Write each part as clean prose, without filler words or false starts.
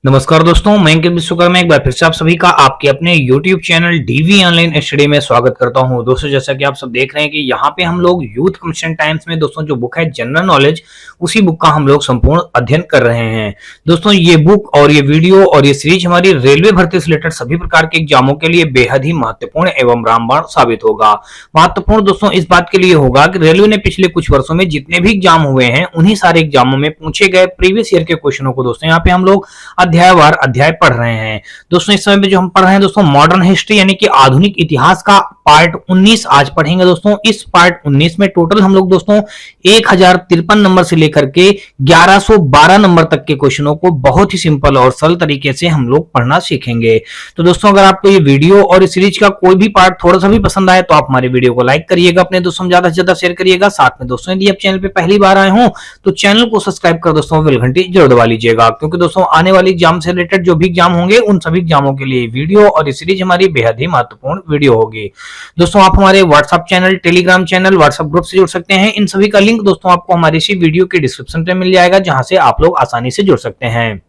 नमस्कार दोस्तों, मैं अंकित विश्वकर्मा एक बार फिर से आप सभी का आपके अपने YouTube channel DV online study में स्वागत करता हूं। दोस्तों, जैसा कि आप सब देख रहे हैं कि यहाँ पे हम लोग यूथ कमीशन टाइम्स में दोस्तों जो बुक है जनरल नॉलेज, उसी बुक का हम लोग संपूर्ण अध्ययन कर रहे हैं। दोस्तों, ये बुक और ये वीडियो और ये सीरीज हमारी रेलवे भर्ती से रिलेटेड सभी प्रकार के एग्जामों के लिए बेहद ही महत्वपूर्ण एवं रामबाण साबित होगा। महत्वपूर्ण दोस्तों इस बात के लिए होगा कि रेलवे ने पिछले कुछ वर्षों में जितने भी एग्जाम हुए हैं उन्हीं सारे एग्जामों में पूछे गए प्रीवियस ईयर के क्वेश्चनों को दोस्तों यहाँ पे हम लोग अध्यायवार अध्याय पढ़ रहे हैं। दोस्तों, इस समय पे जो हम पढ़ रहे हैं दोस्तों मॉडर्न हिस्ट्री यानी कि आधुनिक इतिहास का पार्ट 19 आज पढ़ेंगे। दोस्तों, इस पार्ट 19 में टोटल हम लोग दोस्तों 1053 नंबर से लेकर के 1112 नंबर तक के क्वेश्चनों को बहुत ही सिंपल और सरल तरीके से हम लोग पढ़ना सीखेंगे। तो दोस्तों, अगर आपको ये वीडियो और इस सीरीज का कोई भी पार्ट थोड़ा सा भी पसंद आए तो आप हमारे वीडियो को लाइक करिएगा, अपने दोस्तों में ज्यादा से ज्यादा शेयर करिएगा। साथ में दोस्तों यदि आप चैनल पे पहली बार आए हो तो चैनल को सब्सक्राइब कर दोस्तों बेल घंटी जरूर दबा लीजिएगा, क्योंकि दोस्तों आने वाली एग्जाम से रिलेटेड जो भी एग्जाम होंगे उन सभी एग्जामों के लिए वीडियो और ये सीरीज हमारी बेहद ही महत्वपूर्ण वीडियो होगी। दोस्तों, आप हमारे WhatsApp channel, Telegram channel, WhatsApp group से जुड़ सकते हैं। इन सभी का लिंक दोस्तों आपको हमारी इसी वीडियो के डिस्क्रिप्शन पे मिल जाएगा, जहां से आप लोग आसानी से जुड़ सकते हैं।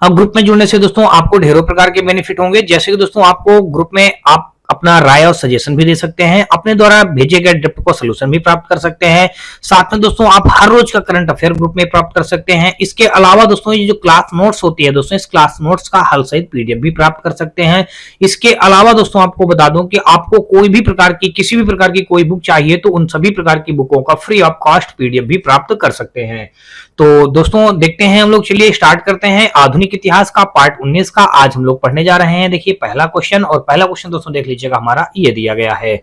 अब ग्रुप में जुड़ने से दोस्तों आपको ढेरों प्रकार के बेनिफिट होंगे, जैसे कि दोस्तों आपको ग्रुप में आप अपना राय और सजेशन भी दे सकते हैं, अपने द्वारा भेजे गए ड्रिफ्ट को सोल्यूशन भी प्राप्त कर सकते हैं। साथ में दोस्तों आप हर रोज का करंट अफेयर ग्रुप में प्राप्त कर सकते हैं। इसके अलावा दोस्तों ये जो क्लास नोट्स होती है दोस्तों, इस क्लास नोट्स का हल सहित पीडीएफ भी प्राप्त कर सकते हैं। इसके अलावा दोस्तों आपको बता दूं कि आपको कोई भी प्रकार की किसी भी प्रकार की कोई बुक चाहिए तो उन सभी प्रकार की बुकों का फ्री ऑफ कॉस्ट पीडीएफ भी प्राप्त कर सकते हैं। तो दोस्तों देखते हैं हम लोग, चलिए स्टार्ट करते हैं आधुनिक इतिहास का पार्ट 19 का। आज हम लोग पढ़ने जा रहे हैं। देखिए पहला क्वेश्चन, और पहला क्वेश्चन दोस्तों देख लीजिएगा हमारा ये दिया गया है।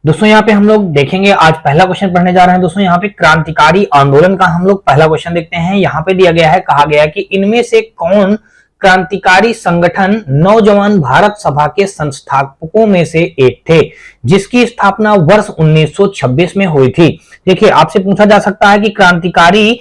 दोस्तों यहाँ पे हम लोग देखेंगे, आज पहला क्वेश्चन पढ़ने जा रहे हैं दोस्तों। यहाँ पे क्रांतिकारी आंदोलन का हम लोग पहला क्वेश्चन देखते हैं। यहाँ पे दिया गया है, कहा गया है कि इनमें से कौन क्रांतिकारी संगठन नौजवान भारत सभा के संस्थापकों में से एक थे, जिसकी स्थापना वर्ष 1926 में हुई थी। देखिए आपसे पूछा जा सकता है कि क्रांतिकारी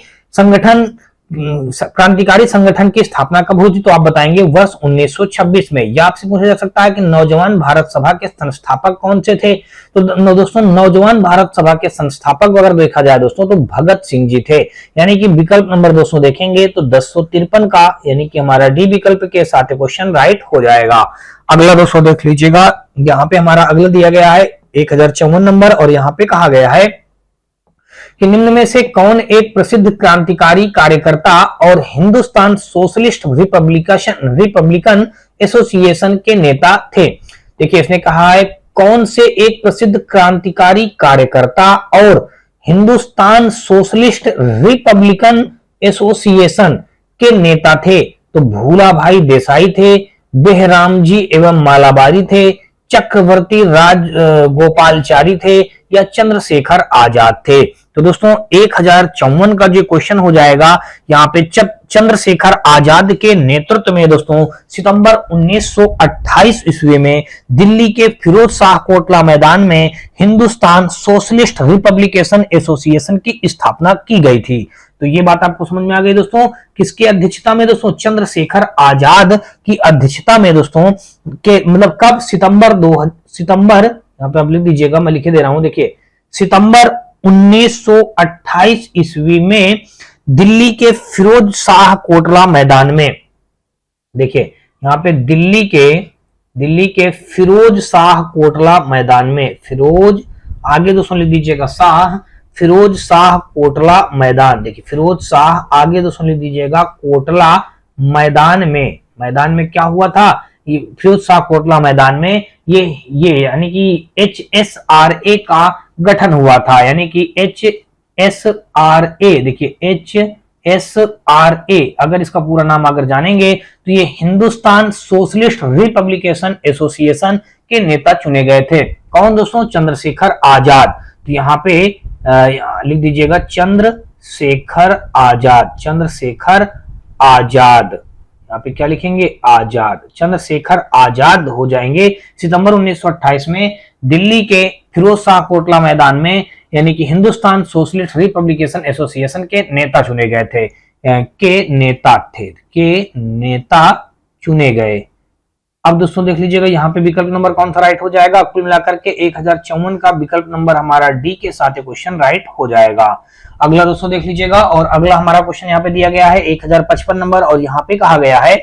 संगठन की स्थापना कब हुई थी, तो आप बताएंगे वर्ष 1926 में। या आपसे पूछा जा सकता है कि नौजवान भारत सभा के संस्थापक कौन से थे, तो दोस्तों नौजवान भारत सभा के संस्थापक अगर देखा जाए दोस्तों तो भगत सिंह जी थे। यानी कि विकल्प नंबर दोस्तों देखेंगे तो 1053 का यानी कि हमारा डी विकल्प के साथ क्वेश्चन राइट हो जाएगा। अगला दोस्तों देख लीजिएगा, यहाँ पे हमारा अगला दिया गया है 1054 नंबर, और यहाँ पे कहा गया है कि निम्न में से कौन एक प्रसिद्ध क्रांतिकारी कार्यकर्ता और हिंदुस्तान सोशलिस्ट रिपब्लिकन एसोसिएशन के नेता थे। देखिए इसने कहा है कौन से एक प्रसिद्ध क्रांतिकारी कार्यकर्ता और हिंदुस्तान सोशलिस्ट रिपब्लिकन एसोसिएशन के नेता थे, तो भूला भाई देसाई थे, बेहराम जी एवं मालाबारी थे, चक्रवर्ती राज गोपालचारी थे, या चंद्रशेखर आजाद थे। तो दोस्तों 1054 का जो क्वेश्चन हो जाएगा, यहाँ पे चंद्रशेखर आजाद के नेतृत्व में दोस्तों सितंबर 1928 ईस्वी में दिल्ली के फिरोज शाह कोटला मैदान में हिंदुस्तान सोशलिस्ट रिपब्लिकेशन एसोसिएशन की स्थापना की गई थी। तो ये बात आपको समझ में आ गई दोस्तों। किसकी अध्यक्षता में दोस्तों, चंद्रशेखर आजाद की अध्यक्षता में दोस्तों के मतलब कब, सितंबर यहाँ पे आप लिख दीजिएगा, मैं लिखे दे रहा हूं। देखिए सितंबर 1928 ईस्वी में दिल्ली के फिरोज शाह कोटला मैदान में, देखिए यहाँ पे दिल्ली के फिरोज शाह कोटला मैदान में, फिरोज आगे दोस्तों लिख दीजिएगा शाह, फिरोज शाह कोटला मैदान, देखिए फिरोज शाह आगे दोस्तों लिख दीजिएगा कोटला मैदान में क्या हुआ था, ये फिरोज शाह कोटला मैदान में ये यानी कि HSRA का गठन हुआ था। यानी कि HSRA, देखिए HSRA अगर इसका पूरा नाम अगर जानेंगे तो ये हिंदुस्तान सोशलिस्ट रिपब्लिकेशन एसोसिएशन के नेता चुने गए थे। कौन दोस्तों, चंद्रशेखर आजाद। तो यहाँ पे लिख दीजिएगा चंद्रशेखर आजाद, यहाँ पे क्या लिखेंगे, आजाद, चंद्रशेखर आजाद हो जाएंगे। सितंबर 1928 में दिल्ली के फिरोज शाह कोटला मैदान में यानी कि हिंदुस्तान सोशलिस्ट रिपब्लिकेशन एसोसिएशन के नेता चुने गए थे, के नेता चुने गए। अब दोस्तों देख लीजिएगा यहाँ पे विकल्प नंबर कौन सा राइट हो जाएगा, कुल मिलाकर के 1054 का विकल्प नंबर हमारा डी के साथ क्वेश्चन राइट हो जाएगा। अगला दोस्तों देख लीजिएगा, और अगला हमारा क्वेश्चन यहाँ पे दिया गया है 1055 नंबर, और यहाँ पे कहा गया है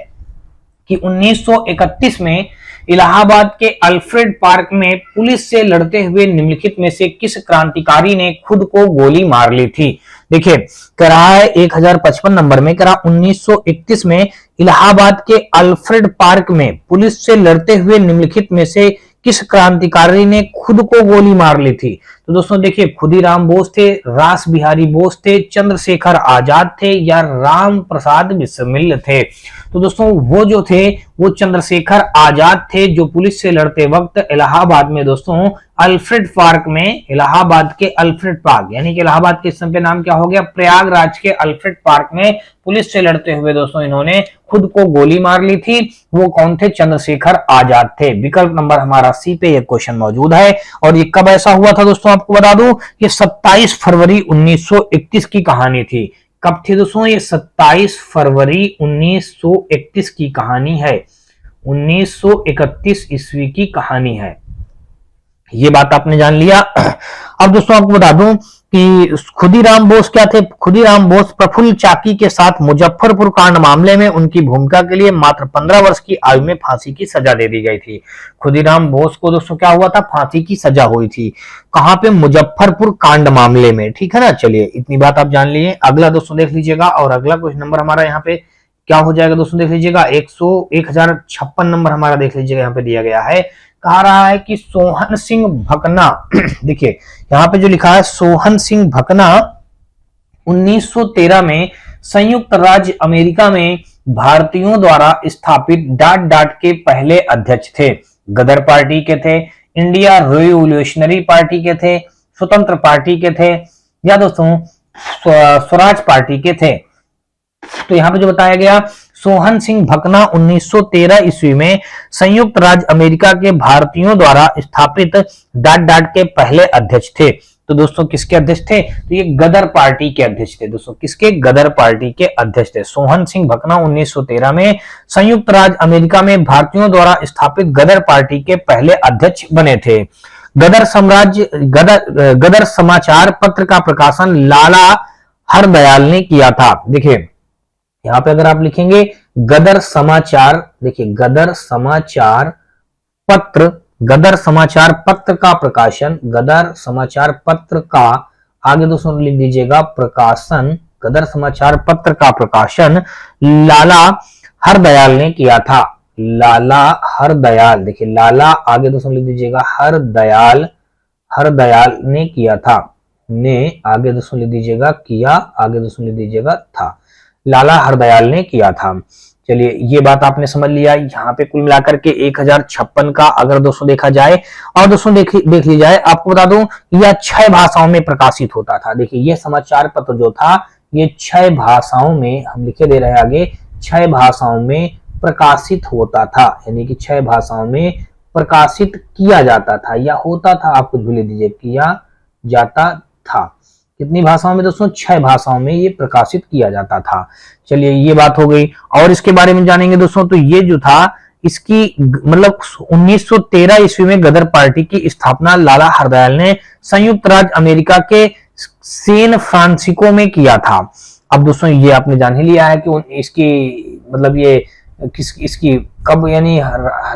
कि 1931 में इलाहाबाद के अल्फ्रेड पार्क में पुलिस से लड़ते हुए निम्नलिखित में से किस क्रांतिकारी ने खुद को गोली मार ली थी। देखिए कह रहा है 1055 नंबर में, कह रहा 1931 में इलाहाबाद के अल्फ्रेड पार्क में पुलिस से लड़ते हुए निम्नलिखित में से किस क्रांतिकारी ने खुद को गोली मार ली थी। तो दोस्तों देखिए खुदीराम बोस थे, रास बिहारी बोस थे, चंद्रशेखर आजाद थे, या राम प्रसाद बिस्मिल थे। तो दोस्तों वो जो थे वो चंद्रशेखर आजाद थे, जो पुलिस से लड़ते वक्त इलाहाबाद में दोस्तों अल्फ्रेड पार्क में, इलाहाबाद के अल्फ्रेड पार्क यानी कि इलाहाबाद के इस समय नाम क्या हो गया, प्रयागराज के अल्फ्रेड पार्क में पुलिस से लड़ते हुए दोस्तों इन्होंने खुद को गोली मार ली थी। वो कौन थे, चंद्रशेखर आजाद थे। विकल्प नंबर हमारा सी पे ये क्वेश्चन मौजूद है। और ये कब ऐसा हुआ था दोस्तों, आपको बता दूं कि 27 फरवरी 1931 की कहानी थी। कब थी दोस्तों, ये 27 फरवरी 1931 की कहानी है, 1931 ईस्वी की कहानी है। ये बात आपने जान लिया। अब दोस्तों आपको बता दूं कि खुदीराम बोस क्या थे, खुदीराम बोस प्रफुल्ल चाकी के साथ मुजफ्फरपुर कांड मामले में उनकी भूमिका के लिए मात्र 15 वर्ष की आयु में फांसी की सजा दे दी गई थी। खुदीराम बोस को दोस्तों क्या हुआ था, फांसी की सजा हुई थी। कहां पे, मुजफ्फरपुर कांड मामले में, ठीक है ना। चलिए इतनी बात आप जान लिए। अगला दोस्तों देख लीजिएगा, और अगला क्वेश्चन नंबर हमारा यहाँ पे क्या हो जाएगा दोस्तों, देख लीजिएगा 1056 नंबर हमारा देख लीजिएगा यहाँ पे दिया गया है। कहा रहा है कि सोहन सिंह भकना देखिए यहाँ पे जो लिखा है, सोहन सिंह भकना 1913 में संयुक्त राज्य अमेरिका में भारतीयों द्वारा स्थापित डाट के पहले अध्यक्ष थे। गदर पार्टी के थे, इंडिया रिवोल्यूशनरी पार्टी के थे, स्वतंत्र पार्टी के थे, या दोस्तों स्वराज पार्टी के थे। तो यहाँ पे जो बताया गया, सोहन सिंह भकना 1913 ईस्वी में संयुक्त राज्य अमेरिका के भारतीयों द्वारा स्थापित डाट के पहले अध्यक्ष थे। तो दोस्तों किसके अध्यक्ष थे, तो ये गदर पार्टी के अध्यक्ष थे। दोस्तों किसके, गदर पार्टी के अध्यक्ष थे। सोहन सिंह भकना 1913 में संयुक्त राज्य अमेरिका में भारतीयों द्वारा स्थापित गदर पार्टी के पहले अध्यक्ष बने थे। गदर समाचार पत्र का प्रकाशन लाला हरदयाल ने किया था। देखिए यहाँ पे अगर आप लिखेंगे गदर समाचार, देखिए गदर समाचार पत्र का प्रकाशन, गदर समाचार पत्र का आगे दोस्तों लिख दीजिएगा प्रकाशन, गदर समाचार पत्र का प्रकाशन लाला हरदयाल ने किया था। लाला हरदयाल, देखिए लाला आगे दोस्तों लिख दीजिएगा हरदयाल ने किया था, ने आगे दोस्तों लिख दीजिएगा किया, आगे दोस्तों लिख दीजिएगा था, लाला हरदयाल ने किया था। चलिए ये बात आपने समझ लिया। यहाँ पे कुल मिलाकर के 1056 का अगर दोस्तों देखा जाए, और दोस्तों देख ली जाए, आपको बता दूं यह 6 भाषाओं में प्रकाशित होता था। देखिए ये समाचार पत्र जो था ये 6 भाषाओं में, हम लिखे दे रहे हैं आगे, 6 भाषाओं में प्रकाशित होता था, यानी कि 6 भाषाओं में प्रकाशित किया जाता था, या होता था, आप कुछ भी ले दीजिए, किया जाता था। कितनी भाषाओं में दोस्तों, 6 भाषाओं में ये प्रकाशित किया जाता था। चलिए ये बात हो गई। और इसके बारे में जानेंगे दोस्तों, तो ये जो था इसकी मतलब 1913 ईस्वी में गदर पार्टी की स्थापना लाला हरदयाल ने संयुक्त राज्य अमेरिका के सैन फ्रांसिस्को में किया था। अब दोस्तों ये आपने जान ही लिया है कि इसकी मतलब ये इसकी कब, यानी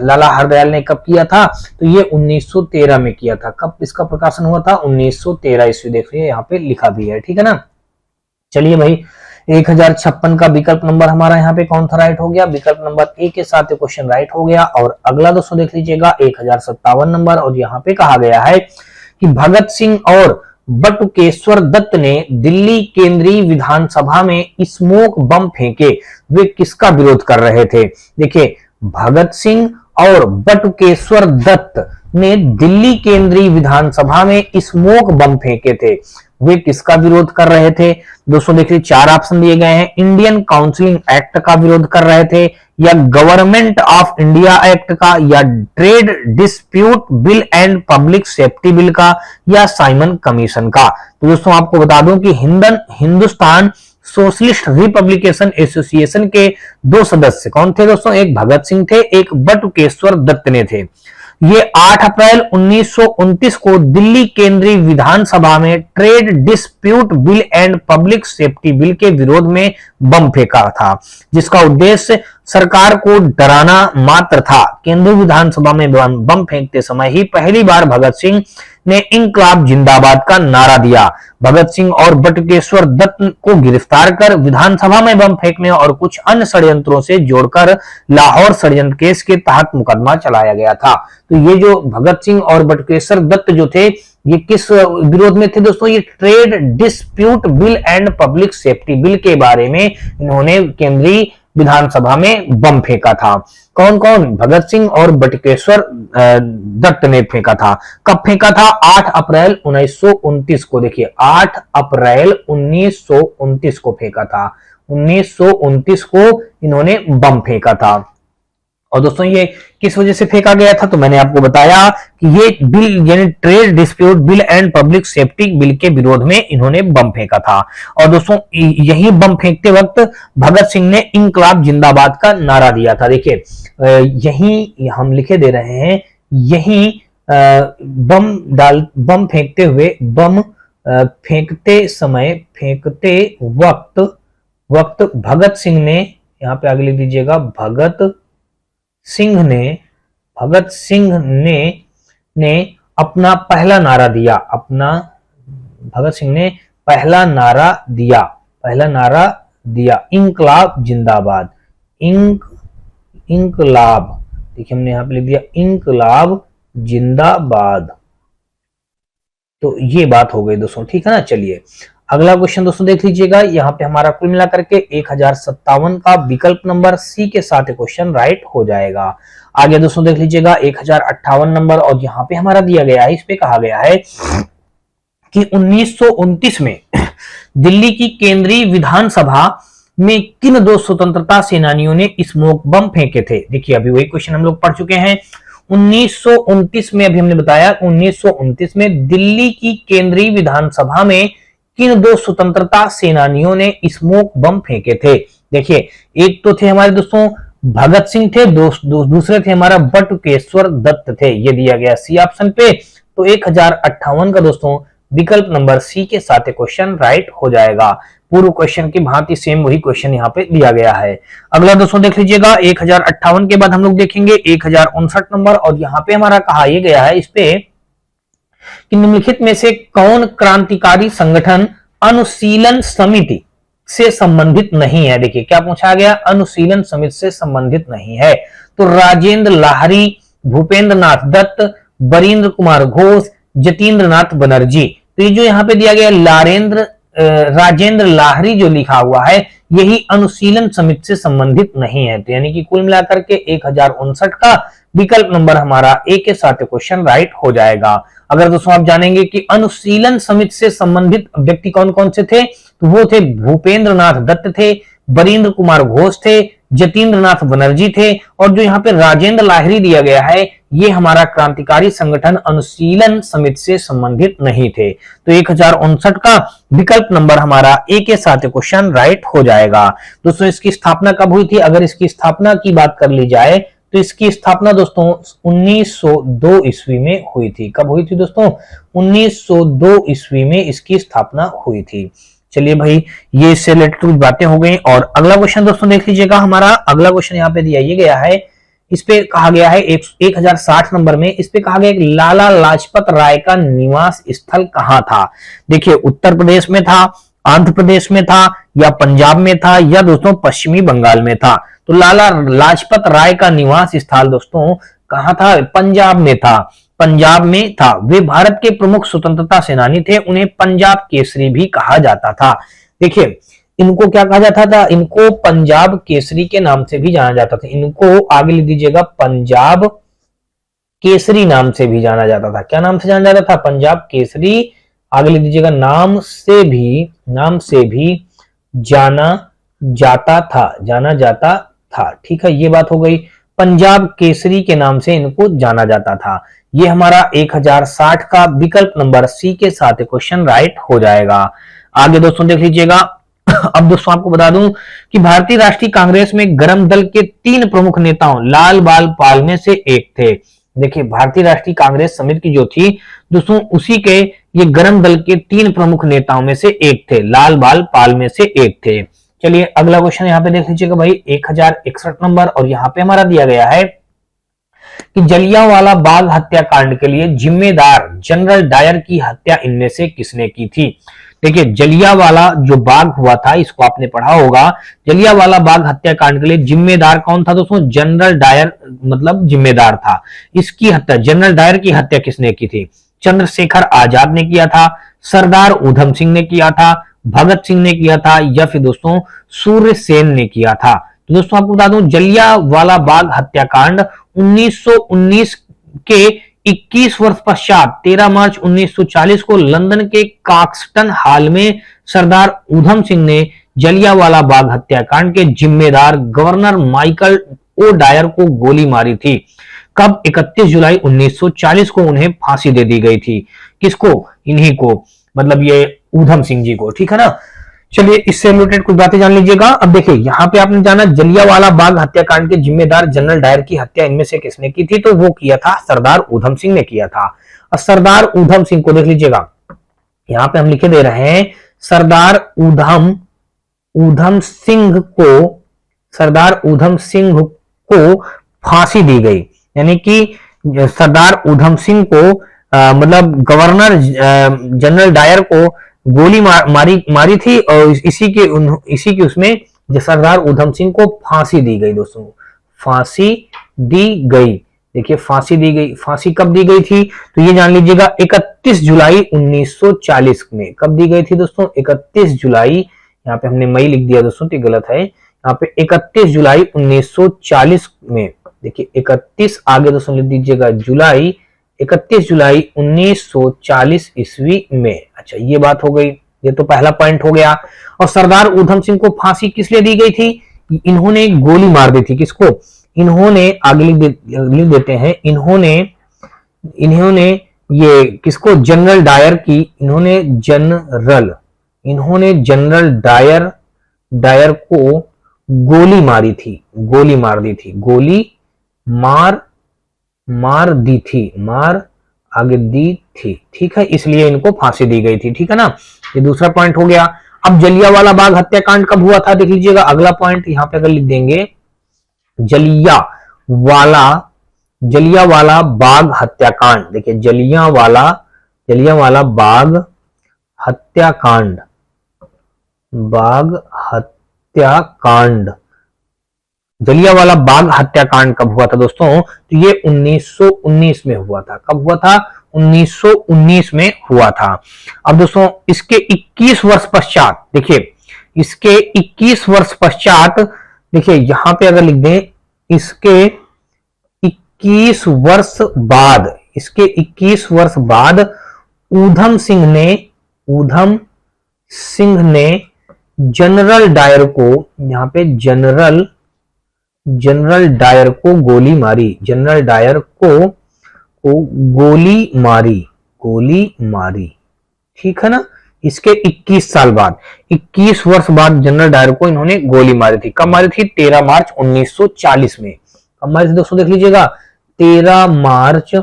लाला हरदयाल ने कब किया था, तो ये 1913 में किया था। कब इसका प्रकाशन हुआ था, 1913 ईस्वी। देखिए यहाँ पे लिखा भी है, ठीक है ना। चलिए भाई 1056 का विकल्प नंबर हमारा यहाँ पे कौन सा राइट हो गया, विकल्प नंबर ए के साथ क्वेश्चन राइट हो गया। और अगला दोस्तों देख लीजिएगा 1057 नंबर, और यहाँ पे कहा गया है कि भगत सिंह और बटुकेश्वर दत्त ने दिल्ली केंद्रीय विधानसभा में स्मोक बम फेंके, वे किसका विरोध कर रहे थे। देखिए भगत सिंह और बटुकेश्वर दत्त ने दिल्ली केंद्रीय विधानसभा में स्मोक बम फेंके थे, वे किसका विरोध कर रहे थे। दोस्तों देखिए 4 ऑप्शन दिए गए हैं, इंडियन काउंसिलिंग एक्ट का विरोध कर रहे थे, या गवर्नमेंट ऑफ इंडिया एक्ट का, या trade dispute bill and public safety bill का, या साइमन कमीशन का। तो दोस्तों आपको बता दूं कि हिंदुस्तान सोशलिस्ट रिपब्लिकेशन एसोसिएशन के दो सदस्य कौन थे दोस्तों? एक भगत सिंह थे, एक बटुकेश्वर दत्त ने थे। ये 8 अप्रैल 1929 को दिल्ली केंद्रीय विधानसभा में trade dispute bill and public safety bill के विरोध में बम फेंका था, जिसका उद्देश्य सरकार को डराना मात्र था। केंद्रीय विधानसभा में बम फेंकते समय ही पहली बार भगत सिंह ने इंकलाब जिंदाबाद का नारा दिया। भगत सिंह और बटुकेश्वर दत्त को गिरफ्तार कर विधानसभा में बम फेंकने और कुछ अन्य षड्यंत्रों से जोड़कर लाहौर षड्यंत्र केस के तहत मुकदमा चलाया गया था। तो ये जो भगत सिंह और बटुकेश्वर दत्त जो थे, ये किस विरोध में थे दोस्तों? ये trade dispute bill and public safety bill के बारे में इन्होंने केंद्रीय विधानसभा में बम फेंका था। कौन कौन? भगत सिंह और बटुकेश्वर दत्त ने फेंका था। कब फेंका था? 8 अप्रैल 1929 को। देखिए 8 अप्रैल 1929 को फेंका था। 1929 को इन्होंने बम फेंका था। और दोस्तों ये किस वजह से फेंका गया था? तो मैंने आपको बताया कि ये बिल यानी trade dispute bill and public safety bill के विरोध में इन्होंने बम फेंका था। और दोस्तों यही बम फेंकते वक्त भगत सिंह ने इंकलाब जिंदाबाद का नारा दिया था। देखिए यही हम लिखे दे रहे हैं, यही बम फेंकते हुए फेंकते समय फेंकते वक्त भगत सिंह ने, यहाँ पे आगे लिख दीजिएगा, भगत सिंह ने अपना पहला नारा दिया। भगत सिंह ने पहला नारा दिया इंकलाब जिंदाबाद। इंकलाब, देखिए हमने यहां पे लिख दिया इंकलाब जिंदाबाद। तो ये बात हो गई दोस्तों, ठीक है ना। चलिए अगला क्वेश्चन दोस्तों देख लीजिएगा। यहाँ पे हमारा कुल मिलाकर के 1057 का विकल्प नंबर सी के साथ क्वेश्चन राइट हो जाएगा। आगे दोस्तों देख लीजिएगा 1058 नंबर, और यहाँ पे हमारा दिया गया है, इस पे कहा गया है कि 1929 में दिल्ली की केंद्रीय विधानसभा में किन दो स्वतंत्रता सेनानियों ने स्मोक बम फेंके थे? देखिए अभी वही क्वेश्चन हम लोग पढ़ चुके हैं। 1929 में, अभी हमने बताया 1929 में दिल्ली की केंद्रीय विधानसभा में किन दो स्वतंत्रता सेनानियों ने स्मोक बम फेंके थे? देखिए एक तो थे हमारे दोस्तों भगत सिंह थे, दूसरे थे हमारा बटुकेश्वर दत्त थे। ये दिया गया सी ऑप्शन पे। तो 1058 का दोस्तों विकल्प नंबर सी के साथ क्वेश्चन राइट हो जाएगा। पूर्व क्वेश्चन की भांति सेम वही क्वेश्चन यहाँ पे दिया गया है। अगला दोस्तों देख लीजिएगा 1058 के बाद हम लोग देखेंगे 1059 नंबर, और यहाँ पे हमारा कहा यह गया है इस पे कि निम्नलिखित में से कौन क्रांतिकारी संगठन अनुशीलन समिति से संबंधित नहीं है? देखिए क्या पूछा गया, अनुशीलन समिति से संबंधित नहीं है। तो राजेंद्र लाहिड़ी, भूपेंद्र नाथ दत्त, बरींद्र कुमार घोष, जतींद्र नाथ बनर्जी। तो ये जो यहाँ पे दिया गया राजेंद्र लाहिड़ी जो लिखा हुआ है, यही अनुशीलन समिति से संबंधित नहीं है। तो यानी कि कुल मिलाकर के 1059 का विकल्प नंबर हमारा ए के साथ क्वेश्चन राइट हो जाएगा। अगर दोस्तों आप जानेंगे कि अनुशीलन समिति से संबंधित व्यक्ति कौन कौन से थे, तो वो थे भूपेंद्र नाथ दत्त थे, बरींद्र कुमार घोष थे, जतींद्र नाथ बनर्जी थे, और जो यहाँ पे राजेंद्र लाहिड़ी दिया गया है, ये हमारा क्रांतिकारी संगठन अनुशीलन समिति से संबंधित नहीं थे। तो 1059 का विकल्प नंबर हमारा ए के साथ क्वेश्चन राइट हो जाएगा। दोस्तों इसकी स्थापना कब हुई थी? अगर इसकी स्थापना की बात कर ली जाए तो इसकी स्थापना दोस्तों 1902 ईस्वी में हुई थी। कब हुई थी दोस्तों? 1902 ईस्वी में इसकी स्थापना हुई थी। चलिए भाई ये इससे रिलेटेड कुछ बातें हो गई। और अगला क्वेश्चन दोस्तों देख लीजिएगा, हमारा अगला क्वेश्चन यहाँ पे दिया गया है, इस पे कहा गया है 1060 नंबर में, इस पे कहा गया है लाला लाजपत राय का निवास स्थल कहाँ था? देखिए उत्तर प्रदेश में था, आंध्र प्रदेश में था, या पंजाब में था, या दोस्तों पश्चिमी बंगाल में था। तो लाला लाजपत राय का निवास स्थल दोस्तों कहाँ था? पंजाब में था। पंजाब में था। वे भारत के प्रमुख स्वतंत्रता सेनानी थे, उन्हें पंजाब केसरी भी कहा जाता था। देखिए इनको क्या कहा जाता था? इनको पंजाब केसरी के नाम से भी जाना जाता था। इनको आगे लिख दीजिएगा पंजाब केसरी नाम से भी जाना जाता था। क्या नाम से जाना जाता था? पंजाब केसरी। आगे लिख दीजिएगा नाम से भी जाना जाता था। ठीक है, ये बात हो गई। पंजाब केसरी के नाम से इनको जाना जाता था। ये हमारा 1060 का विकल्प नंबर सी के साथ क्वेश्चन राइट हो जाएगा। आगे दोस्तों देख लीजिएगा अब दोस्तों आपको बता दूं कि भारतीय राष्ट्रीय कांग्रेस में गरम दल के 3 प्रमुख नेताओं लाल बाल पाल में से एक थे। देखिए भारतीय राष्ट्रीय कांग्रेस समिति की जो थी दोस्तों उसी के ये गरम दल के 3 प्रमुख नेताओं में से एक थे, लाल बाल पाल में से एक थे। चलिए अगला क्वेश्चन यहाँ पे देख लीजिएगा भाई 1061 नंबर, और यहाँ पे हमारा दिया गया है कि जलियांवाला बाग हत्याकांड के लिए जिम्मेदार जनरल डायर की हत्या इनमें से किसने की थी। देखिए जलियांवाला जो बाग हुआ था इसको आपने पढ़ा होगा। जलियांवाला बाग हत्याकांड के लिए जिम्मेदार कौन था दोस्तों, जनरल डायर मतलब जिम्मेदार था। इसकी हत्या जनरल डायर की हत्या किसने की थी, चंद्रशेखर आजाद ने किया था, सरदार उधम सिंह ने किया था, भगत सिंह ने किया था, या फिर दोस्तों सूर्य सेन ने किया था। तो दोस्तों आपको बता दूं जलियांवाला बाग हत्याकांड 1919 के 21 वर्ष पश्चात 13 मार्च 1940 को लंदन के काक्सटन हॉल में सरदार उधम सिंह ने जलियांवाला बाग हत्याकांड के जिम्मेदार गवर्नर माइकल ओ डायर को गोली मारी थी। कब, 31 जुलाई 1940 को उन्हें फांसी दे दी गई थी। किसको, इन्हीं को, मतलब ये उधम सिंह जी को, ठीक है ना। चलिए इससे रिलेटेड कुछ बातें जान लीजिएगा। अब देखिए यहाँ पे आपने जाना जलियांवाला बाग हत्याकांड के जिम्मेदार जनरल डायर की हत्या इनमें से किसने की थी, तो वो किया था सरदार उधम सिंह ने किया था। और सरदार उधम सिंह को देख लीजिएगा, यहाँ पे हम लिखे दे रहे हैं सरदार उधम सिंह को फांसी दी गई, यानी कि सरदार उधम सिंह को मतलब गवर्नर जनरल डायर को गोली मारी थी, और इसी की उसमें सरदार उधम सिंह को फांसी दी गई। दोस्तों फांसी दी गई, देखिए फांसी दी गई। फांसी कब दी गई थी, तो ये जान लीजिएगा 31 जुलाई 1940 में। कब दी गई थी दोस्तों, 31 जुलाई, यहाँ पे हमने मई लिख दिया दोस्तों तो गलत है, यहाँ पे 31 जुलाई 1940 में। देखिए 31 आगे दोस्तों लिख दीजिएगा जुलाई, 31 जुलाई 1940 ईस्वी में। अच्छा ये बात हो गई, ये तो पहला पॉइंट हो गया। और सरदार उधम सिंह को फांसी किस लिए दी गई थी, इन्होंने गोली मार दी थी। किसको, इन्होंने आगे लिख देते हैं, इन्होंने ये किसको, जनरल डायर की, इन्होंने जनरल डायर को गोली मार दी थी, आगे दी थी, ठीक है, इसलिए इनको फांसी दी गई थी, ठीक है ना। ये दूसरा पॉइंट हो गया। अब जलियांवाला बाग हत्याकांड कब हुआ था, देख लीजिएगा अगला पॉइंट यहाँ पे अगर लिख देंगे जलियांवाला बाग हत्याकांड। देखिए जलियांवाला बाग हत्याकांड जलियांवाला बाग हत्याकांड कब हुआ था दोस्तों, तो ये 1919 में हुआ था। कब हुआ था, 1919 में हुआ था। अब दोस्तों इसके 21 वर्ष पश्चात, देखिए इसके 21 वर्ष पश्चात, देखिए यहां पे अगर लिख दें इसके 21 वर्ष बाद उधम सिंह ने जनरल डायर को, यहां पे जनरल डायर को गोली मारी, ठीक है ना। इसके 21 साल बाद, 21 वर्ष बाद जनरल डायर को इन्होंने गोली मारी थी। कब मारी थी, 13 मार्च 1940 में। कब मारी थी दोस्तों, देख लीजिएगा 13 मार्च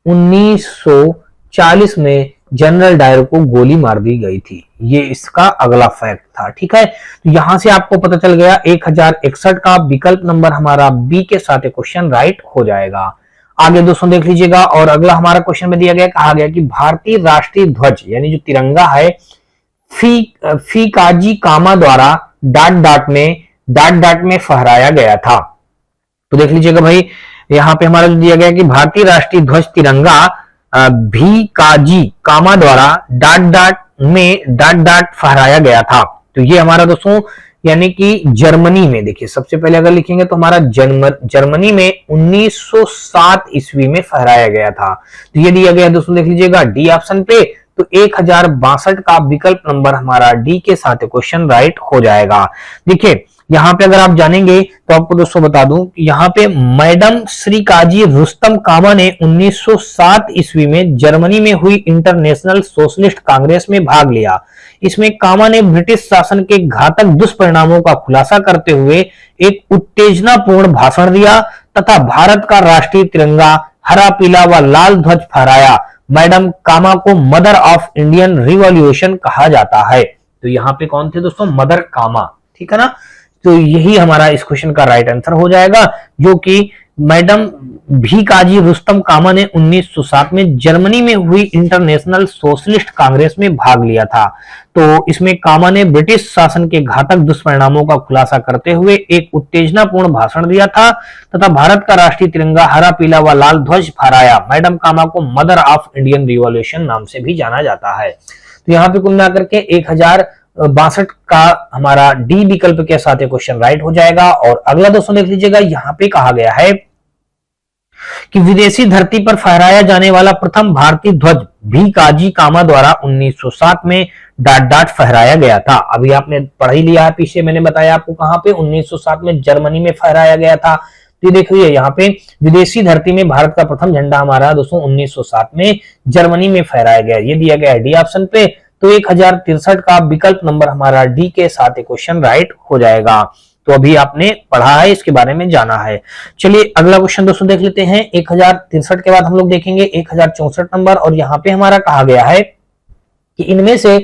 1940 में जनरल डायर को गोली मार दी गई थी। ये इसका अगला फैक्ट था, ठीक है। तो यहां से आपको पता चल गया 1061 का विकल्प नंबर हमारा बी के साथ क्वेश्चन राइट हो जाएगा। आगे दोस्तों देख लीजिएगा, और अगला हमारा क्वेश्चन में दिया गया, कहा गया कि भारतीय राष्ट्रीय ध्वज यानी जो तिरंगा है फीकाजी कामा द्वारा डाट डाट में फहराया गया था। तो देख लीजिएगा भाई यहाँ पे हमारा दिया गया कि भारतीय राष्ट्रीय ध्वज तिरंगा भीकाजी कामा द्वारा डाट डाट फहराया गया था। तो ये हमारा दोस्तों यानी कि जर्मनी में, देखिए सबसे पहले अगर लिखेंगे तो हमारा जर्मनी में 1907 ईस्वी में फहराया गया था। तो ये दिया गया दोस्तों, देख लीजिएगा डी ऑप्शन पे। तो 1062 का विकल्प नंबर हमारा डी के साथ क्वेश्चन राइट हो जाएगा। देखिए यहाँ पे अगर आप जानेंगे तो आपको दोस्तों बता दूं कि यहाँ पे मैडम श्री काजी रुस्तम कामा ने 1907 ईस्वी में जर्मनी में हुई इंटरनेशनल सोशलिस्ट कांग्रेस में भाग लिया। इसमें कामा ने ब्रिटिश शासन के घातक दुष्परिणामों का खुलासा करते हुए एक उत्तेजनापूर्ण भाषण दिया तथा भारत का राष्ट्रीय तिरंगा हरा पीला व लाल ध्वज फहराया। मैडम कामा को मदर ऑफ इंडियन रिवॉल्यूशन कहा जाता है। तो यहाँ पे कौन थे दोस्तों? मदर कामा, ठीक है ना। तो यही हमारा इस क्वेश्चन का राइट आंसर हो जाएगा, जो कि मैडम भी काजी रुस्तम कामा ने 1907 में जर्मनी में हुई इंटरनेशनल सोशलिस्ट कांग्रेस में भाग लिया था। तो इसमें कामा ने ब्रिटिश शासन के घातक दुष्परिणामों का खुलासा करते हुए एक उत्तेजनापूर्ण भाषण दिया था तथा भारत का राष्ट्रीय तिरंगा हरा पीला व लाल ध्वज फहराया। मैडम कामा को मदर ऑफ इंडियन रिवॉल्यूशन नाम से भी जाना जाता है। तो यहाँ पे कुल मिलाकर के 1062 का हमारा डी विकल्प के साथ क्वेश्चन राइट हो जाएगा। और अगला दोस्तों देख लीजिएगा, यहाँ पे कहा गया है कि विदेशी धरती पर फहराया जाने वाला प्रथम भारतीय ध्वज भी काजी कामा द्वारा 1907 में डाट डाट फहराया गया था। अभी आपने पढ़ ही लिया है, पीछे मैंने बताया आपको कहां पे 1907 में जर्मनी में फहराया गया था। तो देखिए यहाँ पे विदेशी धरती में भारत का प्रथम झंडा हमारा दोस्तों 1907 में जर्मनी में फहराया गया, ये दिया गया है डी ऑप्शन पे। तो 1063 का विकल्प नंबर हमारा डी के साथ क्वेश्चन राइट हो जाएगा। तो अभी आपने पढ़ा है, इसके बारे में जाना है। चलिए अगला क्वेश्चन दोस्तों देख लेते हैं। 1063 के बाद हम लोग देखेंगे 1064 नंबर, और यहाँ पे हमारा कहा गया है कि इनमें से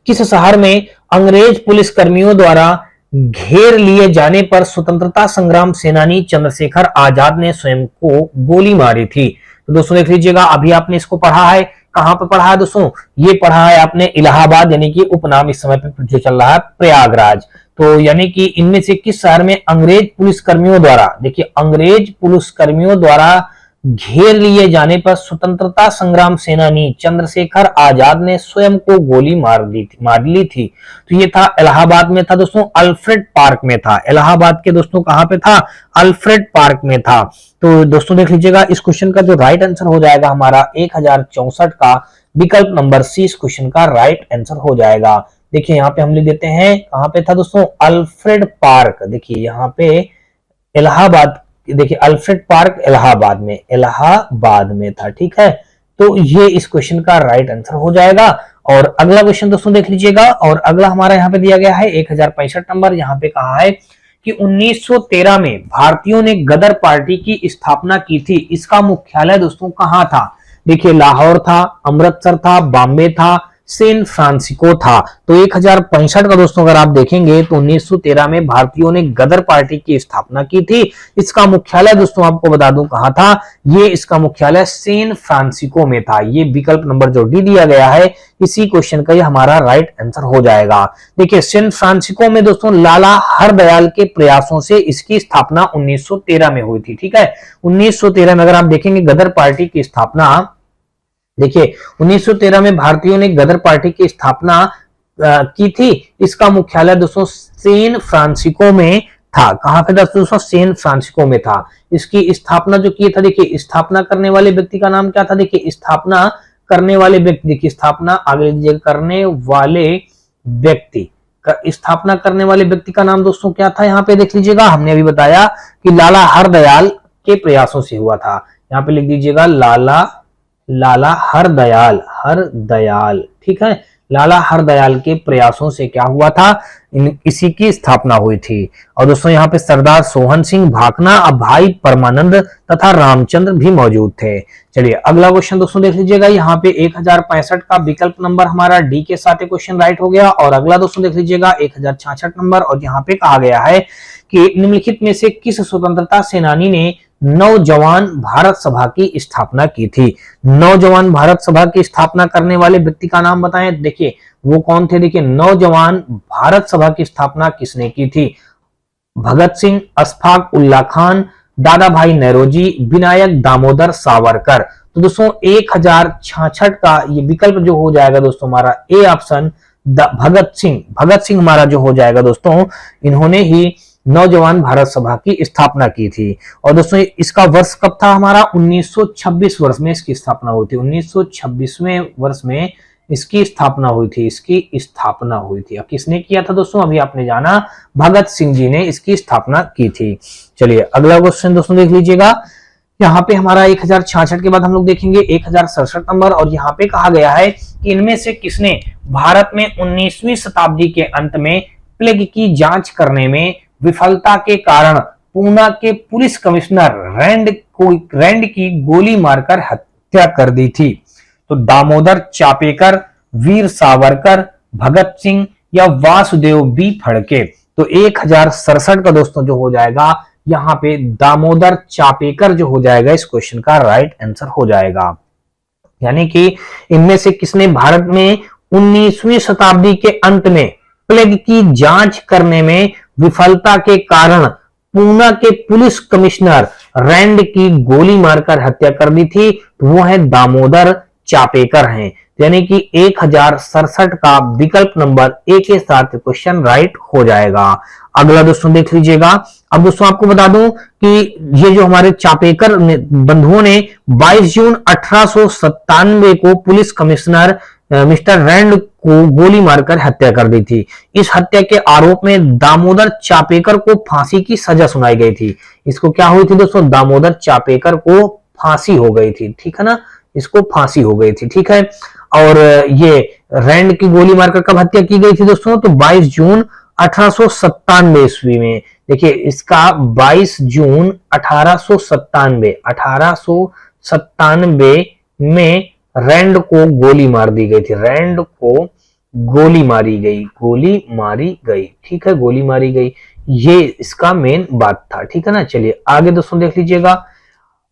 किस शहर में अंग्रेज पुलिस कर्मियों द्वारा घेर लिए जाने पर स्वतंत्रता संग्राम सेनानी चंद्रशेखर आजाद ने स्वयं को गोली मारी थी। तो दोस्तों देख लीजिएगा, अभी आपने इसको पढ़ा है, कहां पे पढ़ा है दोस्तों? ये पढ़ा है आपने इलाहाबाद, यानी कि उपनाम इस समय पे जो चल रहा है प्रयागराज। तो यानी कि इनमें से किस शहर में अंग्रेज पुलिस कर्मियों द्वारा, देखिए अंग्रेज पुलिस कर्मियों द्वारा घेर लिए जाने पर स्वतंत्रता संग्राम सेनानी चंद्रशेखर आजाद ने स्वयं को गोली मार ली थी। तो ये था इलाहाबाद में था दोस्तों, अल्फ्रेड पार्क में था। इलाहाबाद के दोस्तों कहां पे था? अल्फ्रेड पार्क में था। तो दोस्तों देख लीजिएगा, इस क्वेश्चन का जो राइट आंसर हो जाएगा हमारा 1064 का विकल्प नंबर सी इस क्वेश्चन का राइट आंसर हो जाएगा। देखिए यहाँ पे हम लिख देते हैं, कहां पे था दोस्तों? Alfred park. देखिए यहाँ पे इलाहाबाद, देखिए अल्फ्रेड पार्क इलाहाबाद में था, ठीक है। तो ये इस क्वेश्चन का राइट आंसर हो जाएगा। और अगला क्वेश्चन दोस्तों देख लीजिएगा, और अगला हमारा यहाँ पे दिया गया है 1065 नंबर। यहाँ पे कहा है कि 1913 में भारतीयों ने गदर पार्टी की स्थापना की थी। इसका मुख्यालय दोस्तों कहाँ था? देखिए लाहौर था, अमृतसर था, बॉम्बे था, सैन फ्रांसिस्को था। तो 1065 का दोस्तों अगर आप देखेंगे तो 1913 में भारतीयों ने गदर पार्टी की स्थापना की थी। इसका मुख्यालय दोस्तों आपको बता दूं कहां था? ये इसका मुख्यालय सैन फ्रांसिस्को में था। ये विकल्प नंबर जो डी दिया गया है, इसी क्वेश्चन का ये हमारा राइट आंसर हो जाएगा। देखिए सैन फ्रांसिस्को में दोस्तों लाला हरदयाल के प्रयासों से इसकी स्थापना 1913 में हुई थी, ठीक है। 1913 में अगर आप देखेंगे गदर पार्टी की स्थापना, देखिए 1913 में भारतीयों ने गदर पार्टी की स्थापना की थी। इसका मुख्यालय दोस्तों सैन फ्रांसिस्को में था। कहां पे दोस्तों? सैन फ्रांसिस्को में था। इसकी स्थापना जो की था, देखिए स्थापना करने वाले व्यक्ति का नाम क्या था? देखिए स्थापना करने वाले व्यक्ति, देखिए स्थापना आगे करने वाले व्यक्ति, स्थापना करने वाले व्यक्ति का नाम दोस्तों क्या था? यहाँ पे देख लीजिएगा, हमने अभी बताया कि लाला हरदयाल के प्रयासों से हुआ था। यहाँ पे लिख दीजिएगा लाला हरदयाल, ठीक है। लाला हरदयाल के प्रयासों से क्या हुआ था? इसी की स्थापना हुई थी। और दोस्तों यहाँ पे सरदार सोहन सिंह भाकना, भाई परमानंद तथा रामचंद्र भी मौजूद थे। चलिए अगला क्वेश्चन दोस्तों देख लीजिएगा, यहाँ पे 1065 का विकल्प नंबर हमारा डी के साथ क्वेश्चन राइट हो गया। और अगला दोस्तों देख लीजिएगा 1066 नंबर, और यहाँ पे कहा गया है कि निम्नलिखित में से किस स्वतंत्रता सेनानी ने नौजवान भारत सभा की स्थापना की थी? नौजवान भारत सभा की स्थापना करने वाले व्यक्ति का नाम बताएं। देखिए वो कौन थे? देखिए नौजवान भारत सभा की स्थापना किसने की थी? भगत सिंह, अशफाक उल्ला खान, दादा भाई नौरोजी, विनायक दामोदर सावरकर। तो दोस्तों 1066 का ये विकल्प जो हो जाएगा दोस्तों हमारा ए ऑप्शन भगत सिंह हमारा जो हो जाएगा दोस्तों, इन्होंने ही नौजवान भारत सभा की स्थापना की थी। और दोस्तों इसका वर्ष कब था हमारा? 1926 वर्ष में इसकी स्थापना हुई थी। 1926वें वर्ष में इसकी स्थापना हुई थी, इसकी स्थापना हुई थी। अब किसने किया था दोस्तों, अभी आपने जाना, भगत सिंह जी ने इसकी स्थापना की थी। चलिए अगला क्वेश्चन दोस्तों देख लीजिएगा। यहाँ पे हमारा 1066 के बाद हम लोग देखेंगे 1067 नंबर, और यहाँ पे कहा गया है कि इनमें से किसने भारत में 19वीं शताब्दी के अंत में प्लेग की जांच करने में विफलता के कारण पूना के पुलिस कमिश्नर रैंड की गोली मारकर हत्या कर दी थी। तो दामोदर चापेकर, वीर सावरकर, भगत सिंह या वासुदेव बी फड़के। तो 1067 का दोस्तों जो हो जाएगा यहाँ पे दामोदर चापेकर जो हो जाएगा इस क्वेश्चन का राइट आंसर हो जाएगा। यानी कि इनमें से किसने भारत में 19वीं शताब्दी के अंत में प्लेग की जांच करने में विफलता के कारण पूना के पुलिस कमिश्नर रैंड की गोली मारकर हत्या कर दी थी, तो वो है दामोदर चापेकर हैं। यानी कि 1067 का विकल्प नंबर ए के साथ क्वेश्चन राइट हो जाएगा। अगला दोस्तों देख लीजिएगा। अब दोस्तों आपको बता दूं कि ये जो हमारे चापेकर बंधुओं ने 22 जून 1897 को पुलिस कमिश्नर मिस्टर रैंड को गोली मारकर हत्या कर दी थी। इस हत्या के आरोप में दामोदर चापेकर को फांसी की सजा सुनाई गई थी। इसको क्या हुई थी दोस्तों, दामोदर चापेकर को फांसी हो गई थी, ठीक है ना, इसको फांसी हो गई थी, ठीक है। और ये रैंड की गोली मारकर कब हत्या की गई थी दोस्तों, तो 22 जून 1897 ईस्वी में। देखिए इसका 22 जून 1897 में रैंड को गोली मार दी गई थी, रैंड को गोली मारी गई, ठीक है, गोली मारी गई। ये इसका मेन बात था, ठीक है ना। चलिए आगे दोस्तों देख लीजिएगा।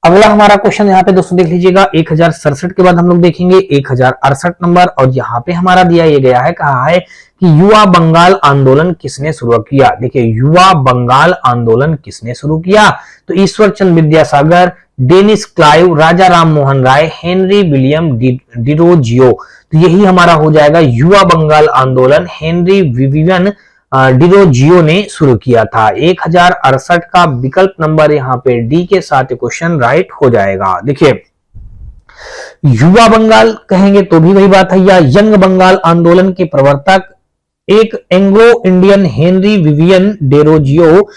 अगला हमारा क्वेश्चन यहाँ पे दोस्तों देख लीजिएगा 1067 के बाद हम लोग देखेंगे 1068 नंबर, और यहाँ पे हमारा दिया ये गया है, कहा है कि युवा बंगाल आंदोलन किसने शुरू किया। देखिए युवा बंगाल आंदोलन किसने शुरू किया, तो ईश्वर चंद्र विद्यासागर, डेनिस क्लाइव, राजा राम मोहन राय, हेनरी विलियम डिरोजियो। तो यही हमारा हो जाएगा युवा बंगाल आंदोलन हेनरी विवियन डिरोजियो ने शुरू किया था। 1068 का विकल्प नंबर यहाँ पे डी के साथ क्वेश्चन राइट हो जाएगा। देखिए युवा बंगाल कहेंगे तो भी वही बात है, या यंग बंगाल आंदोलन के प्रवर्तक एक Anglo Indian Henry Vivian Derozio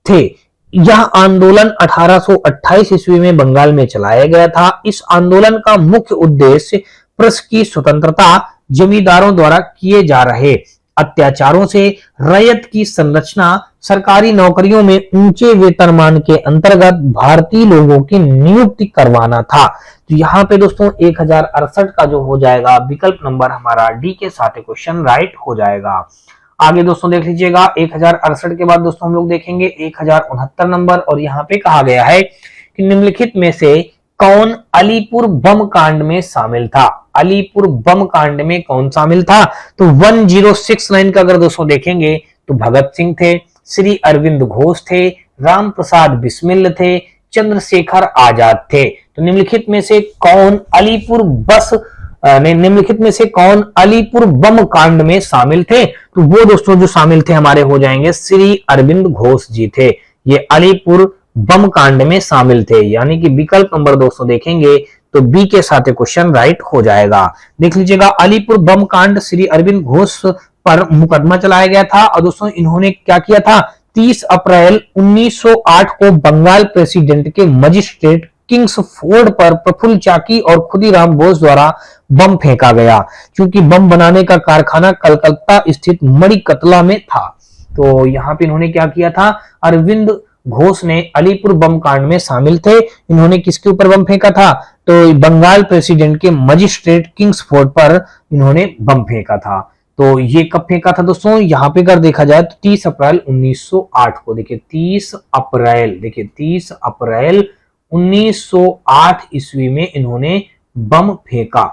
थे। यह आंदोलन 1828 ईस्वी में बंगाल में चलाया गया था। इस आंदोलन का मुख्य उद्देश्य प्रेस की स्वतंत्रता, जमींदारों द्वारा किए जा रहे अत्याचारों से रैयत की संरचना, सरकारी नौकरियों में ऊंचे वेतनमान के अंतर्गत भारतीय लोगों की नियुक्ति करवाना था। तो यहाँ पे दोस्तों 1068 का जो हो जाएगा विकल्प नंबर हमारा डी के साथ क्वेश्चन राइट हो जाएगा। आगे दोस्तों देख लीजिएगा 1068 के बाद दोस्तों हम लोग देखेंगे 1069 नंबर, और यहाँ पे कहा गया है कि निम्नलिखित में से कौन अलीपुर बम कांड में शामिल था। अलीपुर बम कांड में कौन शामिल था, तो 1069 का अगर दोस्तों देखेंगे तो भगत सिंह थे, श्री अरविंद घोष थे, राम प्रसाद बिस्मिल थे, चंद्रशेखर आजाद थे। तो निम्नलिखित में से कौन अलीपुर बम कांड में शामिल थे, तो वो दोस्तों जो शामिल थे हमारे हो जाएंगे श्री अरविंद घोष जी थे। ये अलीपुर बम कांड में शामिल थे, यानी कि विकल्प नंबर दोस्तों देखेंगे तो बी के साथ क्वेश्चन राइट हो जाएगा। देख लीजिएगा अलीपुर बम कांड श्री अरविंद घोष पर मुकदमा चलाया गया था, और दोस्तों इन्होंने क्या किया था, 30 अप्रैल 1908 को बंगाल प्रेसिडेंट के मजिस्ट्रेट किंग्सफोर्ड पर प्रफुल्ल चाकी और खुदीराम बोस द्वारा बम फेंका गया, क्योंकि बम बनाने का कारखाना कलकत्ता स्थित मणिकतला में था। तो यहाँ पे इन्होंने क्या किया था, अरविंद घोष ने अलीपुर बम कांड में शामिल थे। इन्होंने किसके ऊपर बम फेंका था, तो बंगाल प्रेसिडेंट के मजिस्ट्रेट किंग्सफोर्ड पर इन्होंने बम फेंका था। तो ये कब फेंका था दोस्तों, यहाँ पे अगर देखा जाए तो 30 अप्रैल 1908 को। देखिए 30 अप्रैल 1908 ईस्वी में इन्होंने बम फेंका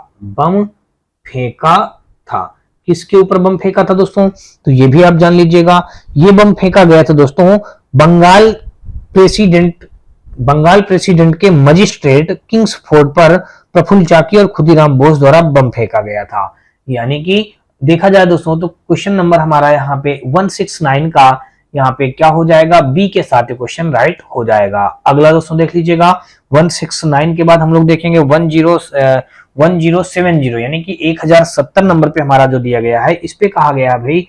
था। किसके ऊपर बम फेंका था दोस्तों, तो ये भी आप जान लीजिएगा। ये बम फेंका गया था दोस्तों बंगाल प्रेसिडेंट के मजिस्ट्रेट किंग्सफोर्ड पर प्रफुल्ल चाकी और खुदीराम बोस द्वारा बम फेंका गया था। यानी कि देखा जाए दोस्तों तो क्वेश्चन नंबर हमारा यहाँ पे 169 का यहाँ पे क्या हो जाएगा, बी के साथ क्वेश्चन राइट हो जाएगा। अगला दोस्तों देख लीजिएगा 169 के बाद हम लोग देखेंगे 1070 यानी कि 1070 नंबर पे हमारा जो दिया गया है, इस पे कहा गया भाई,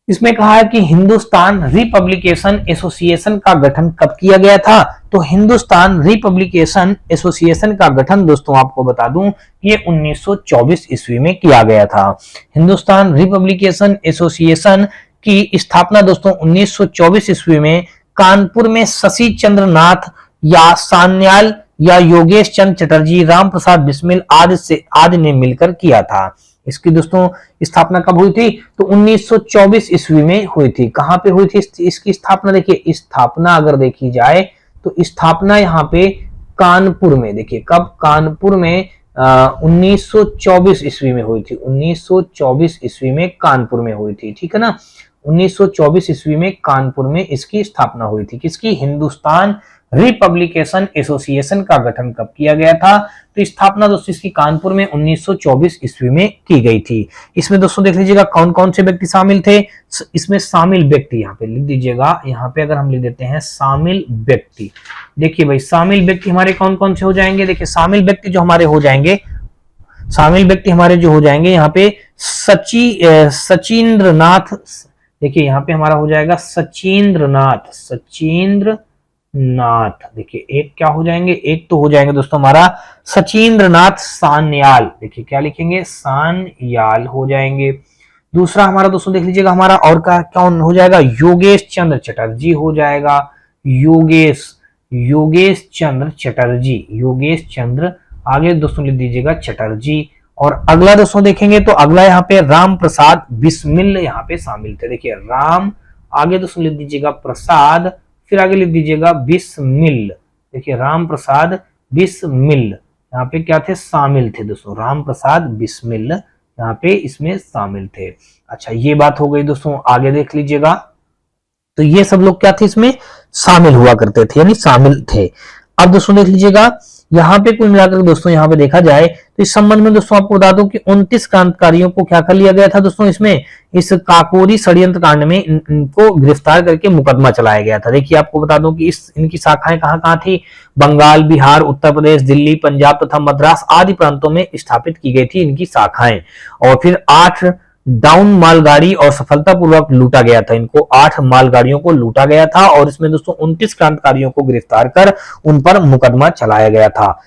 इसमें कहा है कि हिंदुस्तान रिपब्लिकेशन एसोसिएशन का गठन कब किया गया था। तो हिंदुस्तान रिपब्लिकेशन एसोसिएशन का गठन दोस्तों आपको बता दूं, ये 1924 ईस्वी में किया गया था। हिंदुस्तान रिपब्लिकेशन एसोसिएशन की स्थापना दोस्तों 1924 ईस्वी में कानपुर में शशि चंद्र नाथ या सान्याल या योगेश चंद्र चटर्जी, राम प्रसाद बिस्मिल आदि ने मिलकर किया था। इसकी दोस्तों स्थापना कब हुई थी? तो 1924 ईस्वी में हुई थी। कहां पे हुई थी इसकी स्थापना? देखिए स्थापना अगर देखी जाए तो स्थापना यहाँ पे कानपुर में, देखिए कब? कानपुर में 1924 ईस्वी में हुई थी। 1924 ईस्वी में कानपुर में हुई थी, ठीक है ना। 1924 ईस्वी में कानपुर में इसकी स्थापना हुई थी। किसकी? हिंदुस्तान रिपब्लिकेशन एसोसिएशन का गठन कब किया गया था? तो स्थापना दोस्तों इसकी कानपुर में 1924 ईस्वी में की गई थी। इसमें दोस्तों देख लीजिएगा कौन कौन से व्यक्ति शामिल थे। इसमें शामिल व्यक्ति यहाँ पे लिख दीजिएगा, यहाँ पे अगर हम लिख देते हैं शामिल व्यक्ति, देखिए भाई शामिल व्यक्ति हमारे कौन कौन से हो जाएंगे। देखिए शामिल व्यक्ति जो हमारे हो जाएंगे, शामिल व्यक्ति हमारे जो हो जाएंगे यहाँ पे सचिंद्र नाथ, देखिए यहाँ पे हमारा हो जाएगा सचिंद्र नाथ, देखिए एक क्या हो जाएंगे, एक तो हो जाएंगे दोस्तों हमारा सचिंद्र नाथ सान्याल, देखिए क्या लिखेंगे, सान्याल हो जाएंगे। दूसरा हमारा दोस्तों देख लीजिएगा हमारा और क्या कौन हो जाएगा, योगेश चंद्र चटर्जी हो जाएगा, योगेश चंद्र चटर्जी, योगेश चंद्र, आगे दोस्तों लिख दीजिएगा चटर्जी। और अगला दोस्तों देखेंगे तो अगला यहाँ पे राम प्रसाद बिस्मिल यहाँ पे शामिल थे, देखिए राम, आगे दोस्तों लिख दीजिएगा प्रसाद, फिर आगे लिख दीजिएगा बिस्मिल, देखिए राम प्रसाद बिस्मिल यहाँ पे क्या थे, शामिल थे दोस्तों, राम प्रसाद बिस्मिल यहाँ पे इसमें शामिल थे। अच्छा ये बात हो गई दोस्तों, आगे देख लीजिएगा तो ये सब लोग क्या थे, इसमें शामिल हुआ करते थे, यानी शामिल थे। अब दोस्तों देख लीजिएगा यहाँ पे कुल मिलाकर दोस्तों यहाँ पे देखा जाए तो इस संबंध में दोस्तों आपको बता दूं कि 29 क्रांतिकारियों को क्या कर लिया गया था दोस्तों, इसमें इस काकोरी षड्यंत्र कांड में इनको गिरफ्तार करके मुकदमा चलाया गया था। देखिए आपको बता दूं कि इनकी शाखाएं कहाँ कहाँ थी, बंगाल, बिहार, उत्तर प्रदेश, दिल्ली, पंजाब तथा मद्रास आदि प्रांतों में स्थापित की गई थी इनकी शाखाएं। और फिर 8 डाउन मालगाड़ी और सफलतापूर्वक लूटा गया था, इनको 8 मालगाड़ियों को लूटा गया था और इसमें दोस्तों 29 क्रांतिकारियों को गिरफ्तार कर उन पर मुकदमा चलाया गया था।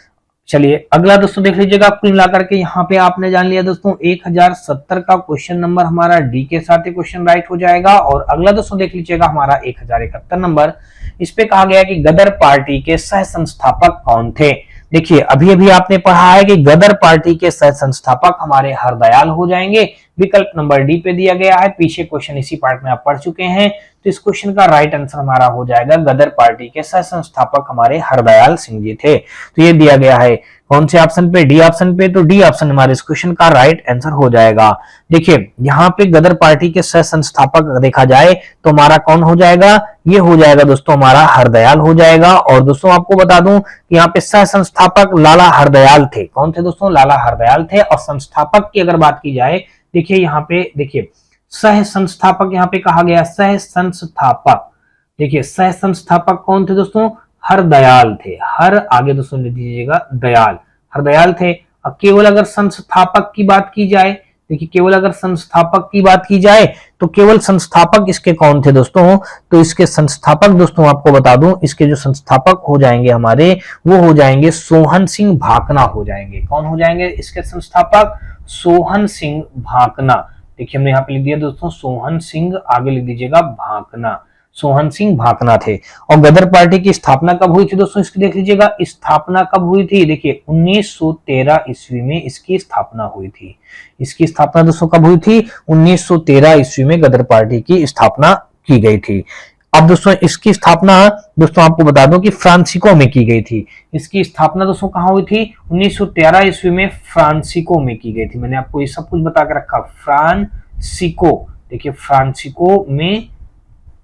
चलिए अगला दोस्तों देख लीजिएगा, कुल मिलाकर के यहाँ पे आपने जान लिया दोस्तों 1070 का क्वेश्चन नंबर हमारा डी के साथ ही क्वेश्चन राइट हो जाएगा। और अगला दोस्तों देख लीजिएगा हमारा 1071 नंबर, इस पे कहा गया कि गदर पार्टी के सह संस्थापक कौन थे। देखिए अभी अभी आपने पढ़ा है कि गदर पार्टी के सह संस्थापक हमारे हरदयाल हो जाएंगे, विकल्प नंबर डी पे दिया गया है। पीछे क्वेश्चन इसी पार्ट में आप पढ़ चुके हैं, तो इस क्वेश्चन का राइट आंसर हमारा हो जाएगा गदर पार्टी के सह संस्थापक हमारे हरदयाल सिंह जी थे। तो ये दिया गया है कौन से ऑप्शन पे, डी ऑप्शन पे, तो डी ऑप्शन हमारे इस क्वेश्चन का राइट आंसर हो जाएगा। देखिए यहाँ पे गदर पार्टी के सह संस्थापक देखा जाए तो हमारा कौन हो जाएगा, ये हो जाएगा दोस्तों हमारा हरदयाल हो जाएगा। और दोस्तों आपको बता दूं कि यहाँ पे सह संस्थापक लाला हरदयाल थे, कौन थे दोस्तों, लाला हरदयाल थे। और संस्थापक की अगर बात की जाए, देखिए यहाँ पे देखिए सह संस्थापक यहाँ पे कहा गया, सह संस्थापक, देखिए सह संस्थापक कौन थे दोस्तों, हरदयाल थे, हर आगे दोस्तों लिख दीजिएगा दयाल, हरदयाल थे। अब केवल अगर संस्थापक की बात की जाए, देखिए केवल अगर संस्थापक की बात की जाए तो केवल संस्थापक इसके कौन थे दोस्तों, तो इसके संस्थापक दोस्तों आपको बता दूं, इसके जो संस्थापक हो जाएंगे हमारे वो हो जाएंगे सोहन सिंह भाकना हो जाएंगे। कौन हो जाएंगे इसके संस्थापक, सोहन सिंह भाकना। देखिए हमने यहाँ पे लिख दिया दोस्तों सोहन सिंह, आगे लिख दीजिएगा भाकना, सोहन सिंह भाकना थे। और गदर पार्टी की स्थापना कब हुई थी दोस्तों, इसकी देख लीजिएगा स्थापना कब हुई थी, देखिए 1913 ईस्वी में इसकी स्थापना हुई थी। इसकी स्थापना दोस्तों कब हुई थी, 1913 ईस्वी में गदर पार्टी की स्थापना की गई थी। अब दोस्तों इसकी स्थापना दोस्तों आपको बता दूं कि फ्रांसिको में की गई थी। इसकी स्थापना दोस्तों कहां हुई थी, 1913 ईस्वी में फ्रांसिको में की गई थी। मैंने आपको ये सब कुछ बता के रखा, फ्रांसिको, देखिए फ्रांसिको में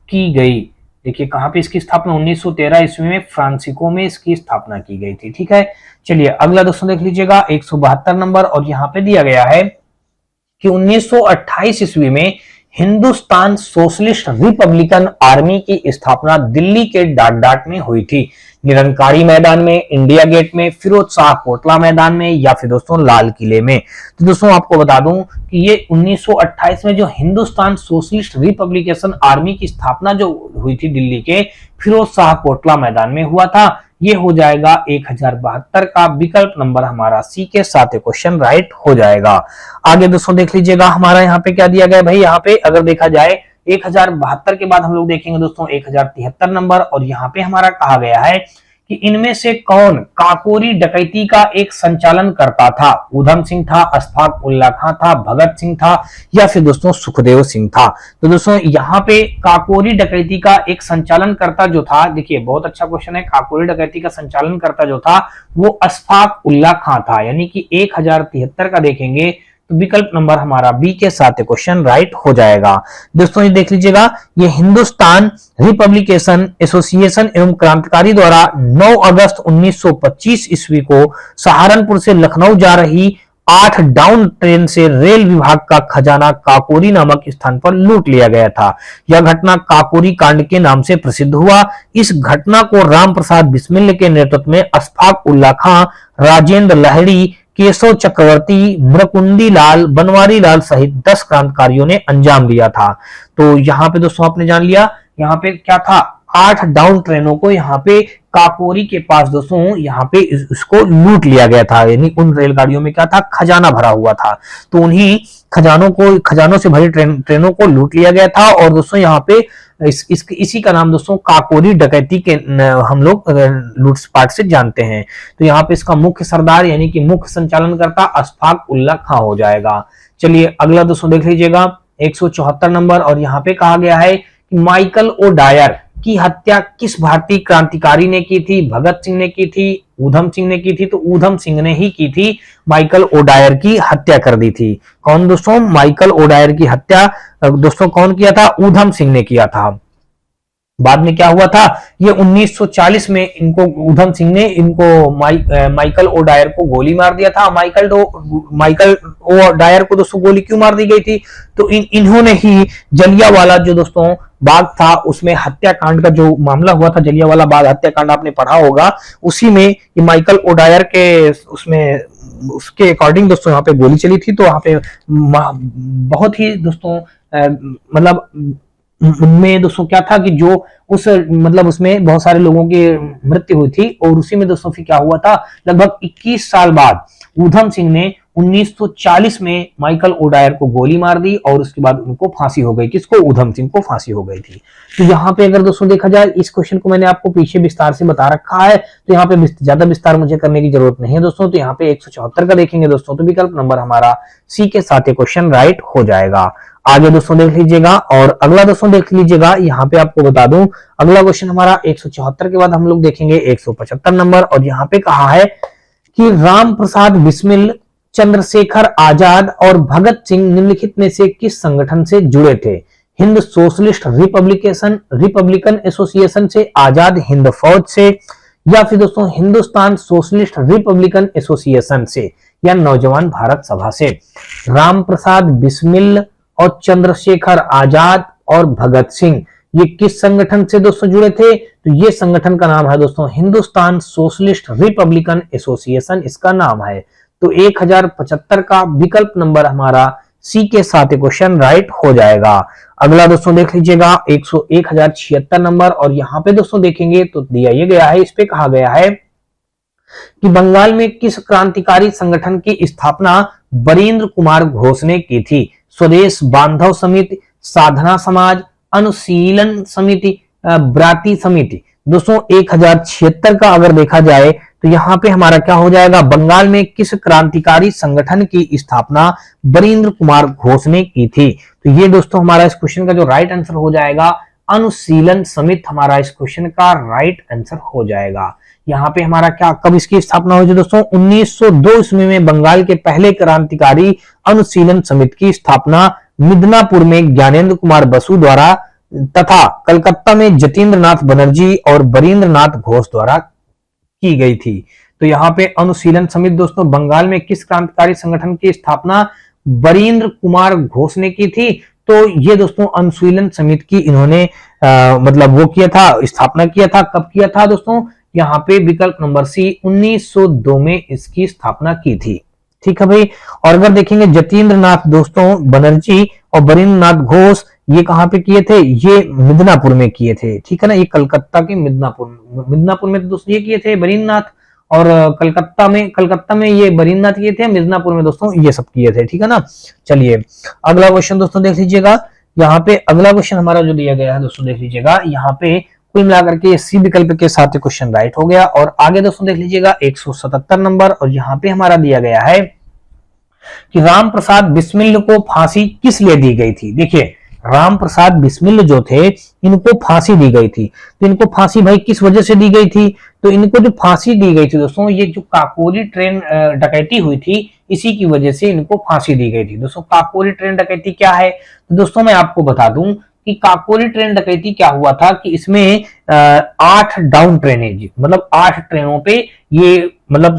की गई। देखिए कहां पे इसकी स्थापना, 1913 ईस्वी में फ्रांसिको में इसकी स्थापना की गई थी। ठीक है, चलिए अगला दोस्तों देख लीजिएगा 172 नंबर, और यहाँ पे दिया गया है कि 1928 ईस्वी में हिंदुस्तान सोशलिस्ट रिपब्लिकन आर्मी की स्थापना दिल्ली के डाट में हुई थी? निरंकारी मैदान में, इंडिया गेट में, फिरोज शाह कोटला मैदान में, या फिर दोस्तों लाल किले में? तो दोस्तों आपको बता दूं कि ये 1928 में जो हिंदुस्तान सोशलिस्ट रिपब्लिकेशन आर्मी की स्थापना जो हुई थी दिल्ली के फिरोज शाह कोटला मैदान में हुआ था। ये हो जाएगा 1072 का विकल्प नंबर हमारा सी के साथ क्वेश्चन राइट हो जाएगा। आगे दोस्तों देख लीजिएगा हमारा यहाँ पे क्या दिया गया भाई। यहाँ पे अगर देखा जाए 1072 के बाद हम लोग देखेंगे दोस्तों 1073 नंबर, और यहाँ पे हमारा कहा गया है कि इनमें से कौन काकोरी डकैती का एक संचालन करता था? ऊधम सिंह था, अशफाक उल्ला खां था, भगत सिंह था, या फिर दोस्तों सुखदेव सिंह था? तो दोस्तों यहाँ पे काकोरी डकैती का एक संचालन करता जो था, देखिए बहुत अच्छा क्वेश्चन है, काकोरी डकैती का संचालन करता जो था वो अशफाक उल्ला खां था, यानी कि 1073 का देखेंगे तो विकल्प नंबर हमारा बी के साथ क्वेश्चन राइट हो जाएगा। दोस्तों ये देख लीजिएगा, ये हिंदुस्तान रिपब्लिकेशन एसोसिएशन एवं क्रांतिकारी द्वारा 9 अगस्त 1925 ईस्वी को सहारनपुर से लखनऊ जा रही 8 डाउन ट्रेन से रेल विभाग का खजाना काकोरी नामक स्थान पर लूट लिया गया था। यह घटना काकोरी कांड के नाम से प्रसिद्ध हुआ। इस घटना को राम प्रसाद बिस्मिल के नेतृत्व में अशफाक उल्ला खां, राजेंद्र लाहिड़ी, केशव चक्रवर्ती, मृकुंडी लाल, बनवारी लाल सहित 10 क्रांतिकारियों ने अंजाम दिया था। तो यहाँ पे दोस्तों आपने जान लिया, यहाँ पे क्या था, 8 डाउन ट्रेनों को यहाँ पे काकोरी के पास दोस्तों यहाँ पे इसको लूट लिया गया था, यानी उन रेलगाड़ियों में क्या था, खजाना भरा हुआ था। तो उन्हीं खजानों से भरी ट्रेनों को लूट लिया गया था। और दोस्तों यहाँ पे इसी का नाम दोस्तों काकोरी डकैती के हम लोग लूटपाट से जानते हैं। तो यहाँ पे इसका मुख्य सरदार यानी कि मुख्य संचालनकर्ता अशफाक उल्ला खां हो जाएगा। चलिए अगला दोस्तों देख लीजिएगा 174 नंबर, और यहाँ पे कहा गया है कि माइकल ओ डायर की हत्या किस भारतीय क्रांतिकारी ने की थी? भगत सिंह ने की थी, ऊधम सिंह ने की थी? तो ऊधम सिंह ने ही की थी, माइकल ओ डायर की हत्या कर दी थी। कौन दोस्तों? माइकल ओ डायर की हत्या दोस्तों कौन किया था? ऊधम सिंह ने किया था। बाद में क्या हुआ था, ये 1940 में इनको ऊधम सिंह ने माइकल ओ डायर को गोली मार दिया था। माइकल ओ डायर को दोस्तों गोली क्यों मार दी गई थी? तो इन्होंने ही जलियांवाला जो दोस्तों बाग था उसमें हत्याकांड का जो मामला हुआ था, जलियांवाला बाग हत्याकांड आपने पढ़ा होगा, उसी में ये माइकल ओ डायर के उसके अकॉर्डिंग दोस्तों यहाँ पे गोली चली थी। तो वहां पे बहुत ही दोस्तों मतलब उनमें दोस्तों क्या था कि जो उसमें बहुत सारे लोगों की मृत्यु हुई थी। और उसी में दोस्तों फिर क्या हुआ था, लगभग 21 साल बाद ऊधम सिंह ने 1940 में माइकल ओ डायर को गोली मार दी, और उसके बाद उनको फांसी हो गई। किसको? ऊधम सिंह को फांसी हो गई थी। तो यहाँ पे अगर दोस्तों देखा जाए, इस क्वेश्चन को मैंने आपको पीछे विस्तार से बता रखा है, तो यहाँ पे ज्यादा विस्तार मुझे करने की जरूरत नहीं है दोस्तों। तो यहाँ पे 174 का देखेंगे दोस्तों, तो विकल्प नंबर हमारा सी के साथ क्वेश्चन राइट हो जाएगा। आगे दोस्तों देख लीजिएगा, और अगला दोस्तों देख लीजिएगा, यहाँ पे आपको बता दूं अगला क्वेश्चन हमारा 174 के बाद हम लोग देखेंगे 175 नंबर, और यहाँ पे कहा है कि राम प्रसाद बिस्मिल, चंद्रशेखर आजाद और भगत सिंह निम्नलिखित में से किस संगठन से जुड़े थे? हिंद सोशलिस्ट रिपब्लिकन एसोसिएशन से, आजाद हिंद फौज से, या फिर दोस्तों हिंदुस्तान सोशलिस्ट रिपब्लिकन एसोसिएशन से, या नौजवान भारत सभा से? राम प्रसाद बिस्मिल और चंद्रशेखर आजाद और भगत सिंह ये किस संगठन से दोस्तों जुड़े थे? तो ये संगठन का नाम है दोस्तों हिंदुस्तान सोशलिस्ट रिपब्लिकन एसोसिएशन, इसका नाम है। तो 1075 का विकल्प नंबर हमारा सी के साथ क्वेश्चन राइट हो जाएगा। अगला दोस्तों देख लीजिएगा 1076 नंबर, और यहाँ पे दोस्तों देखेंगे तो दिया ये गया है, इस पे कहा गया है कि बंगाल में किस क्रांतिकारी संगठन की स्थापना बरींद्र कुमार घोष ने की थी? स्वदेश बांधव समिति, साधना समाज, अनुशीलन समिति, ब्राती समिति? दोस्तों 1076 का अगर देखा जाए तो यहाँ पे हमारा क्या हो जाएगा, बंगाल में किस क्रांतिकारी संगठन की स्थापना बरींद्र कुमार घोष ने की थी? तो ये दोस्तों हमारा इस क्वेश्चन का जो राइट आंसर हो जाएगा अनुशीलन समिति, हमारा इस क्वेश्चन का राइट आंसर हो जाएगा। यहाँ पे हमारा क्या, कब इसकी स्थापना हुई थी दोस्तों? 1902 ईस्वी में बंगाल के पहले क्रांतिकारी अनुशीलन समिति की स्थापना मिदनापुर में ज्ञानेंद्र कुमार बसु द्वारा तथा कलकत्ता में जतीन्द्र नाथ बनर्जी और बरींद्र नाथ घोष द्वारा की गई थी। तो यहाँ पे अनुशीलन समिति दोस्तों बंगाल में किस क्रांतिकारी संगठन की स्थापना बरींद्र कुमार घोष ने की थी? तो ये दोस्तों अनुशीलन समिति की इन्होंने मतलब वो किया था, स्थापना किया था। कब किया था दोस्तों? यहाँ पे विकल्प नंबर सी 1902 में इसकी स्थापना की थी। ठीक है भाई। और अगर देखेंगे जतीन्द्र नाथ दोस्तों बनर्जी और बरिंद्र नाथ घोष, ये कहां पे किए थे? ये मिदनापुर में किए थे। ठीक है ना, ये कलकत्ता के मिदनापुर में तो दोस्तों ये किए थे बरिंद्र नाथ, और कलकत्ता में ये बरिंद्र नाथ किए थे, मिदनापुर में दोस्तों ये सब किए थे। ठीक है ना। चलिए अगला क्वेश्चन दोस्तों देख लीजिएगा। यहाँ पे अगला क्वेश्चन हमारा जो दिया गया है दोस्तों देख लीजिएगा। यहाँ पे कुल मिलाकर के सी विकल्प के साथ क्वेश्चन राइट हो गया। और आगे दोस्तों देख लीजिएगा 177 नंबर, और यहाँ पे हमारा दिया गया है कि राम प्रसाद बिस्मिल को फांसी किस लिए दी गई थी। देखिए राम प्रसाद बिस्मिल जो थे इनको फांसी दी गई थी, तो इनको फांसी भाई किस वजह से दी गई थी? तो इनको जो फांसी दी गई थी दोस्तों, ये जो काकोरी ट्रेन डकैती हुई थी इसी की वजह से इनको फांसी दी गई थी। दोस्तों काकोरी ट्रेन डकैती क्या है? तो दोस्तों मैं आपको बता दूं कि काकोरी ट्रेन डकैती क्या हुआ था कि इसमें 8 डाउन ट्रेनें, मतलब 8 ट्रेनों पे ये मतलब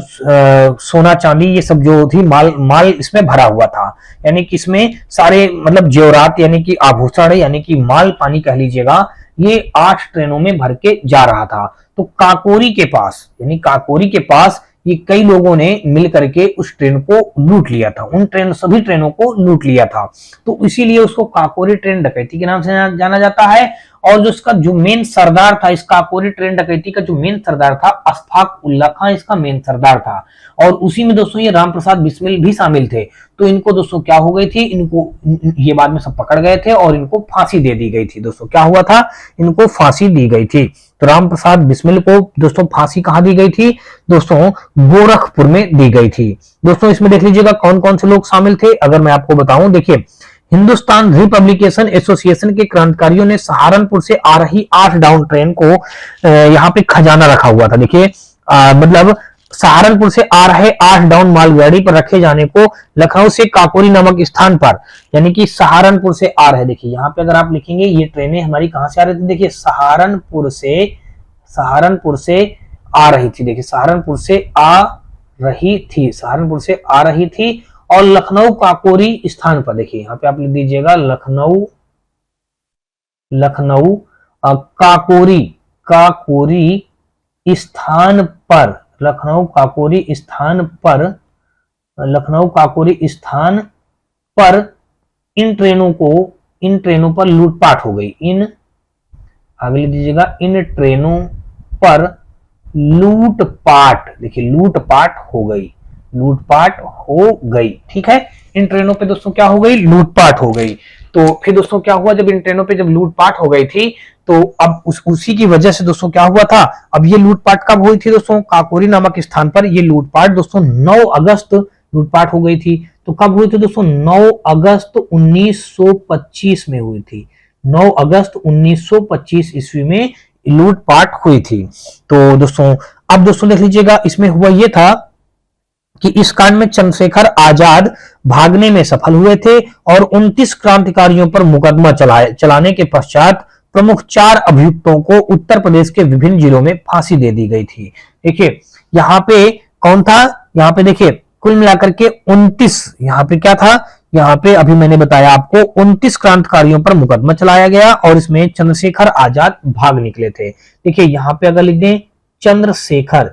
सोना चांदी ये सब जो थी माल इसमें भरा हुआ था, यानी कि इसमें सारे मतलब जेवरात यानी कि आभूषण यानी कि माल पानी कह लीजिएगा, ये 8 ट्रेनों में भर के जा रहा था। तो काकोरी के पास यानी काकोरी के पास ये कई लोगों ने मिल करके उस ट्रेन को लूट लिया था, सभी ट्रेनों को लूट लिया था। तो इसीलिए उसको काकोरी ट्रेन डकैती के नाम से जाना जाता है। और जो इसका जो मेन सरदार था, इस काकोरी ट्रेन डकैती का जो मेन सरदार था, अशफाक उल्ला खां इसका मेन सरदार था। और उसी में दोस्तों ये राम प्रसाद बिस्मिल भी शामिल थे। तो इनको दोस्तों क्या हो गई थी, इनको ये बाद में सब पकड़ गए थे और इनको फांसी दे दी गई थी। दोस्तों क्या हुआ था, इनको फांसी दी गई थी। तो राम प्रसाद बिस्मिल को दोस्तों फांसी कहां दी गई थी? दोस्तों गोरखपुर में दी गई थी। दोस्तों इसमें देख लीजिएगा कौन कौन से लोग शामिल थे, अगर मैं आपको बताऊं। देखिए हिंदुस्तान रिपब्लिकेशन एसोसिएशन के क्रांतिकारियों ने सहारनपुर से आ रही 8 डाउन ट्रेन को यहाँ पे खजाना रखा हुआ था। देखिए मतलब सहारनपुर से आ रहे 8 डाउन मालगाड़ी पर रखे जाने को लखनऊ से काकोरी नामक स्थान पर, यानी कि सहारनपुर से आ रहे, देखिए यहाँ पे अगर आप लिखेंगे ये ट्रेनें हमारी कहां से आ रही थी, देखिए सहारनपुर से आ रही थी। देखिए सहारनपुर से आ रही थी और लखनऊ काकोरी स्थान पर, देखिए यहाँ पे आप लिख दीजिएगा लखनऊ काकोरी स्थान पर, लखनऊ काकोरी स्थान पर इन ट्रेनों पर लूटपाट हो गई। आगे लिख दीजिएगा इन ट्रेनों पर लूटपाट, देखिए लूटपाट हो गई। ठीक है, इन ट्रेनों पे दोस्तों क्या हो गई, लूटपाट हो गई। तो फिर दोस्तों क्या हुआ, जब इन ट्रेनों पे जब लूटपाट हो गई थी तो अब उसी की वजह से दोस्तों क्या हुआ था, अब ये लूटपाट कब हुई थी दोस्तों, काकोरी नामक स्थान पर ये लूटपाट दोस्तों 9 अगस्त लूटपाट हो गई थी। तो कब हुई थी दोस्तों, 9 अगस्त 1925 में हुई थी। 9 अगस्त 1925 ईस्वी में लूटपाट हुई थी। तो दोस्तों अब दोस्तों देख लीजिएगा, इसमें हुआ यह था कि इस कांड में चंद्रशेखर आजाद भागने में सफल हुए थे और 29 क्रांतिकारियों पर मुकदमा चलाने के पश्चात प्रमुख 4 अभियुक्तों को उत्तर प्रदेश के विभिन्न जिलों में फांसी दे दी गई थी। देखिए यहाँ पे कौन था, यहाँ पे देखिए कुल मिलाकर के 29, यहाँ पे क्या था, यहाँ पे अभी मैंने बताया आपको 29 क्रांतिकारियों पर मुकदमा चलाया गया और इसमें चंद्रशेखर आजाद भाग निकले थे। देखिए यहाँ पे अगर लिख दें चंद्रशेखर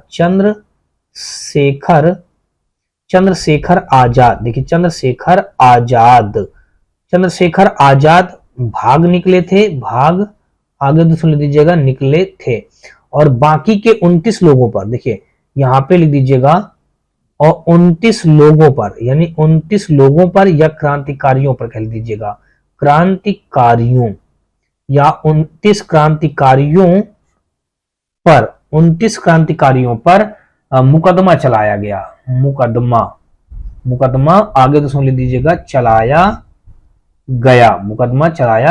आजाद, देखिए चंद्रशेखर आजाद भाग निकले थे, आगे दूसरा लिख दीजिएगा निकले थे। और बाकी के 29 लोगों पर, देखिए यहाँ पे लिख दीजिएगा और 29 लोगों पर, यानी 29 लोगों पर या क्रांतिकारियों पर कह दीजिएगा, क्रांतिकारियों या 29 क्रांतिकारियों पर मुकदमा चलाया गया। मुकदमा आगे दोस्तों लिख दीजिएगा चलाया गया। तो मुकदमा चलाया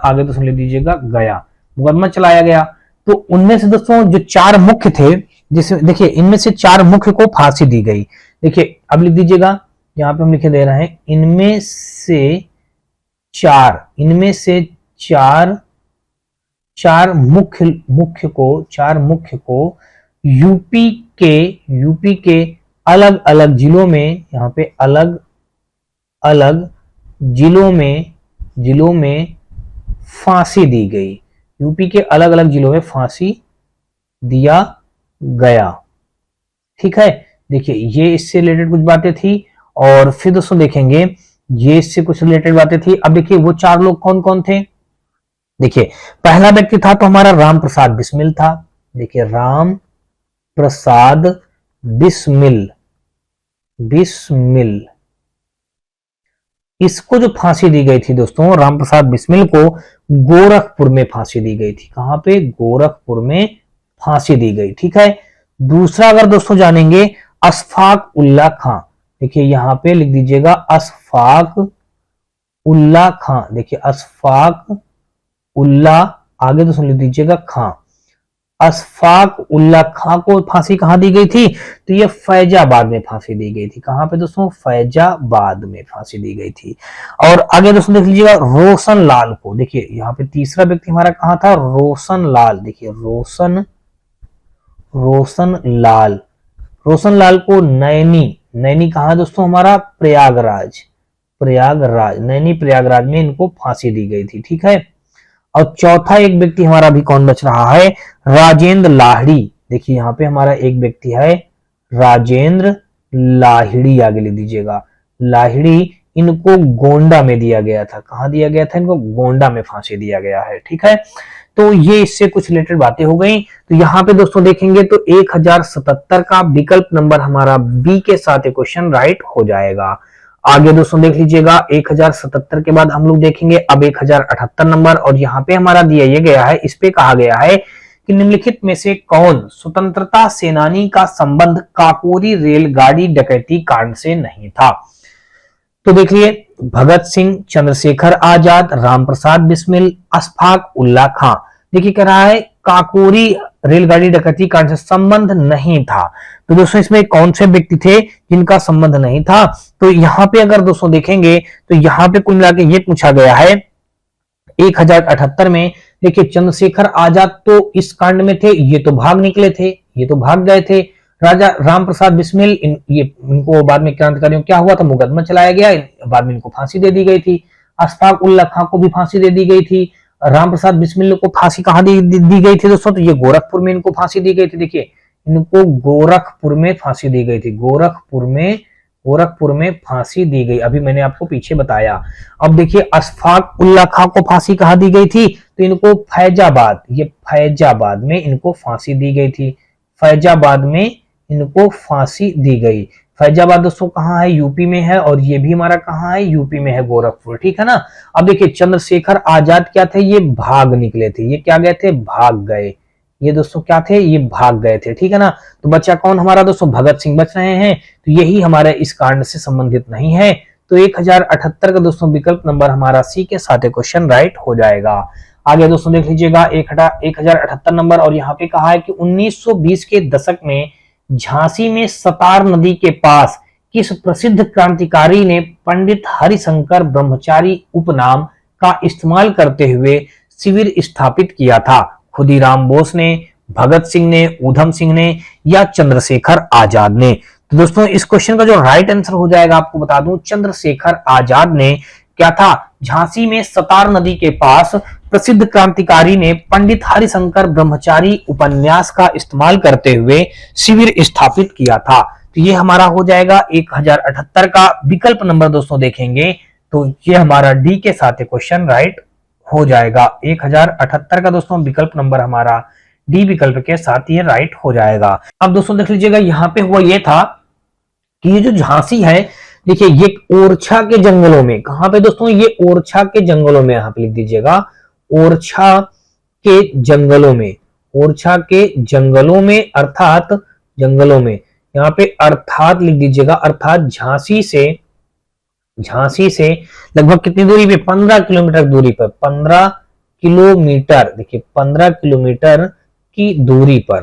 आगे दोस्तों लिख दीजिएगा गया, मुकदमा चलाया गया। तो उनमें से दोस्तों जो 4 मुख्य थे, जिसमें देखिए इनमें से 4 मुख्य को फांसी दी गई। देखिए अब लिख दीजिएगा, यहाँ पे हम लिखे दे रहे हैं इनमें से चार मुख्य को यूपी के अलग अलग जिलों में, यहाँ पे अलग अलग जिलों में फांसी दी गई। यूपी के अलग अलग जिलों में फांसी दिया गया। ठीक है, देखिए ये इससे रिलेटेड कुछ बातें थी। और फिर दोस्तों देखेंगे ये इससे कुछ रिलेटेड बातें थी। अब देखिए वो 4 लोग कौन कौन थे। देखिए पहला व्यक्ति था तो हमारा राम प्रसाद बिस्मिल था। देखिए राम प्रसाद बिस्मिल, इसको जो फांसी दी गई थी दोस्तों, राम प्रसाद बिस्मिल को गोरखपुर में फांसी दी गई थी। कहां पे? गोरखपुर में फांसी दी गई। ठीक है, दूसरा अगर दोस्तों जानेंगे अशफाक उल्ला खां। देखिए यहां पे लिख दीजिएगा अशफाक उल्ला खां। देखिए अशफाक उल्ला, आगे दोस्तों लिख दीजिएगा खां। अशफाक उल्ला खां को फांसी कहां दी गई थी? तो ये फैजाबाद में फांसी दी गई थी। कहां पे दोस्तों? फैजाबाद में फांसी दी गई थी। और आगे दोस्तों देख लीजिएगा रोशन लाल को। देखिए यहाँ पे तीसरा व्यक्ति हमारा कहां था? रोशन लाल। देखिए रोशन लाल को नैनी कहां दोस्तों? हमारा प्रयागराज, नैनी प्रयागराज में इनको फांसी दी गई थी। ठीक है, और चौथा एक व्यक्ति हमारा भी कौन बच रहा है? राजेंद्र लाहिड़ी। देखिए यहाँ पे हमारा एक व्यक्ति है राजेंद्र लाहिड़ी, आगे लिख दीजिएगा लाहिड़ी। इनको गोंडा में दिया गया था। कहां दिया गया था? इनको गोंडा में फांसी दिया गया है। ठीक है, तो ये इससे कुछ रिलेटेड बातें हो गई। तो यहाँ पे दोस्तों देखेंगे तो 1077 का विकल्प नंबर हमारा बी के साथ क्वेश्चन राइट हो जाएगा। आगे दोस्तों देख लीजिएगा 1077 के बाद हम लोग देखेंगे अब 1078 नंबर। और यहाँ पे हमारा दिया ये गया है, इस पे कहा गया है कि निम्नलिखित में से कौन स्वतंत्रता सेनानी का संबंध काकोरी रेलगाड़ी डकैती कांड से नहीं था। तो देखिए भगत सिंह, चंद्रशेखर आजाद, रामप्रसाद बिस्मिल, अशफाक उल्ला खां। देखिए कह रहा है काकोरी रेलगाड़ी डकैती कांड से संबंध नहीं था। तो दोस्तों इसमें कौन से व्यक्ति थे जिनका संबंध नहीं था? तो यहाँ पे अगर दोस्तों देखेंगे तो यहाँ पे कुल मिला के ये पूछा गया है 1078 में। देखिए चंद्रशेखर आजाद तो इस कांड में थे, ये तो भाग निकले थे, ये तो भाग गए थे। राजा रामप्रसाद बिस्मिल इनको बाद में क्रांतिकारियों क्या हुआ था? मुकदमा चलाया गया, बाद में इनको फांसी दे दी गई थी। अशफाक उल्ला खां को भी फांसी दे दी गई थी। रामप्रसाद बिस्मिल को फांसी कहां दी गई थी दोस्तों? तो ये गोरखपुर में इनको फांसी दी गई थी। देखिए इनको गोरखपुर में फांसी दी गई थी। गोरखपुर में फांसी दी गई, अभी मैंने आपको पीछे बताया। अब देखिए अशफाक उल्ला खां को फांसी कहां दी गई थी? तो इनको फैजाबाद में इनको फांसी दी गई थी। फैजाबाद में इनको फांसी दी गई। फैजाबाद दोस्तों कहां है? यूपी में है। और ये भी हमारा कहां है? यूपी में है, गोरखपुर। ठीक है ना। अब देखिए चंद्रशेखर आजाद क्या थे? ये भाग निकले थे। ये क्या गए थे? भाग गए। ये दोस्तों क्या थे? ये भाग गए थे। ठीक है ना। तो बच्चा कौन हमारा दोस्तों? भगत सिंह बच रहे हैं। तो यही हमारे इस कांड से संबंधित नहीं है। तो 1078 का दोस्तों विकल्प नंबर हमारा सी के साथ क्वेश्चन राइट हो जाएगा। आगे दोस्तों देख लीजिएगा 1078 नंबर। और यहाँ पे कहा है कि 1920 के दशक में झांसी में सतार नदी के पास किस प्रसिद्ध क्रांतिकारी ने पंडित हरिशंकर ब्रह्मचारी उपनाम का इस्तेमाल करते हुए शिविर स्थापित किया था? खुदीराम बोस ने, भगत सिंह ने, ऊधम सिंह ने या चंद्रशेखर आजाद ने? तो दोस्तों इस क्वेश्चन का जो राइट आंसर हो जाएगा, आपको बता दूं, चंद्रशेखर आजाद ने क्या था? झांसी में सतार नदी के पास प्रसिद्ध क्रांतिकारी ने पंडित हरिशंकर ब्रह्मचारी उपन्यास का इस्तेमाल करते हुए शिविर स्थापित किया था। तो ये हमारा हो जाएगा 1078 का विकल्प नंबर। दोस्तों देखेंगे तो ये हमारा डी के साथ क्वेश्चन राइट हो जाएगा। 1078 का दोस्तों विकल्प नंबर हमारा डी विकल्प के साथ ये राइट हो जाएगा। अब दोस्तों देख लीजिएगा यहाँ पे हुआ ये था कि ये जो झांसी है, देखिए ये ओरछा के जंगलों में, कहां पे दोस्तों? ये ओरछा के जंगलों में, यहाँ पे लिख दीजिएगा ओरछा के जंगलों में, ओरछा के जंगलों में, अर्थात जंगलों में, यहाँ पे अर्थात लिख दीजिएगा, अर्थात झांसी से लगभग कितनी दूरी पे? 15 किलोमीटर दूरी पर, 15 किलोमीटर, देखिए 15 किलोमीटर की दूरी पर,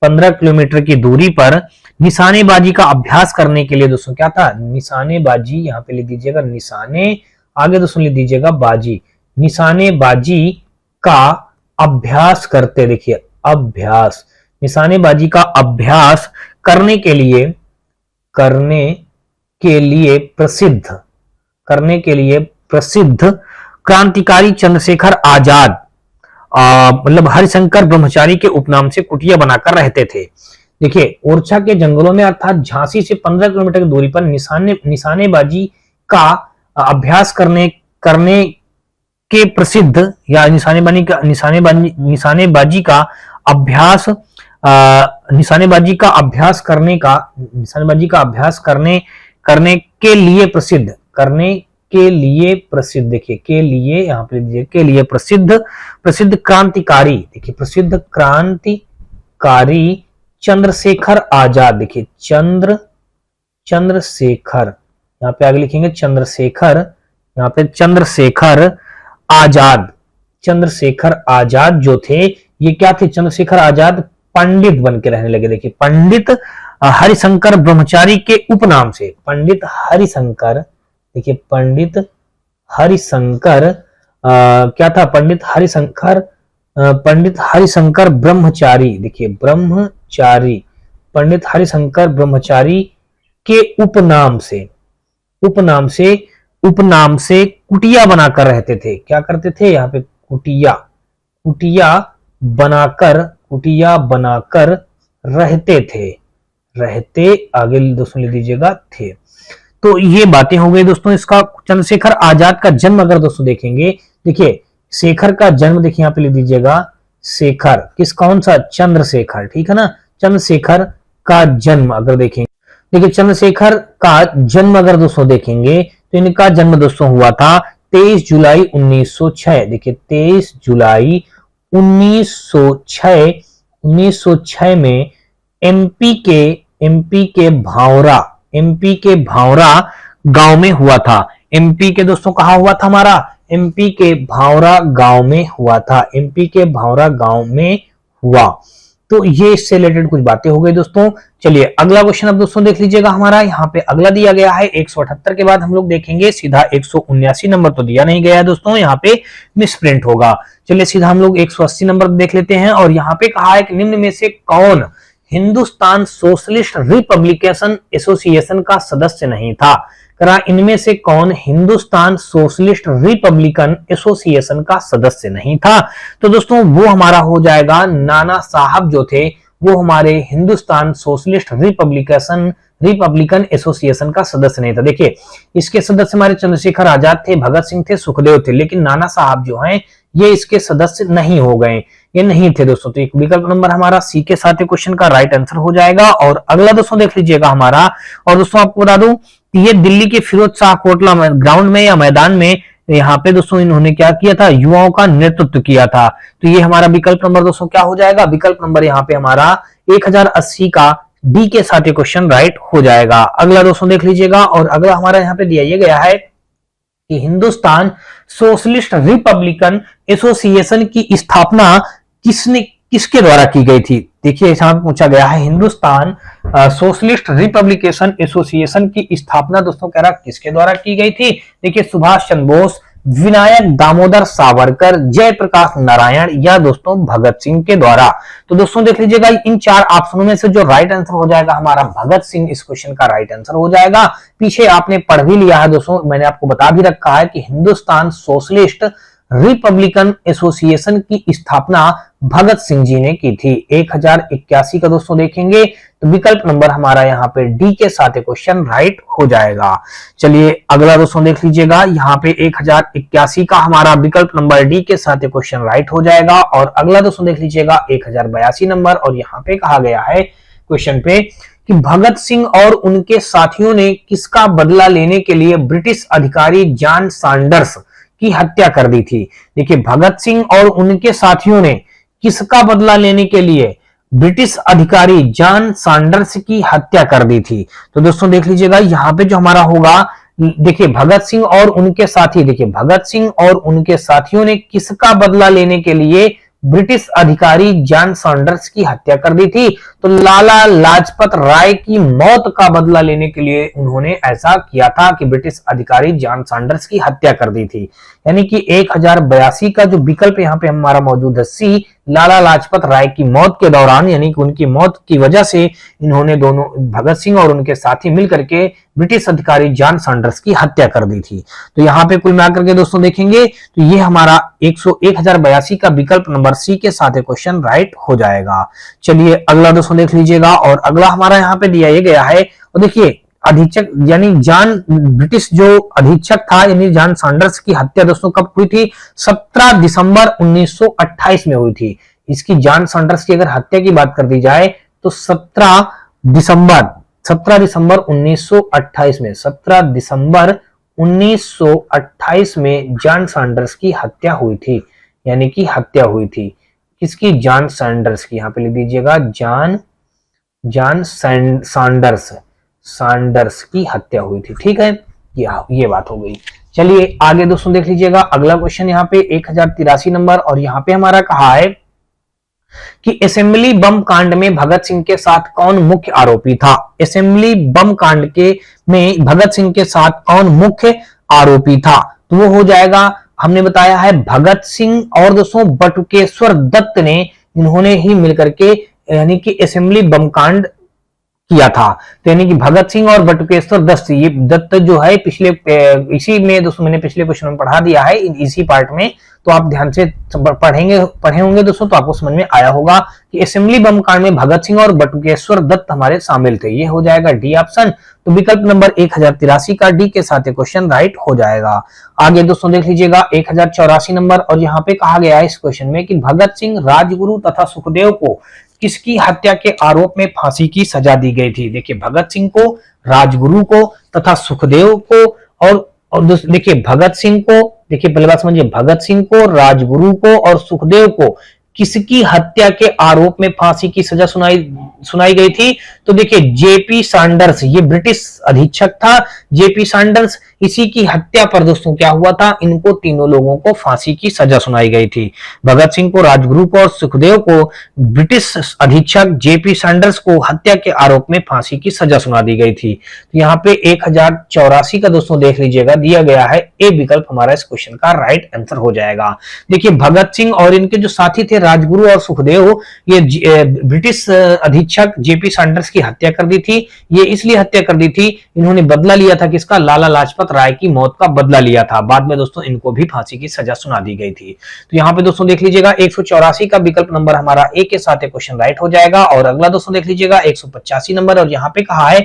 15 किलोमीटर की दूरी पर निशानेबाजी का अभ्यास करने के लिए दोस्तों क्या था? निशानेबाजी, यहाँ पे लिख दीजिएगा निशाने, आगे दोस्तों लिख दीजिएगा बाजी, निशानेबाजी का अभ्यास करते, देखिए अभ्यास, निशानेबाजी का अभ्यास करने के लिए प्रसिद्ध करने के लिए प्रसिद्ध क्रांतिकारी चंद्रशेखर आजाद मतलब हरिशंकर ब्रह्मचारी के उपनाम से कुटिया बनाकर रहते थे। देखिए, ओरछा के जंगलों में अर्थात झांसी से 15 किलोमीटर की दूरी पर निशानेबाजी का अभ्यास करने के प्रसिद्ध या निशानेबाजी का अभ्यास करने के लिए प्रसिद्ध देखिए के लिए यहाँ पे लीजिए के लिए प्रसिद्ध क्रांतिकारी, देखिए प्रसिद्ध क्रांतिकारी चंद्रशेखर आजाद, देखिए चंद्रशेखर यहाँ पे आगे लिखेंगे चंद्रशेखर, यहाँ पे चंद्रशेखर आजाद जो थे ये क्या थे? चंद्रशेखर आजाद पंडित बन के रहने लगे। देखिए पंडित हरिशंकर ब्रह्मचारी के उपनाम से, पंडित हरिशंकर, देखिए पंडित हरिशंकर क्या था? पंडित हरिशंकर ब्रह्मचारी, देखिए ब्रह्मचारी, पंडित हरिशंकर ब्रह्मचारी के उपनाम से कुटिया बनाकर रहते थे। क्या करते थे? यहाँ पे कुटिया बनाकर रहते थे, आगे दोस्तों ले दीजिएगा थे। तो ये बातें हो गई दोस्तों। इसका चंद्रशेखर आजाद का जन्म अगर दोस्तों देखेंगे, देखिए शेखर का जन्म देखिए यहाँ पे ले दीजिएगा शेखर, कौन सा? चंद्रशेखर, ठीक है ना। चंद्रशेखर का जन्म अगर देखेंगे, देखिए चंद्रशेखर का जन्म अगर दोस्तों देखेंगे तो इनका जन्म दोस्तों हुआ था 23 जुलाई 1906। देखिए 23 जुलाई 1906 में एमपी के भावरा गांव में हुआ था। एमपी के दोस्तों कहा हुआ था हमारा? एमपी के भावरा गांव में हुआ था। एमपी के भावरा गांव में हुआ। तो ये इससे रिलेटेड कुछ बातें हो गई दोस्तों। चलिए अगला क्वेश्चन अब दोस्तों देख लीजिएगा हमारा। यहाँ पे अगला दिया गया है 178 के बाद हम लोग देखेंगे सीधा 179 नंबर तो दिया नहीं गया है दोस्तों, यहाँ पे मिसप्रिंट होगा। चलिए सीधा हम लोग 180 नंबर देख लेते हैं। और यहाँ पे कहा है कि निम्न में से कौन हिंदुस्तान सोशलिस्ट रिपब्लिकेशन एसोसिएशन का सदस्य नहीं था? करा इनमें से कौन हिंदुस्तान सोशलिस्ट रिपब्लिकन एसोसिएशन का सदस्य नहीं था? तो दोस्तों वो हमारा हो जाएगा नाना साहब जो थे वो हमारे हिंदुस्तान सोशलिस्ट रिपब्लिकन एसोसिएशन का सदस्य नहीं था। देखिए इसके सदस्य हमारे चंद्रशेखर आजाद थे, भगत सिंह थे, सुखदेव थे, लेकिन नाना साहब जो हैं ये इसके सदस्य नहीं हो गए, ये नहीं थे दोस्तों। तो एक विकल्प नंबर हमारा सी के साथ क्वेश्चन का राइट आंसर हो जाएगा। और अगला दोस्तों देख लीजिएगा हमारा। और दोस्तों आपको बता दूं ये दिल्ली के फिरोज शाह कोटला ग्राउंड में या मैदान में यहाँ पे दोस्तों इन्होंने क्या किया था? युवाओं का नेतृत्व किया था। तो ये हमारा विकल्प नंबर दोस्तों क्या हो जाएगा? विकल्प नंबर यहाँ पे हमारा 1080 का डी के साथ क्वेश्चन राइट हो जाएगा। अगला दोस्तों देख लीजिएगा। और अगला हमारा यहाँ पे दिया गया है कि हिंदुस्तान सोशलिस्ट रिपब्लिकन एसोसिएशन की स्थापना किसके द्वारा की गई थी? देखिए यहाँ पूछा गया है हिंदुस्तान सोशलिस्ट रिपब्लिकेशन एसोसिएशन की स्थापना दोस्तों कह रहा किसके द्वारा की गई थी? देखिए सुभाष चंद्र बोस, विनायक दामोदर सावरकर, जयप्रकाश नारायण या दोस्तों भगत सिंह के द्वारा। तो दोस्तों देख लीजिएगा इन चार ऑप्शनों में से जो राइट आंसर हो जाएगा हमारा भगत सिंह, इस क्वेश्चन का राइट आंसर हो जाएगा। पीछे आपने पढ़ भी लिया है दोस्तों, मैंने आपको बता भी रखा है कि हिंदुस्तान सोशलिस्ट रिपब्लिकन एसोसिएशन की स्थापना भगत सिंह जी ने की थी। 1081 का दोस्तों देखेंगे तो विकल्प नंबर हमारा यहाँ पे डी के साथ क्वेश्चन राइट हो जाएगा। चलिए अगला दोस्तों देख लीजिएगा। यहाँ पे 1081 का हमारा विकल्प नंबर डी के साथ क्वेश्चन राइट हो जाएगा। और अगला दोस्तों देख लीजिएगा 1082 नंबर। और यहाँ पे कहा गया है क्वेश्चन पे कि भगत सिंह और उनके साथियों ने किसका बदला लेने के लिए ब्रिटिश अधिकारी जॉन सैंडर्स की हत्या कर दी थी? देखिए भगत सिंह और उनके साथियों ने किसका बदला लेने के लिए ब्रिटिश अधिकारी जॉन सैंडर्स की हत्या कर दी थी? तो दोस्तों देख लीजिएगा यहाँ पे जो हमारा होगा, देखिए भगत सिंह और उनके साथी, देखिए भगत सिंह और उनके साथियों ने किसका बदला लेने के लिए ब्रिटिश अधिकारी जॉन सैंडर्स की हत्या कर दी थी? तो लाला लाजपत राय की मौत का बदला लेने के लिए उन्होंने ऐसा किया था कि ब्रिटिश अधिकारी जॉन सैंडर्स की हत्या कर दी थी। यानी कि 1082 का जो विकल्प यहाँ पे हमारा मौजूद है सी, लाला लाजपत राय की मौत के दौरान, यानी कि उनकी मौत की वजह से इन्होंने दोनों भगत सिंह और उनके साथी मिलकर के ब्रिटिश अधिकारी जॉन सैंडर्स की हत्या कर दी थी। तो यहाँ पे कुल मिलाकर के दोस्तों देखेंगे तो ये हमारा 1082 का विकल्प नंबर सी के साथ क्वेश्चन राइट हो जाएगा। चलिए अगला दोस्तों देख लीजिएगा, और अगला हमारा यहाँ पे दिया ये गया है, और देखिए अधीक्षक यानी ब्रिटिश जो अधीक्षक था यानी जॉन सैंडर्स की हत्या दोस्तों कब हुई थी? 17 दिसंबर 1928 में हुई थी। इसकी जॉन सैंडर्स की अगर हत्या की बात कर दी जाए तो 17 दिसंबर 1928 में 17 दिसंबर 1928 में जॉन सैंडर्स की हत्या हुई थी, यानी कि हत्या हुई थी किसकी? जॉन सैंडर्स की। यहां पे लिख दीजिएगा जॉन सैंडर्स की हत्या हुई थी। ठीक है, ये बात हो गई। चलिए आगे दोस्तों देख लीजिएगा अगला क्वेश्चन यहाँ पे 1083 नंबर, और यहाँ पे हमारा कहा है कि असेंबली बम कांड में भगत सिंह के साथ कौन मुख्य आरोपी था? असेंबली बम कांड में भगत सिंह के साथ कौन मुख्य आरोपी था? तो वो हो जाएगा, हमने बताया है भगत सिंह और दोस्तों बटुकेश्वर दत्त ने, इन्होंने ही मिलकर के यानी कि असेंबली बम कांड किया था। तो यानी कि भगत सिंह और बटुकेश्वर दत्त, ये दत्त जो है इसी में दोस्तों मैंने पिछले क्वेश्चन में पढ़ा दिया है इसी पार्ट में, तो आप ध्यान से पढ़े होंगे दोस्तों तो आपको समझ में आया होगा कि असेंबली बम कांड में भगत सिंह और बटुकेश्वर दत्त हमारे शामिल थे। ये हो जाएगा डी ऑप्शन। तो विकल्प नंबर 1083 का डी के साथ क्वेश्चन राइट हो जाएगा। आगे दोस्तों देख लीजिएगा 1084 नंबर, और यहाँ पे कहा गया है इस क्वेश्चन में कि भगत सिंह, राजगुरु तथा सुखदेव को किसकी हत्या के आरोप में फांसी की सजा दी गई थी? देखिए भगत सिंह को, राजगुरु को तथा सुखदेव को, और देखिए भगत सिंह को, देखिए पहले बात समझिए, भगत सिंह को, राजगुरु को और सुखदेव को किसकी हत्या के आरोप में फांसी की सजा सुनाई गई थी? तो देखिए जेपी सैंडर्स, ये ब्रिटिश अधीक्षक था जेपी सैंडर्स, इसी की हत्या पर दोस्तों क्या हुआ था? इनको तीनों लोगों को फांसी की सजा सुनाई गई थी। भगत सिंह को, राजगुरु को और सुखदेव को ब्रिटिश अधीक्षक जेपी सैंडर्स को हत्या के आरोप में फांसी की सजा सुना दी गई थी। तो यहाँ पे 1084 का दोस्तों देख लीजिएगा दिया गया है, ए विकल्प हमारा इस क्वेश्चन का राइट आंसर हो जाएगा। देखिए भगत सिंह और इनके जो साथी थे राजगुरु और सुखदेव, ये ब्रिटिश अधीक्षक जेपी सैंडर्स की हत्या कर दी थी। ये इसलिए हत्या कर दी थी, इन्होंने बदला लिया था किसका? लाला लाजपत राय की मौत का बदला लिया था। बाद में दोस्तों इनको भी फांसी की सजा सुना दी गई थी। तो यहाँ पे दोस्तों देख लीजिएगा 184 का विकल्प नंबर हमारा ए के साथ क्वेश्चन राइट हो जाएगा। और अगला दोस्तों देख लीजिएगा 185 नंबर, और यहाँ पे कहा है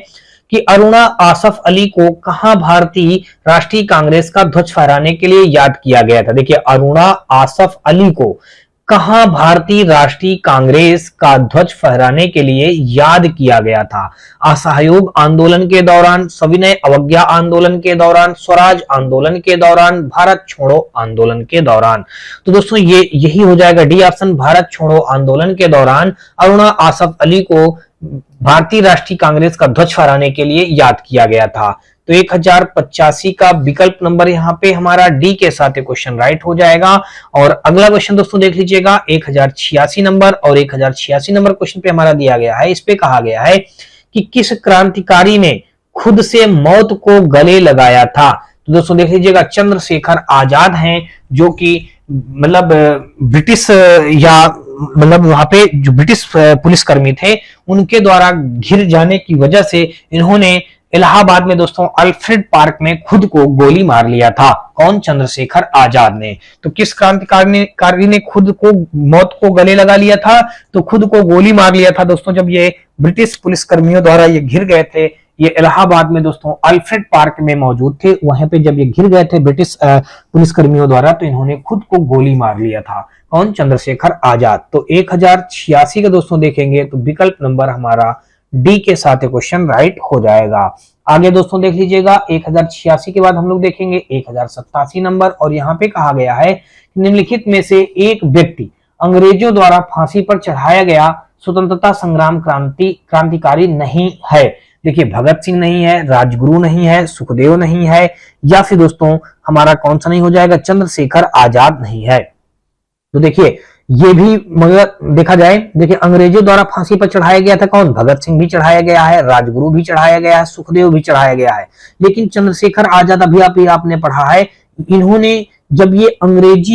कि अरुणा आसफ अली को कहां भारतीय राष्ट्रीय कांग्रेस का ध्वज फहराने के लिए याद किया गया था? देखिए अरुणा आसफ अली को कहां भारतीय राष्ट्रीय कांग्रेस का ध्वज फहराने के लिए याद किया गया था? असहयोग आंदोलन के दौरान, सविनय अवज्ञा आंदोलन के दौरान, स्वराज आंदोलन के दौरान, भारत छोड़ो आंदोलन के दौरान। तो दोस्तों ये यही हो जाएगा डी ऑप्शन, भारत छोड़ो आंदोलन के दौरान अरुणा आसफ अली को भारतीय राष्ट्रीय कांग्रेस का ध्वज फहराने के लिए याद किया गया था। तो 1085 का विकल्प नंबर यहाँ पे हमारा डी के साथ क्वेश्चन राइट हो जाएगा। और अगला क्वेश्चन दोस्तों देख लीजिएगा 1086 नंबर, और 1086 नंबर क्वेश्चन पे हमारा दिया गया है, इस पे कहा गया है कि किस क्रांतिकारी ने खुद से मौत को गले लगाया था? तो दोस्तों देख लीजिएगा चंद्रशेखर आजाद हैं, जो कि मतलब ब्रिटिश या मतलब वहां पे जो ब्रिटिश पुलिसकर्मी थे उनके द्वारा घिर जाने की वजह से इन्होंने इलाहाबाद में दोस्तों अल्फ्रेड पार्क में खुद को गोली मार लिया था। कौन? चंद्रशेखर आजाद ने। तो किस क्रांतिकारी ने खुद को मौत को गले लगा लिया था? तो खुद को गोली मार लिया था दोस्तों जब ये ब्रिटिश पुलिसकर्मियों द्वारा ये घिर गए थे। ये इलाहाबाद में दोस्तों अल्फ्रेड पार्क में मौजूद थे, वहां पे जब ये घिर गए थे ब्रिटिश पुलिसकर्मियों द्वारा तो इन्होंने खुद को गोली मार लिया था। कौन? चंद्रशेखर आजाद। तो 1086 का दोस्तों देखेंगे तो विकल्प नंबर हमारा डी के साथ क्वेश्चन राइट हो जाएगा। आगे दोस्तों देख लीजिएगा 1086 के बाद हम लोग देखेंगे 1087 नंबर, और यहाँ पे कहा गया है निम्नलिखित में से एक व्यक्ति अंग्रेजों द्वारा फांसी पर चढ़ाया गया स्वतंत्रता संग्राम क्रांतिकारी नहीं है। देखिए भगत सिंह नहीं है, राजगुरु नहीं है, सुखदेव नहीं है, या फिर दोस्तों हमारा कौन सा नहीं हो जाएगा? चंद्रशेखर आजाद नहीं है। तो देखिए ये भी मगर देखा जाए, देखिए अंग्रेजों द्वारा फांसी पर चढ़ाया गया था कौन? भगत सिंह भी चढ़ाया गया है, राजगुरु भी चढ़ाया गया है, सुखदेव भी चढ़ाया गया है, लेकिन चंद्रशेखर आजाद अभी आपने पढ़ा है, इन्होंने जब ये अंग्रेज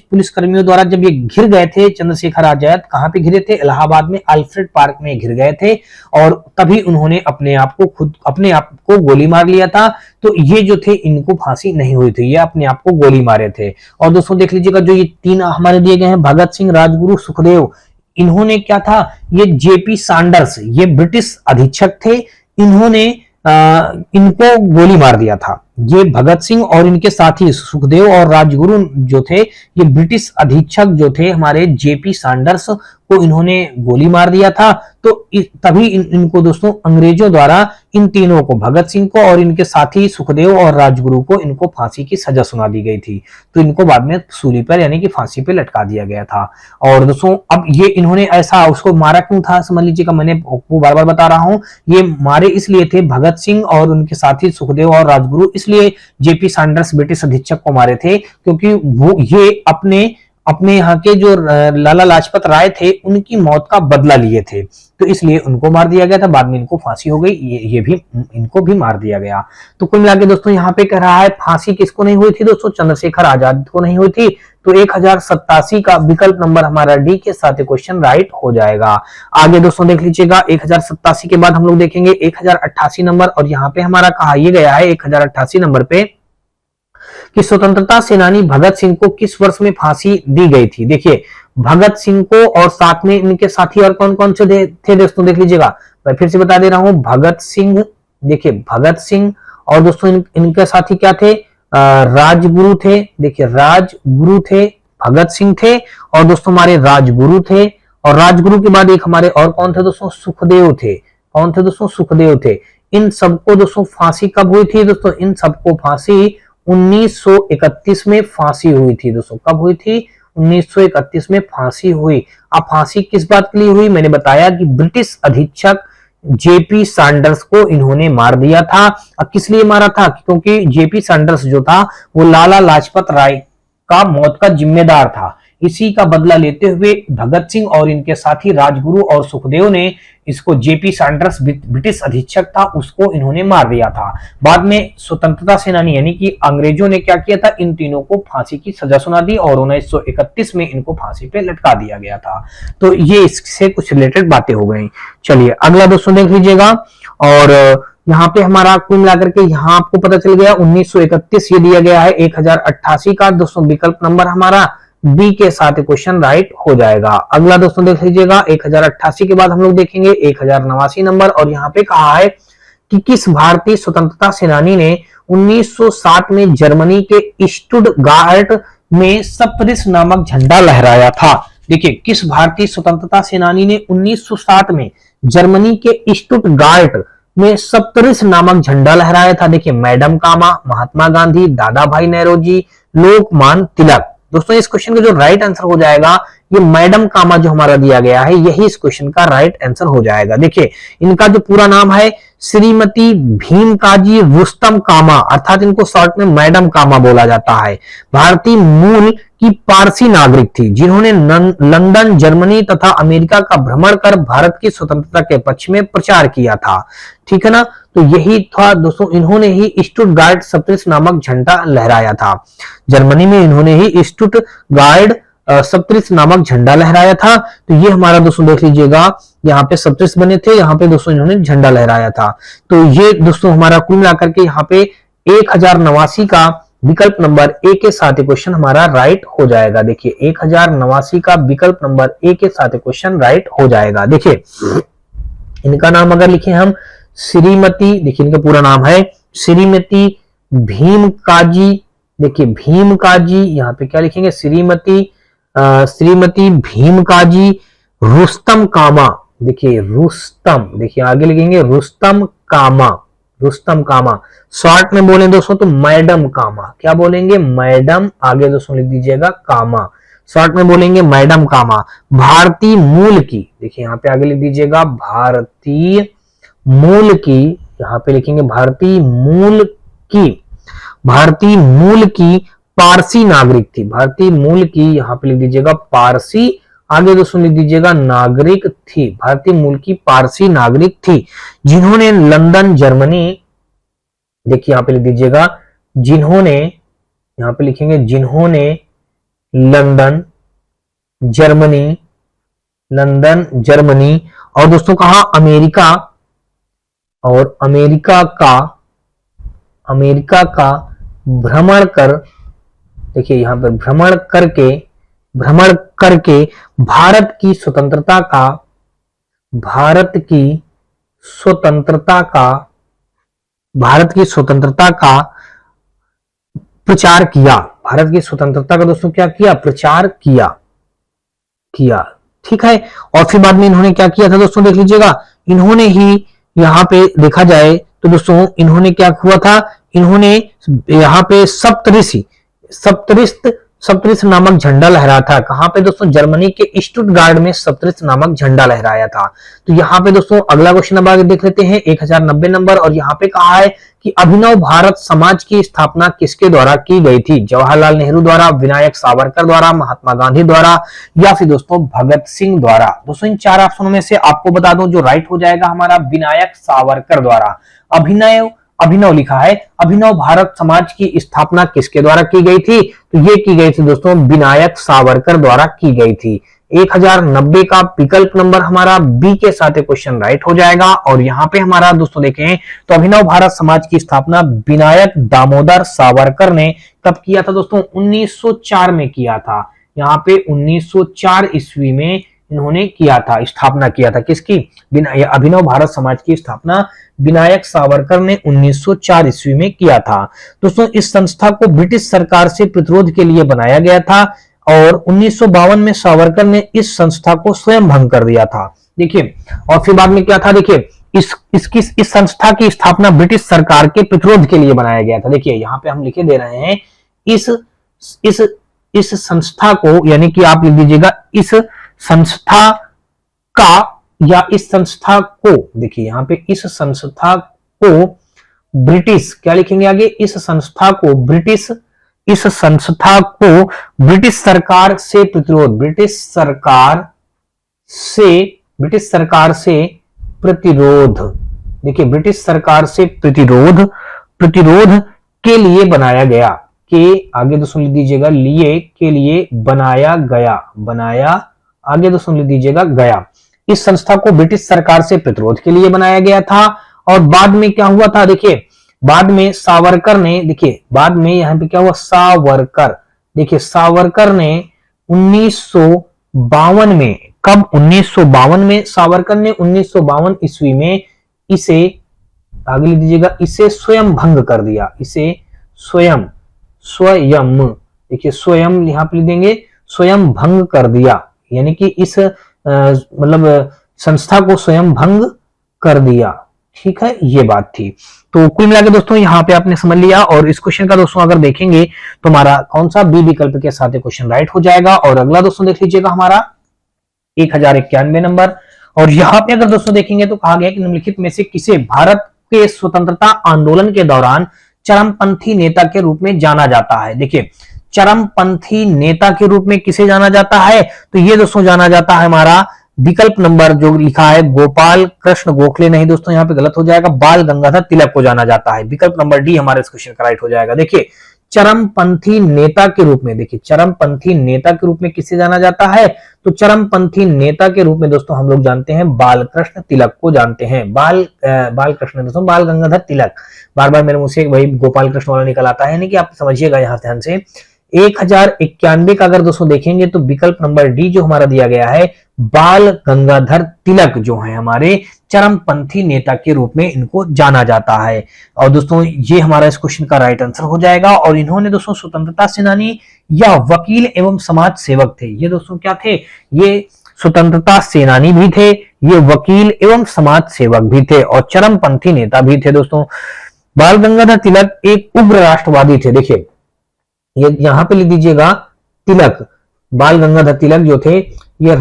पुलिसकर्मियों द्वारा जब ये घिर गए थे चंद्रशेखर आजाद, कहां पे घिरे थे? इलाहाबाद में अल्फ्रेड पार्क में घिर गए थे और तभी उन्होंने अपने आप को गोली मार लिया था। तो ये जो थे इनको फांसी नहीं हुई थी, ये अपने आप को गोली मारे थे। और दोस्तों देख लीजिएगा जो ये तीन हमारे दिए गए हैं, भगत सिंह, राजगुरु, सुखदेव, इन्होंने क्या था? ये जेपी सैंडर्स, ये ब्रिटिश अधीक्षक थे, इन्होंने इनको गोली मार दिया था। ये भगत सिंह और इनके साथी सुखदेव और राजगुरु जो थे, ये ब्रिटिश अधीक्षक जो थे हमारे जेपी सैंडर्स को इन्होंने गोली मार दिया था। तो तभी इनको दोस्तों अंग्रेजों द्वारा इन तीनों को, भगत सिंह को और इनके साथी सुखदेव और राजगुरु को, इनको फांसी की सजा सुना दी गई थी। तो इनको बाद में सूली पर यानी कि फांसी पे लटका दिया गया था। और दोस्तों अब ये इन्होंने ऐसा उसको मारा क्यों था समझ लीजिएगा, मैंने आपको बार बार बता रहा हूं, ये मारे इसलिए थे भगत सिंह और उनके साथी सुखदेव और राजगुरु, इसलिए जेपी सैंडर्स ब्रिटिश अधीक्षक को मारे थे क्योंकि वो ये अपने यहाँ के जो लाला लाजपत राय थे उनकी मौत का बदला लिए थे, तो इसलिए उनको मार दिया गया था। बाद में इनको फांसी हो गई, ये भी इनको भी मार दिया गया। तो कुल मिला के दोस्तों यहाँ पे कह रहा है फांसी किसको नहीं हुई थी दोस्तों? चंद्रशेखर आजाद को नहीं हुई थी। तो 1087 का विकल्प नंबर हमारा डी के साथ क्वेश्चन राइट हो जाएगा। आगे दोस्तों देख लीजिएगा 1087 के बाद हम लोग देखेंगे 1088 नंबर, और यहाँ पे हमारा कहा यह गया है 1088 नंबर पे कि स्वतंत्रता सेनानी भगत सिंह को किस वर्ष में फांसी दी गई थी? देखिए भगत सिंह को और साथ में इनके साथी और कौन कौन से थे दोस्तों देख लीजिएगा, मैं फिर से बता दे रहा हूं, भगत सिंह, देखिए भगत सिंह और दोस्तों इनके साथी क्या थे? राजगुरु थे, देखिए राजगुरु थे, भगत सिंह थे और दोस्तों हमारे राजगुरु थे। और राजगुरु के बाद एक हमारे और कौन थे दोस्तों? सुखदेव थे। कौन थे दोस्तों? सुखदेव थे। इन सबको दोस्तों फांसी कब हुई थी दोस्तों? इन सबको फांसी 1931 में फांसी हुई थी दोस्तों। कब हुई थी? 1931 में फांसी हुई। अब फांसी किस बात के लिए हुई? मैंने बताया कि ब्रिटिश अधीक्षक जेपी सैंडर्स को इन्होंने मार दिया था। अब किस लिए मारा था? क्योंकि जेपी सैंडर्स जो था वो लाला लाजपत राय का मौत का जिम्मेदार था। इसी का बदला लेते हुए भगत सिंह और इनके साथी राजगुरु और सुखदेव ने इसको, जेपी सैंडर्स ब्रिटिश अधीक्षक था, उसको इन्होंने मार दिया था। बाद में स्वतंत्रता सेनानी यानी कि अंग्रेजों ने क्या किया था? इन तीनों को फांसी की सजा सुना दी और 1931 में इनको फांसी पे लटका दिया गया था। तो ये इससे कुछ रिलेटेड बातें हो गई। चलिए अगला दोस्तों देख लीजिएगा, और यहाँ पे हमारा कुल मिलाकर के यहाँ आपको पता चल गया 1931 ये दिया गया है। 1088 का दोस्तों विकल्प नंबर हमारा बी के साथ क्वेश्चन राइट हो जाएगा। अगला दोस्तों देख लीजिएगा 1088 के बाद हम लोग देखेंगे 1089 नंबर, और यहाँ पे कहा है कि किस भारतीय स्वतंत्रता सेनानी ने 1960 में जर्मनी के स्टुटगार्ट में सप्तऋष नामक झंडा लहराया था? देखिए किस भारतीय स्वतंत्रता सेनानी ने 1960 में जर्मनी के स्टुटगार्ट में सप्तऋष नामक झंडा लहराया था? देखिए मैडम कामा, महात्मा गांधी, दादा भाई नेहरूजी, लोकमान्य तिलक। दोस्तों इस क्वेश्चन का जो राइट आंसर हो जाएगा ये मैडम कामा जो हमारा दिया गया है, यही इस क्वेश्चन का राइट आंसर हो जाएगा। देखिए इनका जो पूरा नाम है श्रीमती भीमकाजी रुस्तम कामा, अर्थात इनको शॉर्ट में मैडम कामा बोला जाता है। भारतीय मूल की पारसी नागरिक थी जिन्होंने लंदन, जर्मनी तथा अमेरिका का भ्रमण कर भारत की स्वतंत्रता के पक्ष में प्रचार किया था। ठीक है ना, तो यही था दोस्तों, इन्होंने ही स्टुटगार्ट सप्तऋष नामक झंडा लहराया था। जर्मनी में इन्होंने ही स्टुटगार्ट सप्तऋष नामक झंडा लहराया था। तो ये हमारा दोस्तों देख लीजिएगा यहाँ पे सप्तऋष बने थे, यहाँ पे दोस्तों इन्होंने झंडा लहराया था। तो ये दोस्तों हमारा कुल मिलाकर के यहाँ पे 1089 का विकल्प नंबर ए के साथ क्वेश्चन हमारा राइट हो जाएगा। देखिए 1089 का विकल्प नंबर ए के साथ क्वेश्चन राइट हो जाएगा। देखिए इनका नाम अगर लिखे हम श्रीमती, देखिए इनका पूरा नाम है श्रीमती भीमकाजी, देखिए भीमकाजी, यहाँ पे क्या लिखेंगे? श्रीमती भीमकाजी रुस्तम कामा, देखिए रुस्तम, देखिए आगे लिखेंगे रुस्तम कामा, रुस्तम कामा। शॉर्ट में बोले दोस्तों तो मैडम कामा, क्या बोलेंगे? मैडम, आगे दोस्तों लिख दीजिएगा कामा, शॉर्ट में बोलेंगे मैडम कामा। भारतीय मूल की, देखिए यहाँ पे आगे लिख दीजिएगा भारतीय मूल की, यहाँ पे लिखेंगे भारतीय मूल की, भारतीय मूल की पारसी नागरिक थी। भारतीय मूल की यहाँ पे लिख दीजिएगा पारसी, आगे दोस्तों लिख दीजिएगा नागरिक थी। भारतीय मूल की पारसी नागरिक थी जिन्होंने लंदन, जर्मनी, देखिए यहाँ पे लिख दीजिएगा जिन्होंने, यहां पे लिखेंगे जिन्होंने लंदन जर्मनी और दोस्तों कहा अमेरिका, और अमेरिका का भ्रमण कर, देखिए यहां पर भ्रमण करके भारत की स्वतंत्रता का प्रचार किया। भारत की स्वतंत्रता का दोस्तों क्या किया? प्रचार किया। ठीक है। और फिर बाद में इन्होंने क्या किया था दोस्तों, देख लीजिएगा, इन्होंने ही यहाँ पे देखा जाए तो दोस्तों इन्होंने क्या हुआ था, इन्होंने यहाँ पे सप्तरिस्त नामक झंडा लहराया था। कहां पे दोस्तों? जर्मनी के स्टुटगार्ड में सप्तरिस्त नामक झंडा लहराया था। तो यहाँ पे दोस्तों अगला क्वेश्चन अब आगे देख लेते हैं, 1090 नंबर, और यहाँ पे कहा है कि अभिनव भारत समाज की स्थापना किसके द्वारा की गई थी? जवाहरलाल नेहरू द्वारा, विनायक सावरकर द्वारा, महात्मा गांधी द्वारा, या फिर दोस्तों भगत सिंह द्वारा। दोस्तों इन चार ऑप्शनों में से आपको बता दूं जो राइट हो जाएगा हमारा विनायक सावरकर द्वारा। अभिनव लिखा है, अभिनव भारत समाज की स्थापना किसके द्वारा की गई थी? तो ये की गई थी दोस्तों विनायक सावरकर द्वारा की गई थी। 1090 का विकल्प नंबर हमारा बी के साथ क्वेश्चन राइट हो जाएगा। और यहाँ पे हमारा दोस्तों देखें तो अभिनव भारत समाज की स्थापना विनायक दामोदर सावरकर ने कब किया था दोस्तों? 1904 में किया था। यहाँ पे 1904 ईस्वी में इन्होंने किया था, स्थापना किया था किसकी? अभिनव भारत समाज की स्थापना विनायक सावरकर ने 1904 ईस्वी में किया था। दोस्तों इस संस्था को ब्रिटिश सरकार से प्रतिरोध के लिए बनाया गया था और 1952 में सावरकर ने इस संस्था को स्वयं भंग कर दिया था। देखिए, और फिर बाद में क्या था, देखिए इस संस्था की स्थापना ब्रिटिश सरकार के प्रतिरोध के लिए बनाया गया था। देखिए यहाँ पे हम लिखे दे रहे हैं इस संस्था को, यानी कि आप लिख दीजिएगा इस संस्था का या इस संस्था को, देखिए यहां पे इस संस्था को ब्रिटिश, क्या लिखेंगे आगे? इस संस्था को ब्रिटिश सरकार से प्रतिरोध, ब्रिटिश सरकार से प्रतिरोध, देखिए ब्रिटिश सरकार से प्रतिरोध के लिए बनाया गया, के आगे दोस्तों लिख दीजिएगा लिए, के लिए बनाया गया, आगे दोस्तों लिख दीजिएगा गया। इस संस्था को ब्रिटिश सरकार से प्रतिरोध के लिए बनाया गया था। और बाद में क्या हुआ था, देखिए बाद में सावरकर ने, देखिए बाद में यहां पे क्या हुआ, सावरकर ने 1952 में, कब? 1952 में सावरकर ने 1952 ईस्वी में इसे, आगे लिख दीजिएगा, इसे स्वयं भंग कर दिया। इसे स्वयं, देखिए स्वयं यहां पे लिख देंगे, स्वयं भंग कर दिया, यानी कि इस मतलब संस्था को स्वयं भंग कर दिया। ठीक है, ये बात थी। तो कुल मिलाकर दोस्तों यहाँ पे आपने समझ लिया। और इस क्वेश्चन का दोस्तों अगर देखेंगे तो हमारा कौन सा बी विकल्प के साथ क्वेश्चन राइट हो जाएगा। और अगला दोस्तों देख लीजिएगा हमारा 1091 नंबर, और यहाँ पे अगर दोस्तों देखेंगे तो कहा गया कि निम्नलिखित में से किसे भारत के स्वतंत्रता आंदोलन के दौरान चरमपंथी नेता के रूप में जाना जाता है? देखिए चरमपंथी नेता के रूप में किसे जाना जाता है? तो ये दोस्तों जाना जाता है हमारा विकल्प नंबर जो लिखा है गोपाल कृष्ण गोखले, नहीं दोस्तों यहाँ पे गलत हो जाएगा, बाल गंगाधर तिलक को जाना जाता है। विकल्प नंबर डी हमारे इस क्वेश्चन का राइट हो जाएगा। देखिए चरमपंथी नेता के रूप में, देखिए चरमपंथी नेता के रूप में किसे जाना जाता है? तो चरमपंथी नेता के रूप में दोस्तों हम लोग जानते हैं बाल कृष्ण तिलक को जानते हैं। बाल कृष्ण दोस्तों, बाल गंगाधर तिलक, बार बार मेरे मुंह से वही गोपाल कृष्ण वाला निकल आता है, यानी कि आप समझिएगा यहाँ ध्यान से। 1091 का अगर दोस्तों देखेंगे तो विकल्प नंबर डी जो हमारा दिया गया है, बाल गंगाधर तिलक जो है हमारे चरमपंथी नेता के रूप में इनको जाना जाता है। और दोस्तों ये हमारा इस क्वेश्चन का राइट आंसर हो जाएगा। और इन्होंने दोस्तों स्वतंत्रता सेनानी या वकील एवं समाज सेवक थे। ये दोस्तों क्या थे? ये स्वतंत्रता सेनानी भी थे, ये वकील एवं समाज सेवक भी थे और चरमपंथी नेता भी थे। दोस्तों बाल गंगाधर तिलक एक उग्र राष्ट्रवादी थे। देखिए ये यहां पे लिख दीजिएगा तिलक, बाल गंगाधर तिलक जो थे ये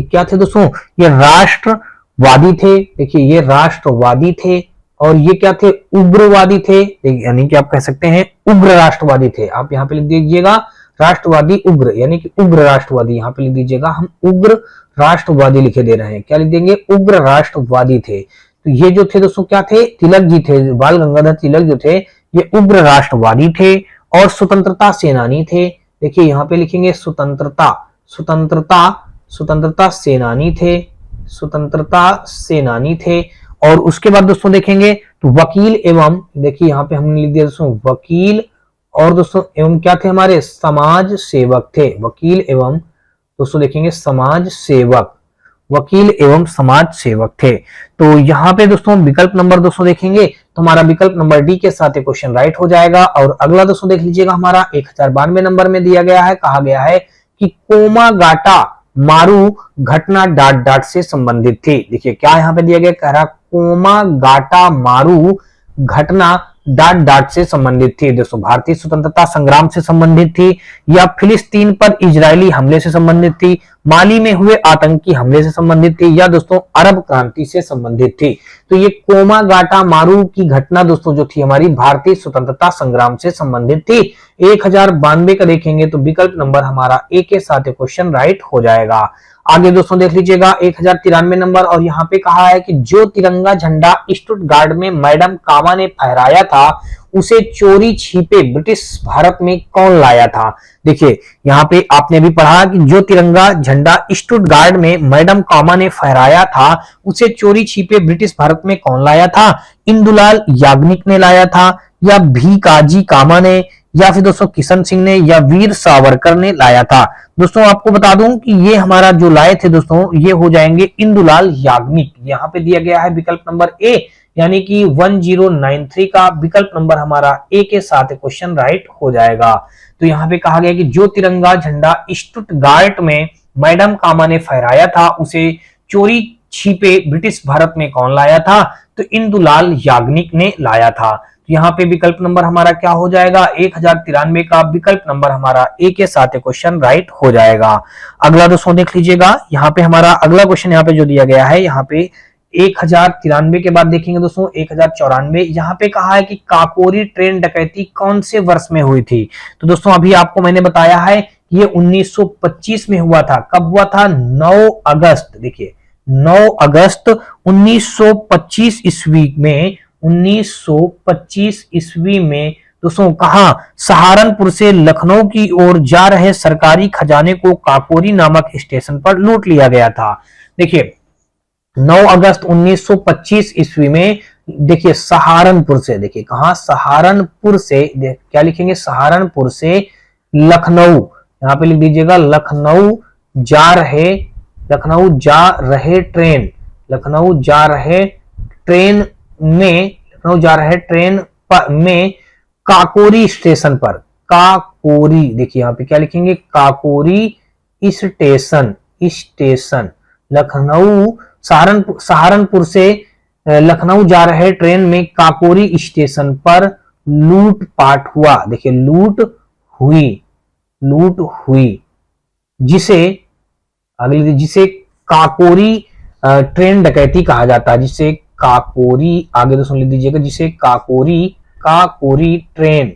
क्या थे दोस्तों? ये राष्ट्रवादी थे। देखिए ये राष्ट्रवादी थे और ये क्या थे? उग्रवादी थे, यानी कि आप कह सकते हैं उग्र राष्ट्रवादी थे। आप यहाँ पे लिख दीजिएगा राष्ट्रवादी उग्र, यानी कि उग्र राष्ट्रवादी, यहाँ पे लिख दीजिएगा हम उग्र राष्ट्रवादी लिखे दे रहे हैं। क्या लिख देंगे? उग्र राष्ट्रवादी थे। तो ये जो थे दोस्तों क्या थे? तिलक जी थे, बाल गंगाधर तिलक जो थे ये उग्र राष्ट्रवादी थे और स्वतंत्रता सेनानी थे। देखिए यहाँ पे लिखेंगे स्वतंत्रता, स्वतंत्रता, स्वतंत्रता सेनानी थे, स्वतंत्रता सेनानी थे। और उसके बाद दोस्तों देखेंगे तो वकील एवं, देखिए यहाँ पे हमने लिख दिया दोस्तों वकील, और दोस्तों एवं क्या थे हमारे, समाज सेवक थे। वकील एवं दोस्तों देखेंगे समाज सेवक, वकील एवं समाज सेवक थे। तो यहाँ पे दोस्तों विकल्प नंबर दोस्तों देखेंगे तो हमारा विकल्प नंबर डी के साथ क्वेश्चन राइट हो जाएगा। और अगला दोस्तों देख लीजिएगा हमारा 1092 नंबर में दिया गया है, कहा गया है कि कोमागाटा मारू घटना डाट डाट से संबंधित थी। देखिए क्या यहाँ पे दिया गया, कह रहा कोमागाटा मारू घटना डाट डाट से संबंधित थी। दोस्तों भारतीय स्वतंत्रता संग्राम से संबंधित थी, या फिलिस्तीन पर इजरायली हमले से संबंधित थी, माली में हुए आतंकी हमले से संबंधित थी, या दोस्तों अरब क्रांति से संबंधित थी। तो ये कोमागाटा मारू की घटना दोस्तों जो थी हमारी भारतीय स्वतंत्रता संग्राम से संबंधित थी। 1092 का देखेंगे तो विकल्प नंबर हमारा ए के साथ क्वेश्चन राइट हो जाएगा। आगे दोस्तों देख लीजिएगा 1093 नंबर, और यहाँ पे कहा है कि जो तिरंगा झंडा स्टुटगार्ड में मैडम कामा ने फहराया था उसे चोरी छिपे ब्रिटिश भारत में कौन लाया था। देखिए यहाँ पे आपने भी पढ़ा कि जो तिरंगा झंडा स्टुटगार्ड में मैडम कामा ने फहराया था उसे चोरी छिपे ब्रिटिश भारत में कौन लाया था। इंदुलाल याग्निक ने लाया था, या भीकाजी कामा ने, या फिर दोस्तों किशन सिंह ने, या वीर सावरकर ने लाया था। दोस्तों आपको बता दूं कि ये हमारा जो लाए थे दोस्तों ये हो जाएंगे इंदुलाल याग्निक। यहाँ पे दिया गया है विकल्प नंबर ए, यानी कि 1093 का विकल्प नंबर हमारा ए के साथ क्वेश्चन राइट हो जाएगा। तो यहाँ पे कहा गया कि जो तिरंगा झंडा स्टुटगार्ट में मैडम कामा ने फहराया था उसे चोरी छिपे ब्रिटिश भारत में कौन लाया था, तो इंदुलाल याग्निक ने लाया था। यहाँ पे विकल्प नंबर हमारा क्या हो जाएगा, 1093 का विकल्प नंबर हमारा ए के साथ क्वेश्चन राइट हो जाएगा। अगला दोस्तों देख लीजिएगा, यहाँ पे हमारा अगला क्वेश्चन यहाँ पे जो दिया गया है, यहाँ पे 1093 के बाद देखेंगे दोस्तों 1094। यहाँ पे कहा है कि काकोरी ट्रेन डकैती कौन से वर्ष में हुई थी। तो दोस्तों अभी आपको मैंने बताया है ये 1925 में हुआ था। कब हुआ था, 9 अगस्त, देखिए 9 अगस्त 1925 ईस्वी में, 1925 ईस्वी में दोस्तों कहा सहारनपुर से लखनऊ की ओर जा रहे सरकारी खजाने को काकोरी नामक स्टेशन पर लूट लिया गया था। देखिए 9 अगस्त 1925 ईस्वी में, देखिए सहारनपुर से, देखिए कहा सहारनपुर से, क्या लिखेंगे, सहारनपुर से लखनऊ, यहां पे लिख दीजिएगा लखनऊ जा रहे, लखनऊ जा रहे ट्रेन, लखनऊ जा रहे ट्रेन में, लखनऊ जा रहे ट्रेन में काकोरी स्टेशन पर, काकोरी, देखिए यहाँ पे क्या लिखेंगे, काकोरी स्टेशन, स्टेशन लखनऊ, सहारनपुर से लखनऊ जा रहे ट्रेन में काकोरी स्टेशन पर लूटपाट हुआ। देखिए लूट हुई, लूट हुई, जिसे अगले, जिसे काकोरी ट्रेन डकैती कहा जाता है, जिसे काकोरी, आगे तो सुन लीजिएगा, जिसे काकोरी, काकोरी ट्रेन,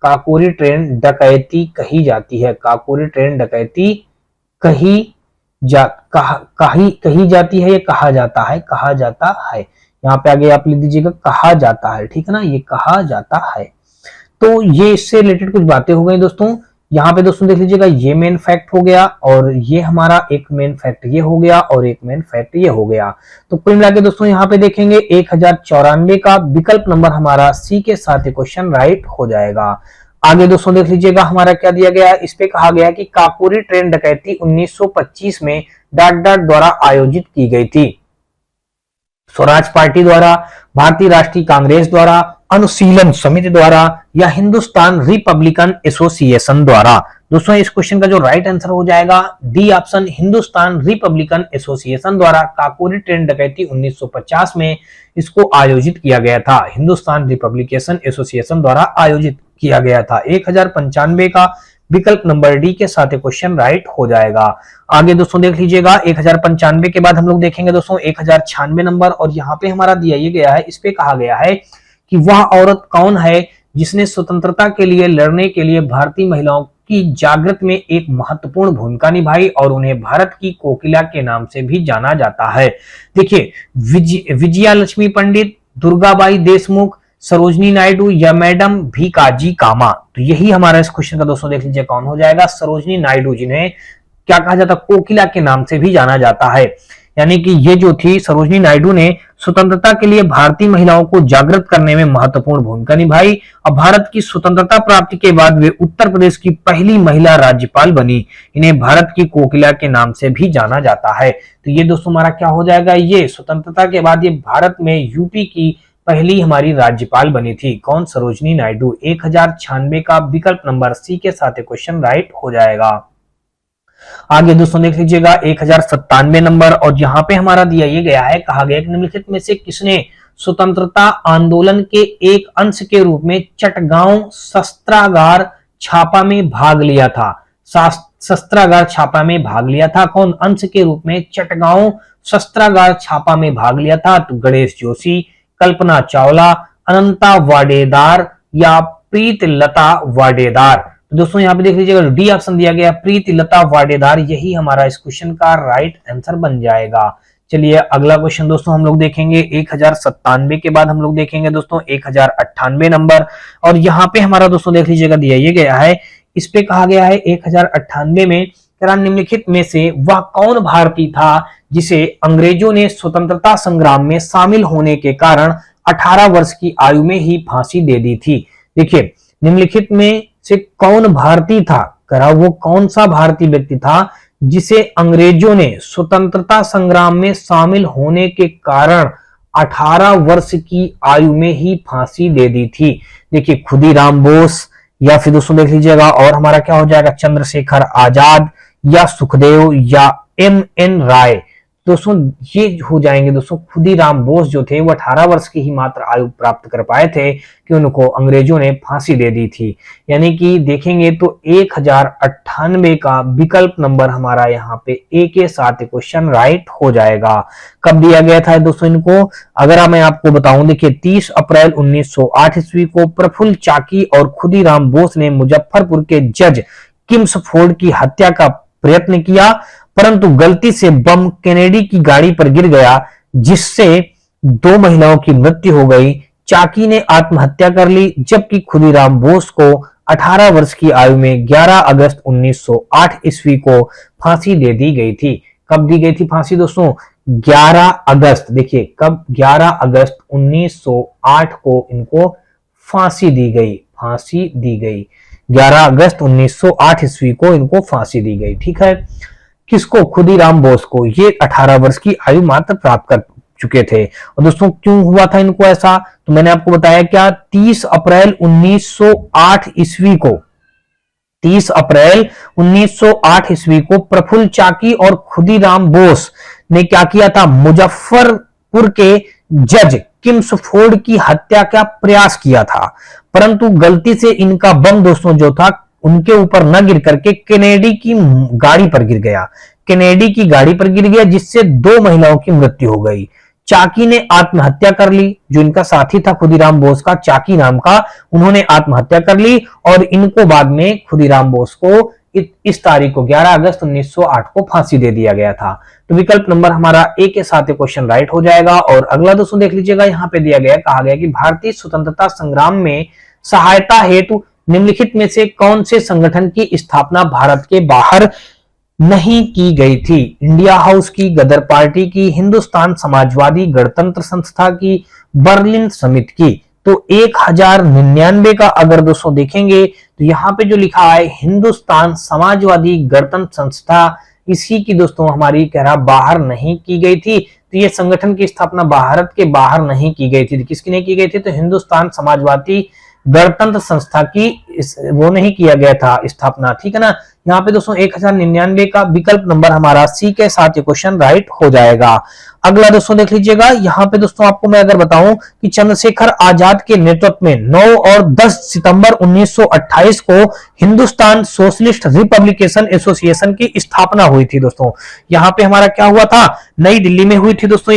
काकोरी ट्रेन डकैती कही जाती है, काकोरी ट्रेन डकैती कही जाती है, ये कहा जाता है, कहा जाता है। यहाँ पे आगे आप लिख दीजिएगा कहा जाता है, ठीक है ना, ये कहा जाता है। तो ये इससे रिलेटेड कुछ बातें हो गई दोस्तों। यहाँ पे दोस्तों देख लीजिएगा ये मेन फैक्ट हो गया, और ये हमारा एक मेन फैक्ट ये हो गया, और एक मेन फैक्ट ये हो गया। तो कुल मिला के दोस्तों यहाँ पे देखेंगे 1094 का विकल्प नंबर हमारा सी के साथ क्वेश्चन राइट हो जाएगा। आगे दोस्तों देख लीजिएगा हमारा क्या दिया गया है, इस पे कहा गया कि काकोरी ट्रेन डकैती 1925 में डाट डाट द्वारा आयोजित की गई थी। स्वराज पार्टी द्वारा, भारतीय राष्ट्रीय कांग्रेस द्वारा, अनुशीलन समिति द्वारा, या हिंदुस्तान रिपब्लिकन एसोसिएशन द्वारा। दोस्तों इस क्वेश्चन का जो राइट आंसर हो जाएगा D option, Hindustan Republican association द्वारा काकोरी ट्रेन डकैती 1950 में इसको आयोजित किया गया था, हिंदुस्तान रिपब्लिकेशन एसोसिएशन द्वारा आयोजित किया गया था। 1095 का विकल्प नंबर डी के साथ क्वेश्चन राइट हो जाएगा। आगे दोस्तों देख लीजिएगा 1095 के बाद हम लोग देखेंगे दोस्तों 1096 नंबर, और यहाँ पे हमारा दिया ये गया है, इस पे कहा गया है कि वह औरत कौन है जिसने स्वतंत्रता के लिए लड़ने के लिए भारतीय महिलाओं की जागृत में एक महत्वपूर्ण भूमिका निभाई और उन्हें भारत की कोकिला के नाम से भी जाना जाता है। देखिए विजया लक्ष्मी पंडित, दुर्गाबाई देशमुख, सरोजनी नायडू या मैडम भीकाजी कामा? तो यही हमारा इस क्वेश्चन का दोस्तों देख लीजिए कौन हो जाएगा, सरोजनी नायडू, जिन्हें क्या कहा जाता है, कोकिला के नाम से भी जाना जाता है। यानी कि ये जो थी सरोजनी नायडू ने स्वतंत्रता के लिए भारतीय महिलाओं को जागृत करने में महत्वपूर्ण भूमिका निभाई और भारत की स्वतंत्रता प्राप्ति के बाद वे उत्तर प्रदेश की पहली महिला राज्यपाल बनी। इन्हें भारत की कोकिला के नाम से भी जाना जाता है। तो ये दोस्तों हमारा क्या हो जाएगा, ये स्वतंत्रता के बाद ये भारत में यूपी की पहली हमारी राज्यपाल बनी थी। कौन, सरोजनी नायडू। 1096 का विकल्प नंबर सी के साथ क्वेश्चन राइट हो जाएगा। आगे दोस्तों देख लीजिएगा 1097 नंबर, और यहाँ पे हमारा दिया ये गया है, कहा गया कि निम्नलिखित में से किसने स्वतंत्रता आंदोलन के एक अंश के रूप में चटगांव शस्त्रागार छापा में भाग लिया था? शस्त्रागार छापा में भाग लिया था, कौन अंश के रूप में चटगांव शस्त्रागार छापा में भाग लिया था? तो गणेश जोशी, कल्पना चावला, अनंता वाडेदार या प्रीतिलता वाडेदार? दोस्तों यहाँ पे देख लीजिएगा डी ऑप्शन दिया गया, प्रीतिलता वाडेदार, यही हमारा इस क्वेश्चन का राइट आंसर बन जाएगा। चलिए अगला क्वेश्चन दोस्तों हम लोग देखेंगे 1097 के बाद हम लोग देखेंगे दोस्तों 1098 नंबर, और यहाँ पे हमारा दोस्तों देख लीजिएगा दिया ये गया है, इस पे कहा गया है 1098 में, निम्नलिखित में से वह कौन भारतीय था जिसे अंग्रेजों ने स्वतंत्रता संग्राम में शामिल होने के कारण 18 वर्ष की आयु में ही फांसी दे दी थी? देखिए निम्नलिखित में से कौन भारतीय था, करा वो कौन सा भारतीय व्यक्ति था जिसे अंग्रेजों ने स्वतंत्रता संग्राम में शामिल होने के कारण 18 वर्ष की आयु में ही फांसी दे दी थी? देखिए खुदीराम बोस, या फिर दोस्तों देख लीजिएगा और हमारा क्या हो जाएगा, चंद्रशेखर आजाद या सुखदेव या एम.एन. राय? दोस्तों ये हो जाएंगे दोस्तों खुदीराम बोस, जो थे वो 18 वर्ष की ही मात्र आयु प्राप्त कर पाए थे कि उनको अंग्रेजों ने फांसी दे दी थी। यानी कि देखेंगे तो 1098 का विकल्प नंबर हमारा यहाँ पे ए के साथ क्वेश्चन राइट हो जाएगा। कब दिया गया था दोस्तों इनको, अगर मैं आपको बताऊं, देखिए 30 अप्रैल 1908 ईस्वी को प्रफुल्ल चाकी और खुदीराम बोस ने मुजफ्फरपुर के जज किम्सफोर्ड की हत्या का प्रयत्न किया, परंतु गलती से बम केनेडी की गाड़ी पर गिर गया, जिससे 2 महिलाओं की मृत्यु हो गई। चाकी ने आत्महत्या कर ली, जबकि खुदीराम बोस को 18 वर्ष की आयु में 11 अगस्त 1908 ईस्वी को फांसी दे दी गई थी। कब दी गई थी फांसी दोस्तों, 11 अगस्त, देखिए कब, 11 अगस्त 1908 को इनको फांसी दी गई, फांसी दी गई 11 अगस्त 1908 ईस्वी को इनको फांसी दी गई। ठीक है, किसको, खुदीराम बोस को। ये 18 वर्ष की आयु मात्र प्राप्त कर चुके थे। और दोस्तों क्यों हुआ था इनको ऐसा, तो मैंने आपको बताया क्या, 30 अप्रैल 1908 ईस्वी को, 30 अप्रैल 1908 ईस्वी को प्रफुल्ल चाकी और खुदीराम बोस ने क्या किया था, मुजफ्फरपुर के जज किम्सफोर्ड की हत्या का प्रयास किया था, परंतु गलती से इनका बम दोस्तों जो था उनके ऊपर न गिर करके केनेडी की गाड़ी पर गिर गया, केनेडी की गाड़ी पर गिर गया, जिससे 2 महिलाओं की मृत्यु हो गई। चाकी ने आत्महत्या कर ली, जो इनका साथी था खुदीराम बोस का, चाकी नाम का, उन्होंने आत्महत्या कर ली और इनको बाद में खुदीराम बोस को इस तारीख को 11 अगस्त 1908 को फांसी दे दिया गया था। तो विकल्प नंबर हमारा ए के साथ क्वेश्चन राइट हो जाएगा। और अगला दोस्तों देख लीजिएगा, यहाँ पे दिया गया, कहा गया कि भारतीय स्वतंत्रता संग्राम में सहायता हेतु निम्नलिखित में से कौन से संगठन की स्थापना भारत के बाहर नहीं की गई थी? इंडिया हाउस की, गदर पार्टी की, हिंदुस्तान समाजवादी गणतंत्र संस्था की, बर्लिन समिति की? तो 1099 का अगर दोस्तों देखेंगे तो यहाँ पे जो लिखा है हिंदुस्तान समाजवादी गणतंत्र संस्था, इसी की दोस्तों हमारी कह रहा बाहर नहीं की गई थी। तो ये संगठन की स्थापना भारत के बाहर नहीं की गई थी। किसकी नहीं की गई थी, तो हिंदुस्तान समाजवादी गणतंत्र संस्था की वो नहीं किया गया था स्थापना। ठीक है ना, यहाँ पे दोस्तों 1099 का विकल्प नंबर हमारा सी के साथ ये क्वेश्चन राइट हो जाएगा। अगला दोस्तों देख लीजिएगा, यहाँ पे दोस्तों आपको मैं अगर बताऊं कि चंद्रशेखर आजाद के नेतृत्व में 9 और 10 सितंबर 1928 को हिंदुस्तान सोशलिस्ट रिपब्लिकेशन एसोसिएशन की स्थापना हुई थी दोस्तों। यहाँ पे हमारा क्या हुआ था, नई दिल्ली में हुई थी दोस्तों।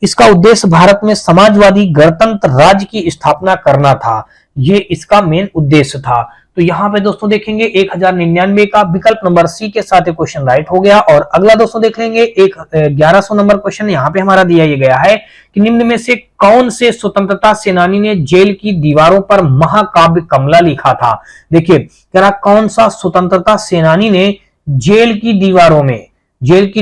इसका उद्देश्य भारत में समाजवादी गणतंत्र राज्य की स्थापना करना था, ये इसका मेन उद्देश्य था। तो यहाँ पे दोस्तों देखेंगे 1099 का विकल्प नंबर सी के साथ ये क्वेश्चन राइट हो गया। और अगला दोस्तों देख लेंगे 1100 नंबर क्वेश्चन यहाँ पे हमारा दिया गया है कि निम्न में से कौन से स्वतंत्रता सेनानी ने जेल की दीवारों पर महाकाव्य कमला लिखा था। देखिए कह रहा कौन सा स्वतंत्रता सेनानी ने जेल की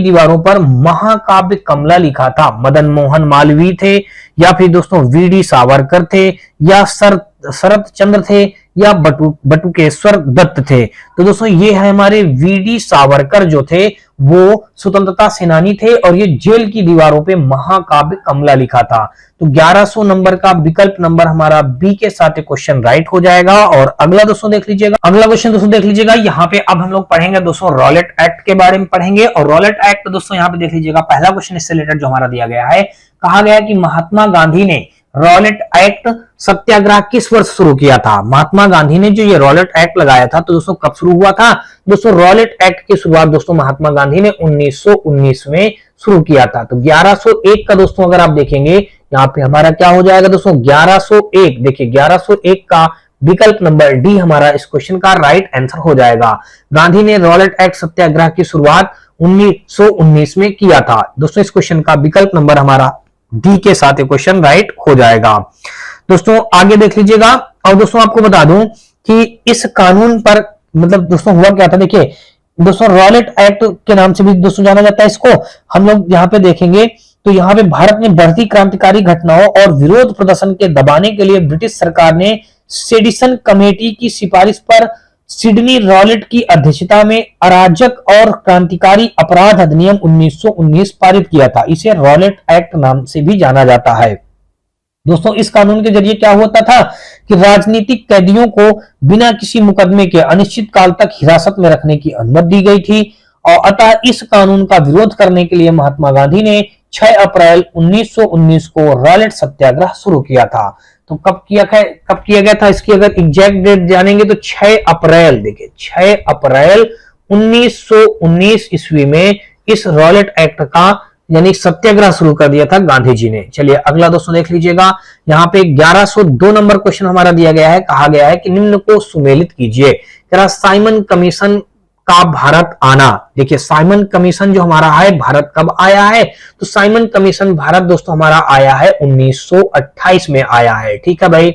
दीवारों पर महाकाव्य कमला लिखा था। मदन मोहन मालवीय थे, या फिर दोस्तों वीडी सावरकर थे, या शरद चंद्र थे, या बटुकेश्वर दत्त थे। तो दोस्तों ये है हमारे वीडी सावरकर जो थे वो स्वतंत्रता सेनानी थे और ये जेल की दीवारों पे महाकाव्य कमला लिखा था। तो 1100 नंबर का विकल्प नंबर हमारा बी के साथ क्वेश्चन राइट हो जाएगा। और अगला दोस्तों देख लीजिएगा, अगला क्वेश्चन दोस्तों देख लीजिएगा। यहाँ पे अब हम लोग पढ़ेंगे दोस्तों रॉलेट एक्ट के बारे में पढ़ेंगे। और रॉलेट एक्ट दोस्तों यहाँ पे देख लीजिएगा, पहला क्वेश्चन इससे रिलेटेड जो हमारा दिया गया है, कहा गया कि महात्मा गांधी ने रॉलेट एक्ट सत्याग्रह किस वर्ष शुरू किया था। महात्मा गांधी ने जो ये रॉलेट एक्ट लगाया था तो दोस्तों कब शुरू हुआ था। दोस्तों रॉलेट एक्ट की शुरुआत दोस्तों महात्मा गांधी ने 1919 में शुरू किया था। तो 1101 का दोस्तों अगर आप देखेंगे यहाँ पे हमारा क्या हो जाएगा दोस्तों 1101। देखिए 1101 का विकल्प नंबर डी हमारा इस क्वेश्चन का राइट आंसर हो जाएगा। गांधी ने रॉलेट एक्ट सत्याग्रह की शुरुआत 1919 में किया था। दोस्तों इस क्वेश्चन का विकल्प नंबर हमारा डी के साथ क्वेश्चन राइट हो जाएगा। दोस्तों आगे देख लीजिएगा। और दोस्तों आपको बता दूं कि इस कानून पर मतलब दोस्तों हुआ क्या था। देखिए दोस्तों रॉलेट एक्ट के नाम से भी दोस्तों जाना जाता है इसको। हम लोग यहाँ पे देखेंगे तो यहाँ पे भारत में बढ़ती क्रांतिकारी घटनाओं और विरोध प्रदर्शन के दबाने के लिए ब्रिटिश सरकार ने सेडिशन कमेटी की सिफारिश पर सिडनी रॉलेट की अध्यक्षता में अराजक और क्रांतिकारी अपराध अधिनियम 1919 पारित किया था। इसे रॉलेट एक्ट नाम से भी जाना जाता है। दोस्तों इस कानून के जरिए क्या होता था कि राजनीतिक कैदियों को बिना किसी मुकदमे के अनिश्चित काल तक हिरासत में रखने की अनुमति दी गई थी। और अतः इस कानून का विरोध करने के लिए महात्मा गांधी ने 6 अप्रैल 1919 को रॉलेट सत्याग्रह शुरू किया था। तो कब किया गया था, इसकी अगर एग्जैक्ट डेट जानेंगे तो 6 अप्रैल, देखिए 6 अप्रैल 1919 ईस्वी में इस रॉलेट एक्ट का यानी सत्याग्रह शुरू कर दिया था गांधी जी ने। चलिए अगला दोस्तों देख लीजिएगा। यहाँ पे 1102 नंबर क्वेश्चन हमारा दिया गया है, कहा गया है कि निम्न को सुमेलित कीजिए। कह साइमन कमीशन का भारत आना। देखिए साइमन कमीशन जो हमारा है भारत कब आया है, तो साइमन कमीशन भारत दोस्तों हमारा आया है 1928 में आया है। ठीक है भाई।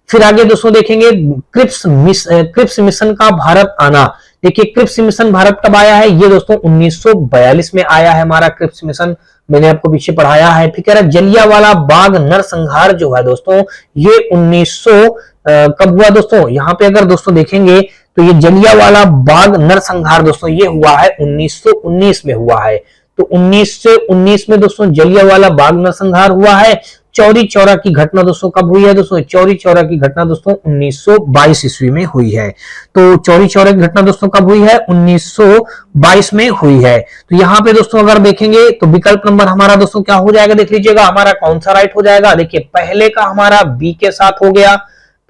फिर आगे दोस्तों देखेंगे क्रिप्स मिशन का भारत आना। देखिए क्रिप्स मिशन भारत कब आया है, ये दोस्तों 1942 में आया है हमारा क्रिप्स मिशन। मैंने आपको पीछे पढ़ाया है। फिर कह रहा जलियांवाला बाग नरसंहार जो है दोस्तों ये 1900 कब हुआ दोस्तों। यहाँ पे अगर दोस्तों देखेंगे तो ये जलियांवाला बाग नरसंहार दोस्तों ये हुआ है 1919 में हुआ है। तो 1919 में दोस्तों जलियांवाला बाग नरसंहार हुआ है। चौरी चौरा की घटना दोस्तों कब हुई है दोस्तों, चौरी चौरा की घटना दोस्तों 1922 ईस्वी में हुई है। तो चौरी चौरा की घटना दोस्तों कब हुई है, 1922 में हुई है। तो यहाँ पे दोस्तों अगर देखेंगे तो विकल्प नंबर हमारा दोस्तों क्या हो जाएगा, देख लीजिएगा हमारा कौन सा राइट हो जाएगा। देखिए पहले का हमारा बी के साथ हो गया,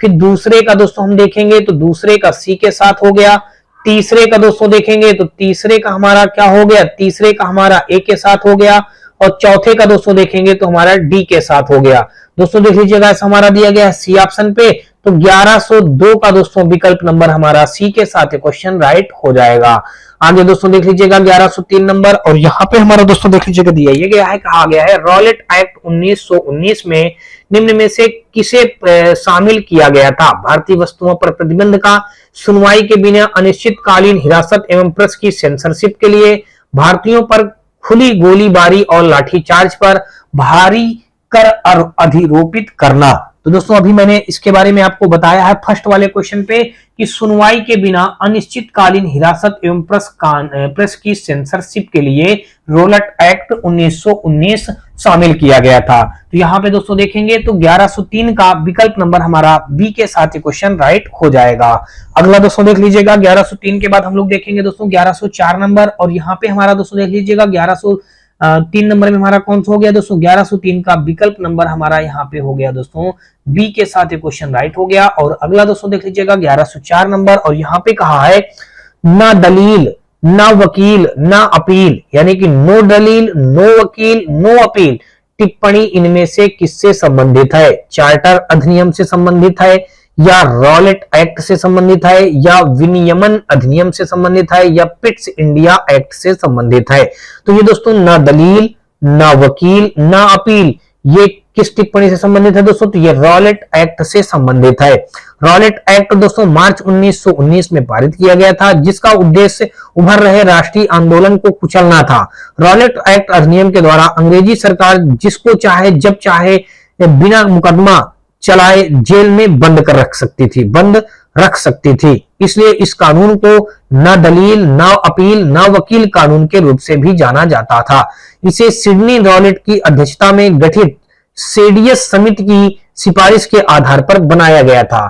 फिर दूसरे का दोस्तों हम देखेंगे तो दूसरे का सी के साथ हो गया, तीसरे का दोस्तों देखेंगे तो तीसरे का हमारा क्या हो गया, तीसरे का हमारा ए के साथ हो गया, और चौथे का दोस्तों देखेंगे तो हमारा डी के साथ हो गया। दोस्तों देख लीजिएगा ऐसा हमारा दिया गया है सी ऑप्शन पे। तो 1102 का दोस्तों विकल्प नंबर हमारा सी के साथ क्वेश्चन राइट हो जाएगा। आगे दोस्तों देख लीजिएगा 1103 नंबर, और यहाँ पे हमारा दोस्तों देख लीजिएगा दिया ये गया है, कहा गया है रॉलेट एक्ट 1919 में निम्न में से किसे शामिल किया गया था। भारतीय वस्तुओं पर प्रतिबंध का, सुनवाई के बिना अनिश्चितकालीन हिरासत एवं प्रेस की सेंसरशिप के लिए, भारतीयों पर खुली गोलीबारी और लाठीचार्ज पर भारी कर अधिरोपित करना। तो दोस्तों अभी मैंने इसके बारे में आपको बताया है फर्स्ट वाले क्वेश्चन पे कि सुनवाई के बिना अनिश्चितकालीन हिरासत एवं प्रेस की सेंसरशिप के लिए रॉलेट एक्ट 1919 शामिल किया गया था। तो यहाँ पे दोस्तों देखेंगे तो 1103 का विकल्प नंबर हमारा बी के साथ क्वेश्चन राइट हो जाएगा। अगला दोस्तों देख लीजिएगा 1103 के बाद हम लोग देखेंगे दोस्तों 1104 नंबर, और यहाँ पे हमारा दोस्तों देख लीजिएगा 1103 नंबर में हमारा कौन सा हो गया दोस्तों, 1103 का विकल्प नंबर हमारा यहाँ पे हो गया दोस्तों बी के साथ क्वेश्चन राइट हो गया। और अगला दोस्तों देख लीजिएगा 1104 नंबर, और यहाँ पे कहा है ना दलील ना वकील ना अपील, यानी कि नो दलील नो वकील नो अपील टिप्पणी इनमें से किससे संबंधित है। चार्टर अधिनियम से संबंधित है, या रॉलेट एक्ट से संबंधित है, या विनियमन अधिनियम से संबंधित है, या पिट्स इंडिया एक्ट से संबंधित है। तो ये दोस्तों ना दलील, ना वकील, ना अपील, ये किस टिप्पणी से संबंधित है दोस्तों? तो ये रॉलेट एक्ट से संबंधित है। रॉलेट एक्ट दोस्तों मार्च 1919 में पारित किया गया था, जिसका उद्देश्य उभर रहे राष्ट्रीय आंदोलन को कुचलना था। रॉलेट एक्ट अधिनियम के द्वारा अंग्रेजी सरकार जिसको चाहे जब चाहे बिना मुकदमा चलाए जेल में बंद रख सकती थी। इसलिए इस कानून को न दलील, न अपील, न वकील कानून के रूप से भी जाना जाता था। इसे सिडनी रॉलेट की अध्यक्षता में गठित सेडियस समिति की सिफारिश के आधार पर बनाया गया था।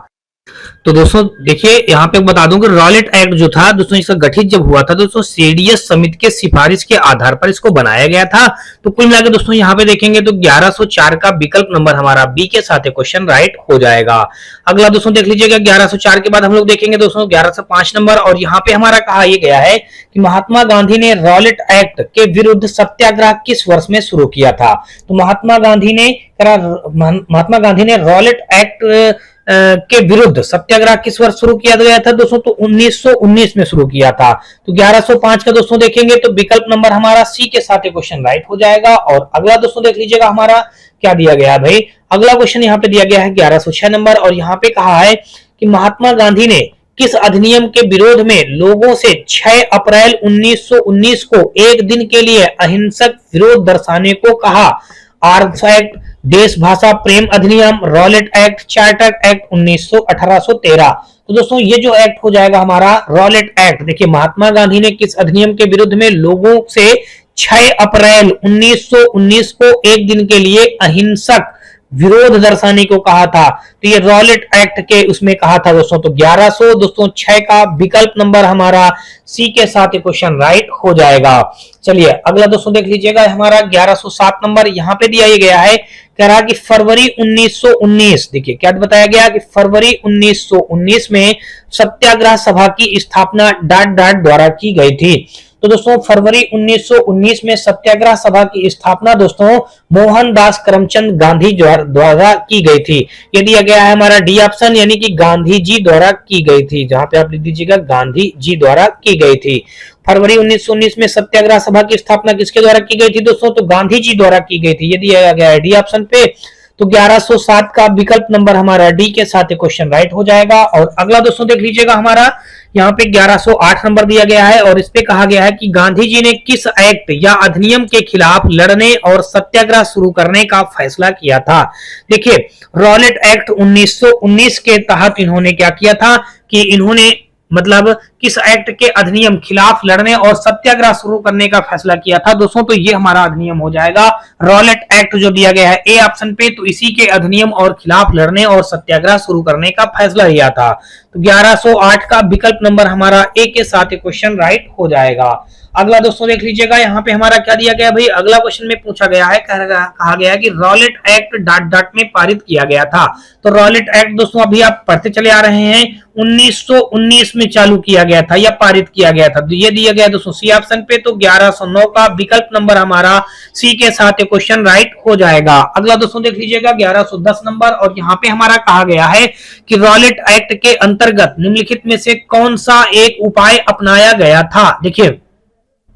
तो दोस्तों देखिए यहाँ पे बता दूं कि रॉलेट एक्ट जो था दोस्तों, इसका गठित जब हुआ था दोस्तों सेडियस समिति के सिफारिश के आधार पर इसको बनाया गया था। तो कुल मिलाकर दोस्तों यहाँ पे देखेंगे तो 1104 का विकल्प नंबर हमारा बी के साथ क्वेश्चन राइट हो जाएगा। अगला दोस्तों देख लीजिएगा 1104 के बाद हम लोग देखेंगे दोस्तों 1105 नंबर, और यहाँ पे हमारा कहा यह गया है कि महात्मा गांधी ने रॉलेट एक्ट के विरुद्ध सत्याग्रह किस वर्ष में शुरू किया था? तो महात्मा गांधी ने रॉलेट एक्ट के विरुद्ध सत्याग्रह किस वर्ष शुरू किया गया था दोस्तों? तो 1919 में शुरू किया था। तो 1105 का दोस्तों देखेंगे तो विकल्प नंबर हमारा सी के साथ क्वेश्चन राइट हो जाएगा। और अगला दोस्तों देख लीजिएगा हमारा क्या दिया गया है भाई। अगला क्वेश्चन यहाँ पे दिया गया है 1106 नंबर, और यहाँ पे कहा है कि महात्मा गांधी ने किस अधिनियम के विरोध में लोगों से 6 अप्रैल 1919 को एक दिन के लिए अहिंसक विरोध दर्शाने को कहा? आर्म्स एक्ट, देश भाषा प्रेम अधिनियम, रॉलेट एक्ट, चार्टर एक्ट 1813। तो दोस्तों ये जो एक्ट हो जाएगा हमारा रॉलेट एक्ट। देखिए महात्मा गांधी ने किस अधिनियम के विरुद्ध में लोगों से 6 अप्रैल 1919 को एक दिन के लिए अहिंसक विरोध दर्शाने को कहा था? तो ये रॉलेट एक्ट के उसमें कहा था दोस्तों। तो 1100 दोस्तों 6 का विकल्प नंबर हमारा सी के साथ क्वेश्चन राइट हो जाएगा। चलिए अगला दोस्तों देख लीजिएगा हमारा 1107 नंबर, यहाँ पे दिया गया है, कह रहा कि फरवरी 1919, देखिए क्या बताया गया कि फरवरी 1919 में सत्याग्रह सभा की स्थापना डाट द्वारा की गई थी। तो दोस्तों फरवरी 1919 में सत्याग्रह सभा की स्थापना दोस्तों मोहनदास करमचंद गांधी द्वारा की गई थी। ये दिया गया है हमारा डी ऑप्शन, यानी कि गांधी जी द्वारा की गई थी। जहां पे आप लिख दीजिएगा गांधी जी द्वारा की गई थी। फरवरी 1919 में सत्याग्रह सभा की स्थापना किसके द्वारा की गई थी दोस्तों? तो गांधी जी द्वारा की गई थी। ये दिया गया है डी ऑप्शन पे। तो 1107 का विकल्प नंबर हमारा डी के साथ क्वेश्चन राइट हो जाएगा। और अगला दोस्तों देख लीजिएगा हमारा यहाँ पे 1108 नंबर दिया गया है, और इस पे कहा गया है कि गांधी जी ने किस एक्ट या अधिनियम के खिलाफ लड़ने और सत्याग्रह शुरू करने का फैसला किया था? देखिए रॉलेट एक्ट 1919 के तहत इन्होंने क्या किया था कि इन्होंने मतलब किस एक्ट के अधिनियम खिलाफ लड़ने और सत्याग्रह शुरू करने का फैसला किया था दोस्तों? तो ये हमारा अधिनियम हो जाएगा रॉलेट एक्ट जो दिया गया है ए ऑप्शन पे। तो इसी के अधिनियम और खिलाफ लड़ने और सत्याग्रह शुरू करने का फैसला लिया था। तो 1108 का विकल्प नंबर हमारा ए के साथ क्वेश्चन राइट हो जाएगा। अगला दोस्तों देख लीजिएगा यहाँ पे हमारा क्या दिया गया भाई। अगला क्वेश्चन में पूछा गया है, कहा गया है कि रॉलेट एक्ट डाट में पारित किया गया था। तो रॉलेट एक्ट दोस्तों अभी आप पढ़ते चले आ रहे हैं 1919 में चालू किया गया था या पारित किया गया था। तो ये दिया गया दोस्तों सी ऑप्शन पे। तो 1109 का विकल्प नंबर हमारा सी के साथ क्वेश्चन राइट हो जाएगा। अगला दोस्तों देख लीजिएगा 1110 नंबर, और यहाँ पे हमारा कहा गया है कि रॉलेट एक्ट के अंतर्गत निम्नलिखित में से कौन सा एक उपाय अपनाया गया था? देखिए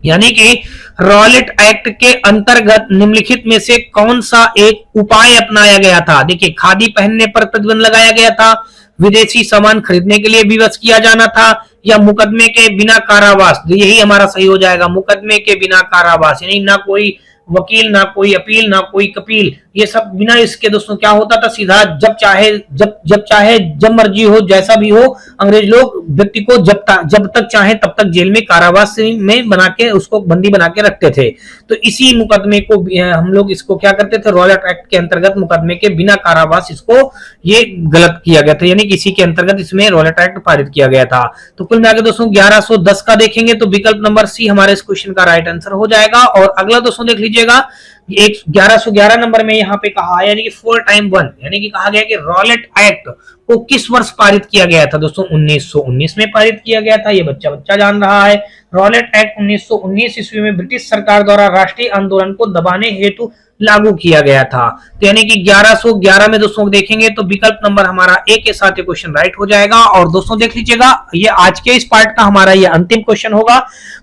यानी कि रॉलेट एक्ट के अंतर्गत निम्नलिखित में से कौन सा एक उपाय अपनाया गया था? देखिए खादी पहनने पर प्रतिबंध लगाया गया था, विदेशी सामान खरीदने के लिए विवश किया जाना था, या मुकदमे के बिना कारावास। यही हमारा सही हो जाएगा, मुकदमे के बिना कारावास, यानी ना कोई वकील, ना कोई अपील, ना कोई कपील, ये सब बिना इसके दोस्तों क्या होता था, सीधा जब चाहे जब मर्जी हो जैसा भी हो, अंग्रेज लोग व्यक्ति को जब तक चाहे तब तक जेल में कारावास में बना के उसको बंदी बना के रखते थे। तो इसी मुकदमे को हम लोग इसको क्या करते थे, रॉलेट एक्ट के अंतर्गत मुकदमे के बिना कारावास, इसको ये गलत किया गया था, यानी किसी के अंतर्गत इसमें रॉलेट एक्ट पारित किया गया था। तो कुल मिलाकर दोस्तों 1110 का देखेंगे तो विकल्प नंबर सी हमारे इस क्वेश्चन का राइट आंसर हो जाएगा। और अगला दोस्तों देख लीजिएगा 1111 नंबर में यहाँ पे कहा, यानी कि 4 टाइम 1, यानी कि कहा गया कि रॉलेट एक्ट को किस वर्ष पारित किया गया था दोस्तों? 1919 में पारित किया गया था, ये बच्चा जान रहा है। रॉलेट एक्ट 1919 ईस्वी में ब्रिटिश सरकार द्वारा राष्ट्रीय आंदोलन को दबाने हेतु लागू किया गया था। तो यानी कि 1111 में दोस्तों देखेंगे तो विकल्प नंबर हमारा ए के साथ ये क्वेश्चन राइट हो जाएगा। और दोस्तों देख लीजिएगा, ये आज के इस पार्ट का हमारा ये अंतिम क्वेश्चन होगा।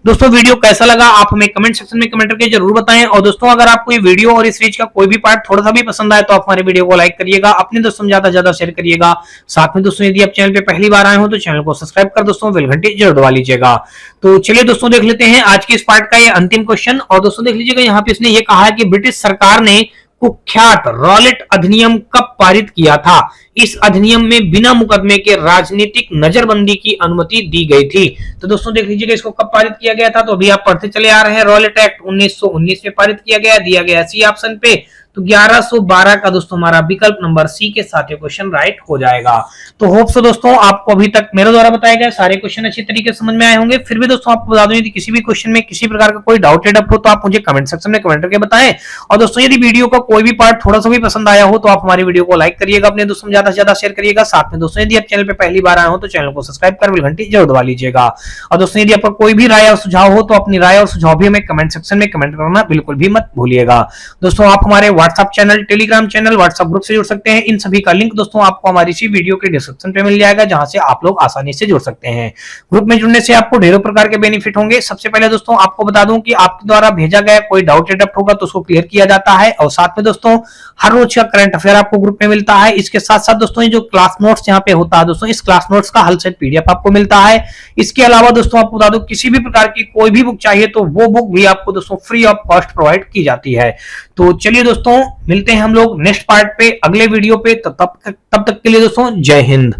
दोस्तों वीडियो कैसा लगा आप हमें कमेंट सेक्शन में कमेंट करके जरूर बताएं। और दोस्तों अगर आपको ये वीडियो और इस सीरीज का कोई भी पार्ट थोड़ा सा भी पसंद आए तो आप हमारे वीडियो को लाइक करिएगा, अपने दोस्तों में ज्यादा ज्यादा शेयर करिएगा। साथ में दोस्तों यदि आप चैनल पे पहली बार आए हो तो चैनल को सब्सक्राइब कर दोस्तों बेल घंटी जरूर दबा लीजिएगा। तो चलिए दोस्तों देख लेते हैं आज के इस पार्ट का ये अंतिम क्वेश्चन। और दोस्तों देख लीजिएगा, यहाँ पे इसने ये कहा है कि ब्रिटिश सरकार ने कुख्यात रॉलेट अधिनियम कब पारित किया था? इस अधिनियम में बिना मुकदमे के राजनीतिक नजरबंदी की अनुमति दी गई थी। तो दोस्तों देख लीजिएगा, इसको कब पारित किया गया था? तो अभी आप पढ़ते चले आ रहे हैं, रॉलेट एक्ट 1919 में पारित किया गया, दिया गया सी ऑप्शन पे। तो 1112 का दोस्तों हमारा विकल्प नंबर सी के साथ ये क्वेश्चन राइट हो जाएगा। तो होप सो दोस्तों आपको अभी तक मेरे द्वारा बताए गए सारे क्वेश्चन अच्छी तरीके से समझ में आए होंगे। फिर भी दोस्तों आपको बता दूं, यदि किसी भी क्वेश्चन में किसी प्रकार का कोई डाउट हो तो आप मुझे कमेंट सेक्शन में कमेंट करके बताएं। और दोस्तों यदि वीडियो का कोई भी पार्ट थोड़ा सा भी पसंद आया हो तो आप हमारी वीडियो को लाइक करिएगा, अपने दोस्तों में ज्यादा से ज्यादा शेयर करिएगा। साथ में दोस्तों यदि आप चैनल पे पहली बार आए हो तो चैनल को सब्सक्राइब कर बेल घंटी जरूर दबा लीजिएगा। और दोस्तों यदि आपका कोई भी राय और सुझाव हो तो अपनी राय और सुझाव भी हमें कमेंट सेक्शन में कमेंट करना बिल्कुल भी मत भूलिएगा। दोस्तों आप हमारे WhatsApp channel, Telegram channel, WhatsApp group से जुड़ सकते हैं। इन सभी का लिंक दोस्तों आपको हमारी इसी वीडियो के डिस्क्रिप्शन पे मिल जाएगा, जहां से आप लोग आसानी से जुड़ सकते हैं। ग्रुप में जुड़ने से आपको ढेरों प्रकार के बेनिफिट होंगे। सबसे पहले दोस्तों आपको बता दूं कि आपके द्वारा भेजा गया कोई डाउट एडप्ट होगा तो उसको क्लियर किया जाता है। और साथ में दोस्तों हर रोज का करंट अफेयर आपको ग्रुप में मिलता है। इसके साथ साथ दोस्तों ये जो क्लास नोट्स यहाँ पे होता है दोस्तों, इस क्लास नोट्स का हल सेट पीडीएफ आपको मिलता है। इसके अलावा दोस्तों आपको बता दूं, किसी भी प्रकार की कोई भी बुक चाहिए तो वो बुक भी आपको दोस्तों फ्री ऑफ कॉस्ट प्रोवाइड की जाती है। तो चलिए दोस्तों मिलते हैं हम लोग नेक्स्ट पार्ट पे, अगले वीडियो पे। तब तक के लिए दोस्तों जय हिंद।